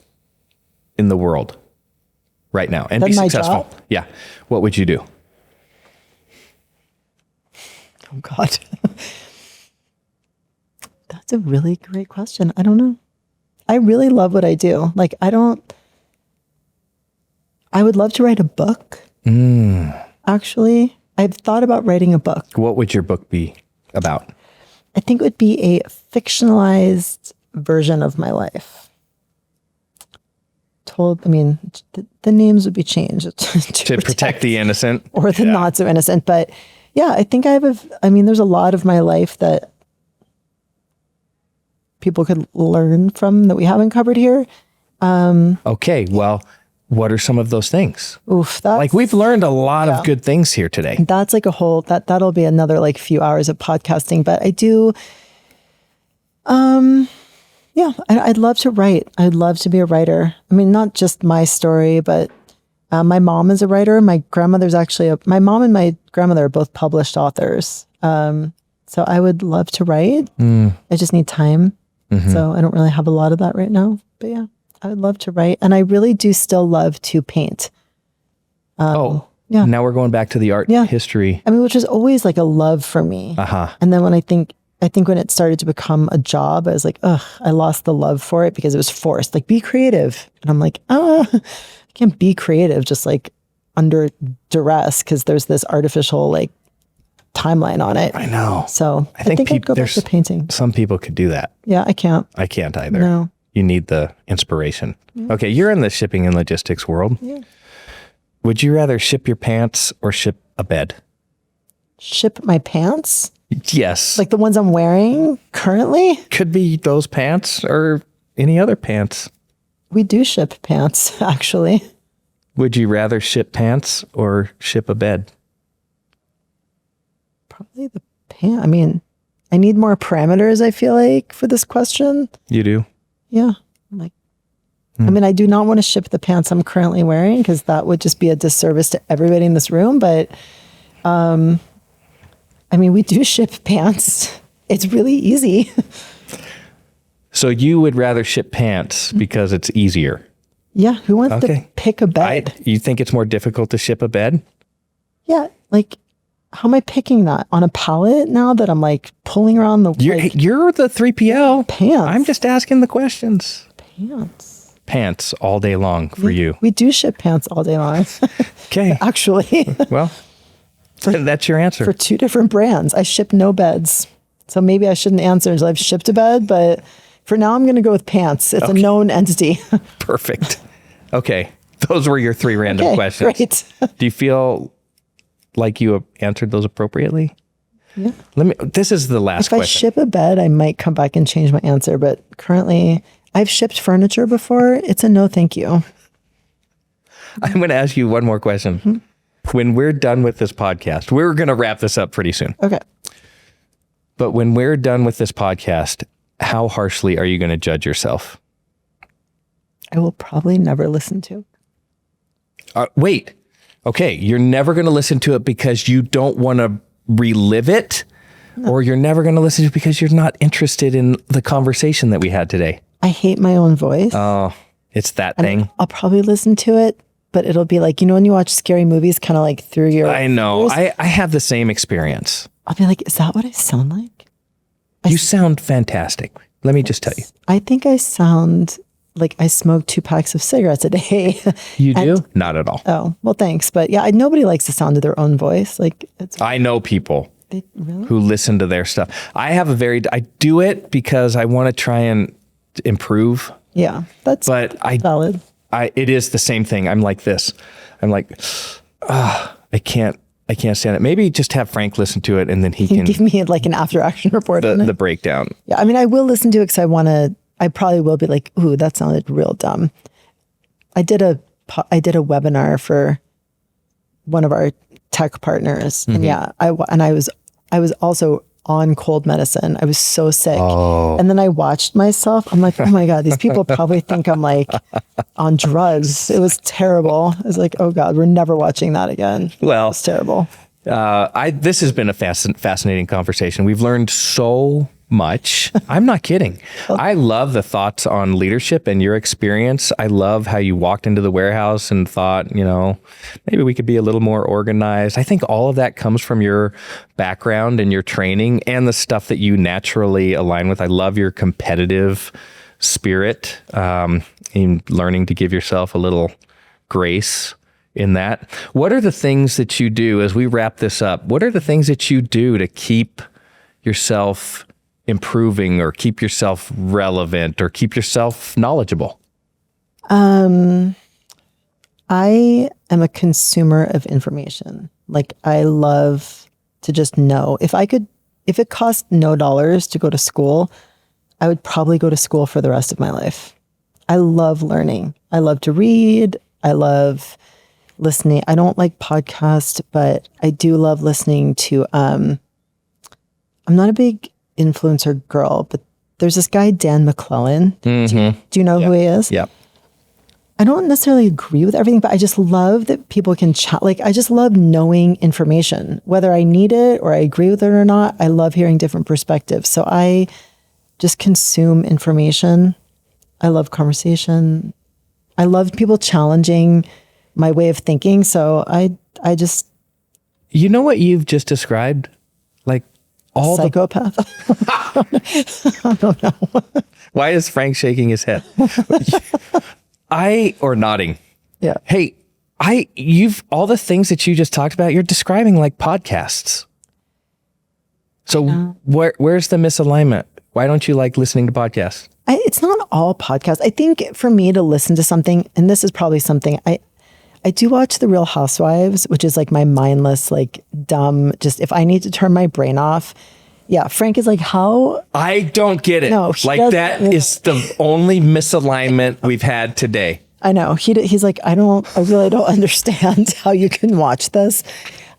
in the world right now and be successful? Yeah, what would you do? Oh God, that's a really great question. I don't know. I really love what I do. Like I would love to write a book. Actually, I've thought about writing a book. What would your book be about? I think it would be a fictionalized version of my life. told, I mean, the names would be changed To protect the innocent. or the not so innocent. But yeah, I think there's a lot of my life that people could learn from that we haven't covered here. Okay. Well, what are some of those things? Like we've learned a lot of good things here today. That's like a whole, that'll be another like few hours of podcasting, but I do, I'd love to write. I'd love to be a writer. I mean, not just my story, but my mom is a writer. My grandmother's actually my mom and my grandmother are both published authors. So I would love to write. I just need time. So I don't really have a lot of that right now, but yeah, I would love to write. And I really do still love to paint. Now we're going back to the art history. I mean, which is always like a love for me. And then when I think when it started to become a job, I was like, I lost the love for it because it was forced. Like, be creative. And I'm like, I can't be creative just like under duress because there's this artificial like timeline on it. I know. So I think I'd go back to painting. Some people could do that. Yeah, I can't. I can't either. No. You need the inspiration. Okay, you're in the shipping and logistics world. Yeah. Would you rather ship your pants or ship a bed? Ship my pants? Yes. Like the ones I'm wearing currently? Could be those pants or any other pants. We do ship pants, actually. Would you rather ship pants or ship a bed? Probably the pants. I mean, I need more parameters, I feel like, for this question. You do? Yeah. I mean, I do not want to ship the pants I'm currently wearing because that would just be a disservice to everybody in this room. But, I mean, we do ship pants. It's really easy. So you would rather ship pants because it's easier? Yeah. Who wants to pick a bed? You think it's more difficult to ship a bed? Yeah. Like, how am I picking that? On a pallet now that I'm like pulling around the... You're the 3PL. Pants. I'm just asking the questions. Pants all day long for you. We do ship pants all day long. Okay. Actually. Well, that's your answer. For two different brands. I ship no beds. So maybe I shouldn't answer until I've shipped a bed, but for now I'm going to go with pants. It's a known entity. Perfect. Okay. Those were your three random questions. Great. Do you feel like you have answered those appropriately? Yeah. This is the last question. If I ship a bed, I might come back and change my answer, but currently I've shipped furniture before. It's a no, thank you. I'm going to ask you one more question. When we're done with this podcast, we're going to wrap this up pretty soon. Okay. But when we're done with this podcast, how harshly are you going to judge yourself? I will probably never listen to. Wait. Okay. You're never going to listen to it because you don't want to relive it? No. Or you're never going to listen to it because you're not interested in the conversation that we had today? I hate my own voice. Oh, it's that thing. I'll probably listen to it, but it'll be like, when you watch scary movies kind of like through your... I know. I have the same experience. I'll be like, is that what I sound like? You sound fantastic. Let me just tell you. I think I sound like I smoke 2 packs of cigarettes a day. You do? Not at all. Oh, well, thanks. But yeah, nobody likes the sound of their own voice. Like, I know people really? who listen to their stuff. I do it because I want to try and improve. Yeah, that's valid. It is the same thing. I'm like this. I'm like, I can't stand it. Maybe just have Frank listen to it and then he can give me like an after action report. The breakdown. Yeah. I mean, I will listen to it because I probably will be like, ooh, that sounded real dumb. I did a webinar for one of our tech partners. And yeah, I was also on cold medicine. I was so sick. Oh. And then I watched myself. I'm like, oh my God, these people probably think I'm like on drugs. It was terrible. I was like, oh God, we're never watching that again. Well, it's terrible. This has been a fascinating conversation. We've learned so much. I'm not kidding. I love the thoughts on leadership and your experience. I love how you walked into the warehouse and thought, maybe we could be a little more organized. I think all of that comes from your background and your training and the stuff that you naturally align with. I love your competitive spirit, in learning to give yourself a little grace in that. What are the things that you do as we wrap this up? What are the things that you do to keep yourself improving or keep yourself relevant or keep yourself knowledgeable? I am a consumer of information. Like I love to just know. If it cost no dollars to go to school, I would probably go to school for the rest of my life. I love learning. I love to read. I love listening. I don't like podcasts, but I do love listening to, I'm not a big influencer girl, but there's this guy, Dan McClellan. Do you know who he is? Yeah. I don't necessarily agree with everything, but I just love that people can chat. Like, I just love knowing information, whether I need it or I agree with it or not. I love hearing different perspectives. So I just consume information. I love conversation. I love people challenging my way of thinking. So I just. You know what you've just described? Like all psychopath. I don't know. Why is Frank shaking his head? Or nodding. Yeah. Hey, you've all the things that you just talked about, you're describing like podcasts. So where's the misalignment? Why don't you like listening to podcasts? It's not all podcasts. I think for me to listen to something, and this is probably something I do watch The Real Housewives, which is like my mindless, like dumb, just if I need to turn my brain off. Yeah, Frank is like, how? I don't get it. No, like that is the only misalignment we've had today. I know. He's like, I really don't understand how you can watch this.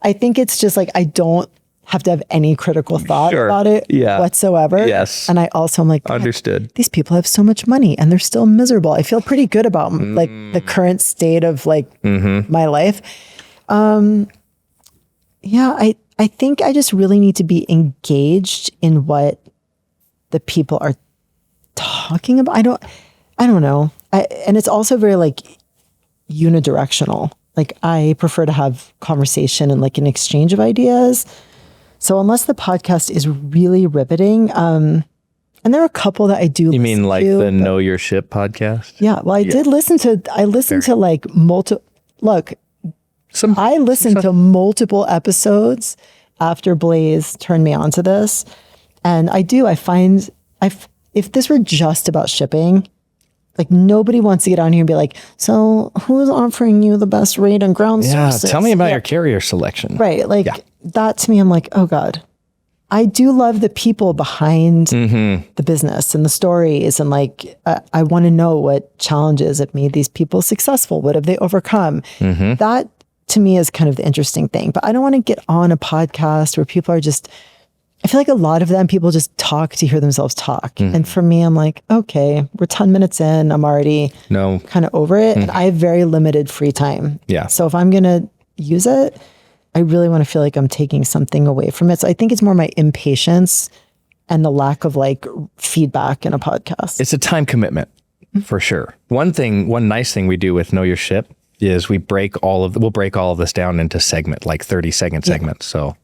I think it's just like, I don't have to have any critical thought about it whatsoever. Yes. And I also am like, understood. These people have so much money and they're still miserable. I feel pretty good about like the current state of like my life. Yeah, I think I just really need to be engaged in what the people are talking about. I don't know. And it's also very like unidirectional. Like I prefer to have conversation and like an exchange of ideas. So unless the podcast is really riveting, and there are a couple that I do. You mean like the Know Your Ship podcast? Yeah. Well, I listened to like multiple, I listened to multiple episodes after Blaze turned me on to this. And I find if this were just about shipping, like nobody wants to get on here and be like, so who's offering you the best rate on ground sources? Tell me about your carrier selection. Right. Like that to me, I'm like, oh God. I do love the people behind the business and the stories. And like, I want to know what challenges have made these people successful. What have they overcome? That to me is kind of the interesting thing. But I don't want to get on a podcast where people are just, I feel like a lot of them, people just talk to hear themselves talk. And for me, I'm like, okay, we're 10 minutes in. I'm already kind of over it. And I have very limited free time. Yeah. So if I'm going to use it, I really want to feel like I'm taking something away from it. So I think it's more my impatience and the lack of like feedback in a podcast. It's a time commitment for sure. One nice thing we do with Know Your Ship is we'll break all of this down into like 30-second segments. So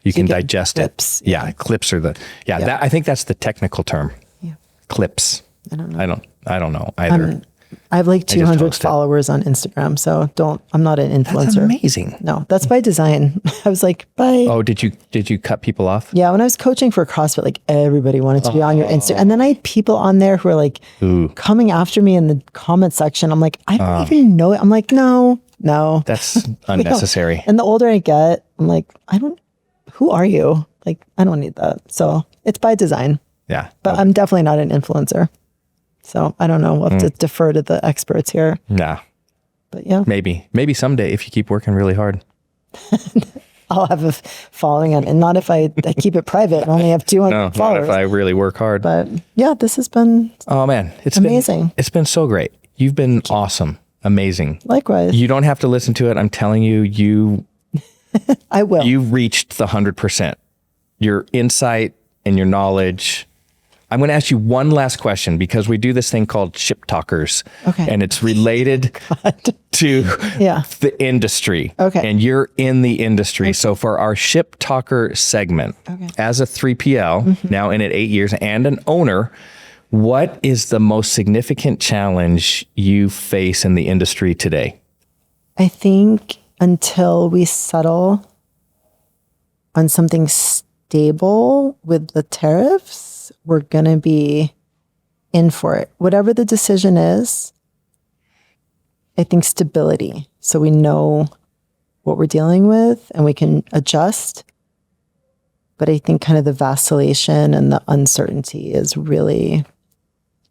you can digest clips. it. Clips are that, I think that's the technical term. Yeah. Clips. I don't know. I don't know either. I have like 200 followers on Instagram, so I'm not an influencer. That's amazing. No, that's by design. I was like, bye. Oh, did you cut people off? Yeah, when I was coaching for CrossFit, like everybody wanted to be on your Instagram. And then I had people on there who are like coming after me in the comment section. I'm like, I don't even know it. I'm like, no. That's unnecessary. And the older I get, I'm like, who are you? Like, I don't need that. So it's by design. Yeah. But I'm definitely not an influencer. So I don't know. We'll have to defer to the experts here. Yeah. But yeah. Maybe someday if you keep working really hard. I'll have a following on, and not if I keep it private and only have 200 followers. Not if I really work hard. But yeah, this has been it's amazing. It's been so great. You've been awesome. Amazing. Likewise. You don't have to listen to it. I'm telling you, I will. You reached the 100%. Your insight and your knowledge. I'm going to ask you one last question because we do this thing called Ship Talkers. Okay. And it's related to the industry. Okay. And you're in the industry. Okay. So for our Ship Talker segment, as a 3PL, now in it 8 years, and an owner, what is the most significant challenge you face in the industry today? I think until we settle on something stable with the tariffs, we're going to be in for it. Whatever the decision is, I think stability. So we know what we're dealing with and we can adjust. But I think kind of the vacillation and the uncertainty is really,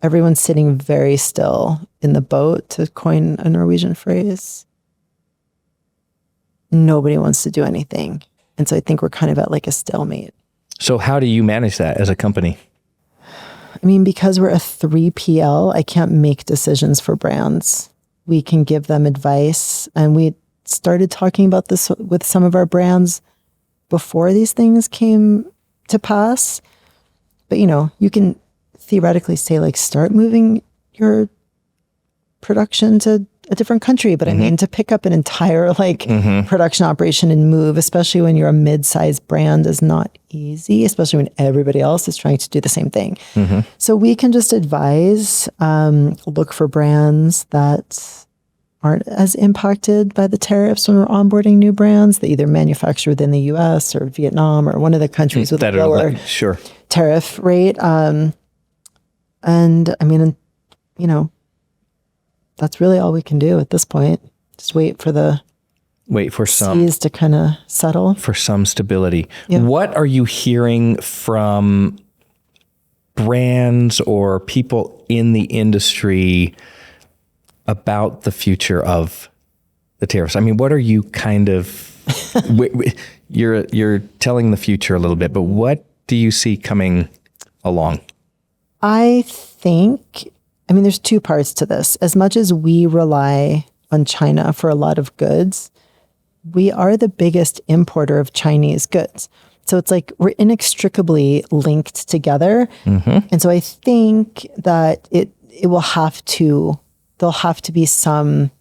everyone's sitting very still in the boat, to coin a Norwegian phrase. Nobody wants to do anything. And so I think we're kind of at like a stalemate. So how do you manage that as a company? I mean, because we're a 3PL, I can't make decisions for brands. We can give them advice. And we started talking about this with some of our brands before these things came to pass. But, you can theoretically say, like, start moving your production to a different country. But I mean, to pick up an entire production operation and move, especially when you're a mid-sized brand, is not easy, especially when everybody else is trying to do the same thing. So we can just advise, look for brands that aren't as impacted by the tariffs when we're onboarding new brands. They either manufacture within the US or Vietnam or one of the countries with a lower tariff rate. And I mean, that's really all we can do at this point. Just wait for some seas to kind of settle. For some stability. Yeah. What are you hearing from brands or people in the industry about the future of the tariffs? I mean, what are you kind of, you're telling the future a little bit, but what do you see coming along? I think, there's two parts to this. As much as we rely on China for a lot of goods, we are the biggest importer of Chinese goods. So it's like we're inextricably linked together. And so I think that there'll have to be some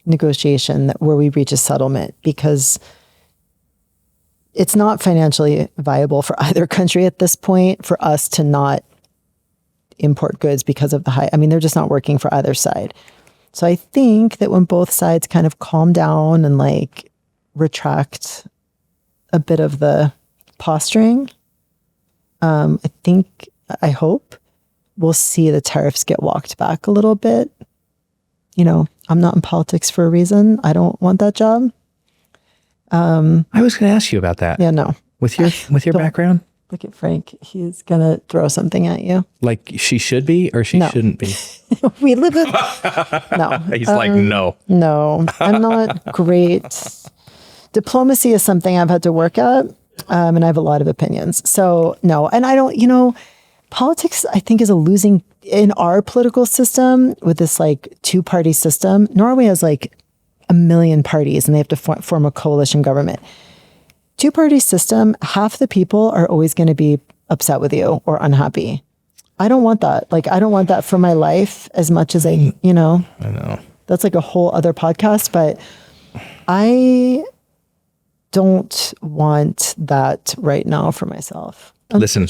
negotiation where we reach a settlement, because it's not financially viable for either country at this point for us to not import goods because of the high, they're just not working for either side. So I think that when both sides kind of calm down and retract a bit of the posturing, I hope we'll see the tariffs get walked back a little bit. I'm not in politics for a reason. I don't want that job. I was going to ask you about that. Yeah, no. With your background? Look at Frank. He's going to throw something at you. Like she should be or she shouldn't be? We live in... No. He's like, no. No, I'm not great. Diplomacy is something I've had to work at, and I have a lot of opinions. So, no. And I don't, politics, I think, is a losing... In our political system, with this two-party system, Norway has 1 million parties and they have to form a coalition government. Two-party system, half the people are always going to be upset with you or unhappy. I don't want that. I don't want that for my life as much as I know. That's a whole other podcast, but I don't want that right now for myself. Listen,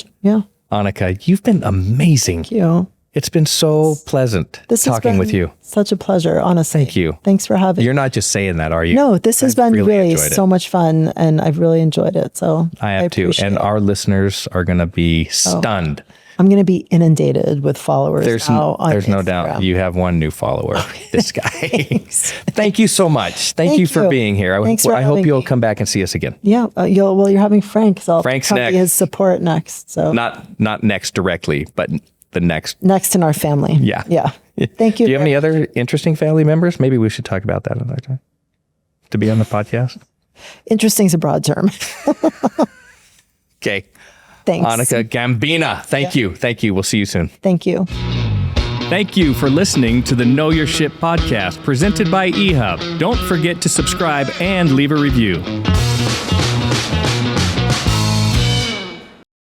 Anneke, you've been amazing. Thank you. It's been so pleasant talking with you. Such a pleasure, honestly. Thank you. Thanks for having me. You're not just saying that, are you? No, this has been really so much fun, and I've really enjoyed it. So I have too. And our listeners are going to be stunned. I'm going to be inundated with followers. There's now on no Instagram. doubt you have one new follower. This guy. Thank you so much. Thank you for being here. I hope you'll come back and see us again. Yeah. You're having Frank. So Frank's I'll next. be his support next. So not next directly, but the next in our family. Yeah. Thank you. Do you have any other interesting family members? Maybe we should talk about that another time to be on the podcast. Interesting is a broad term. Okay. Thanks. Anneke Gambina. Thank you. Thank you. We'll see you soon. Thank you. Thank you for listening to the Know Your Ship podcast presented by eHub. Don't forget to subscribe and leave a review.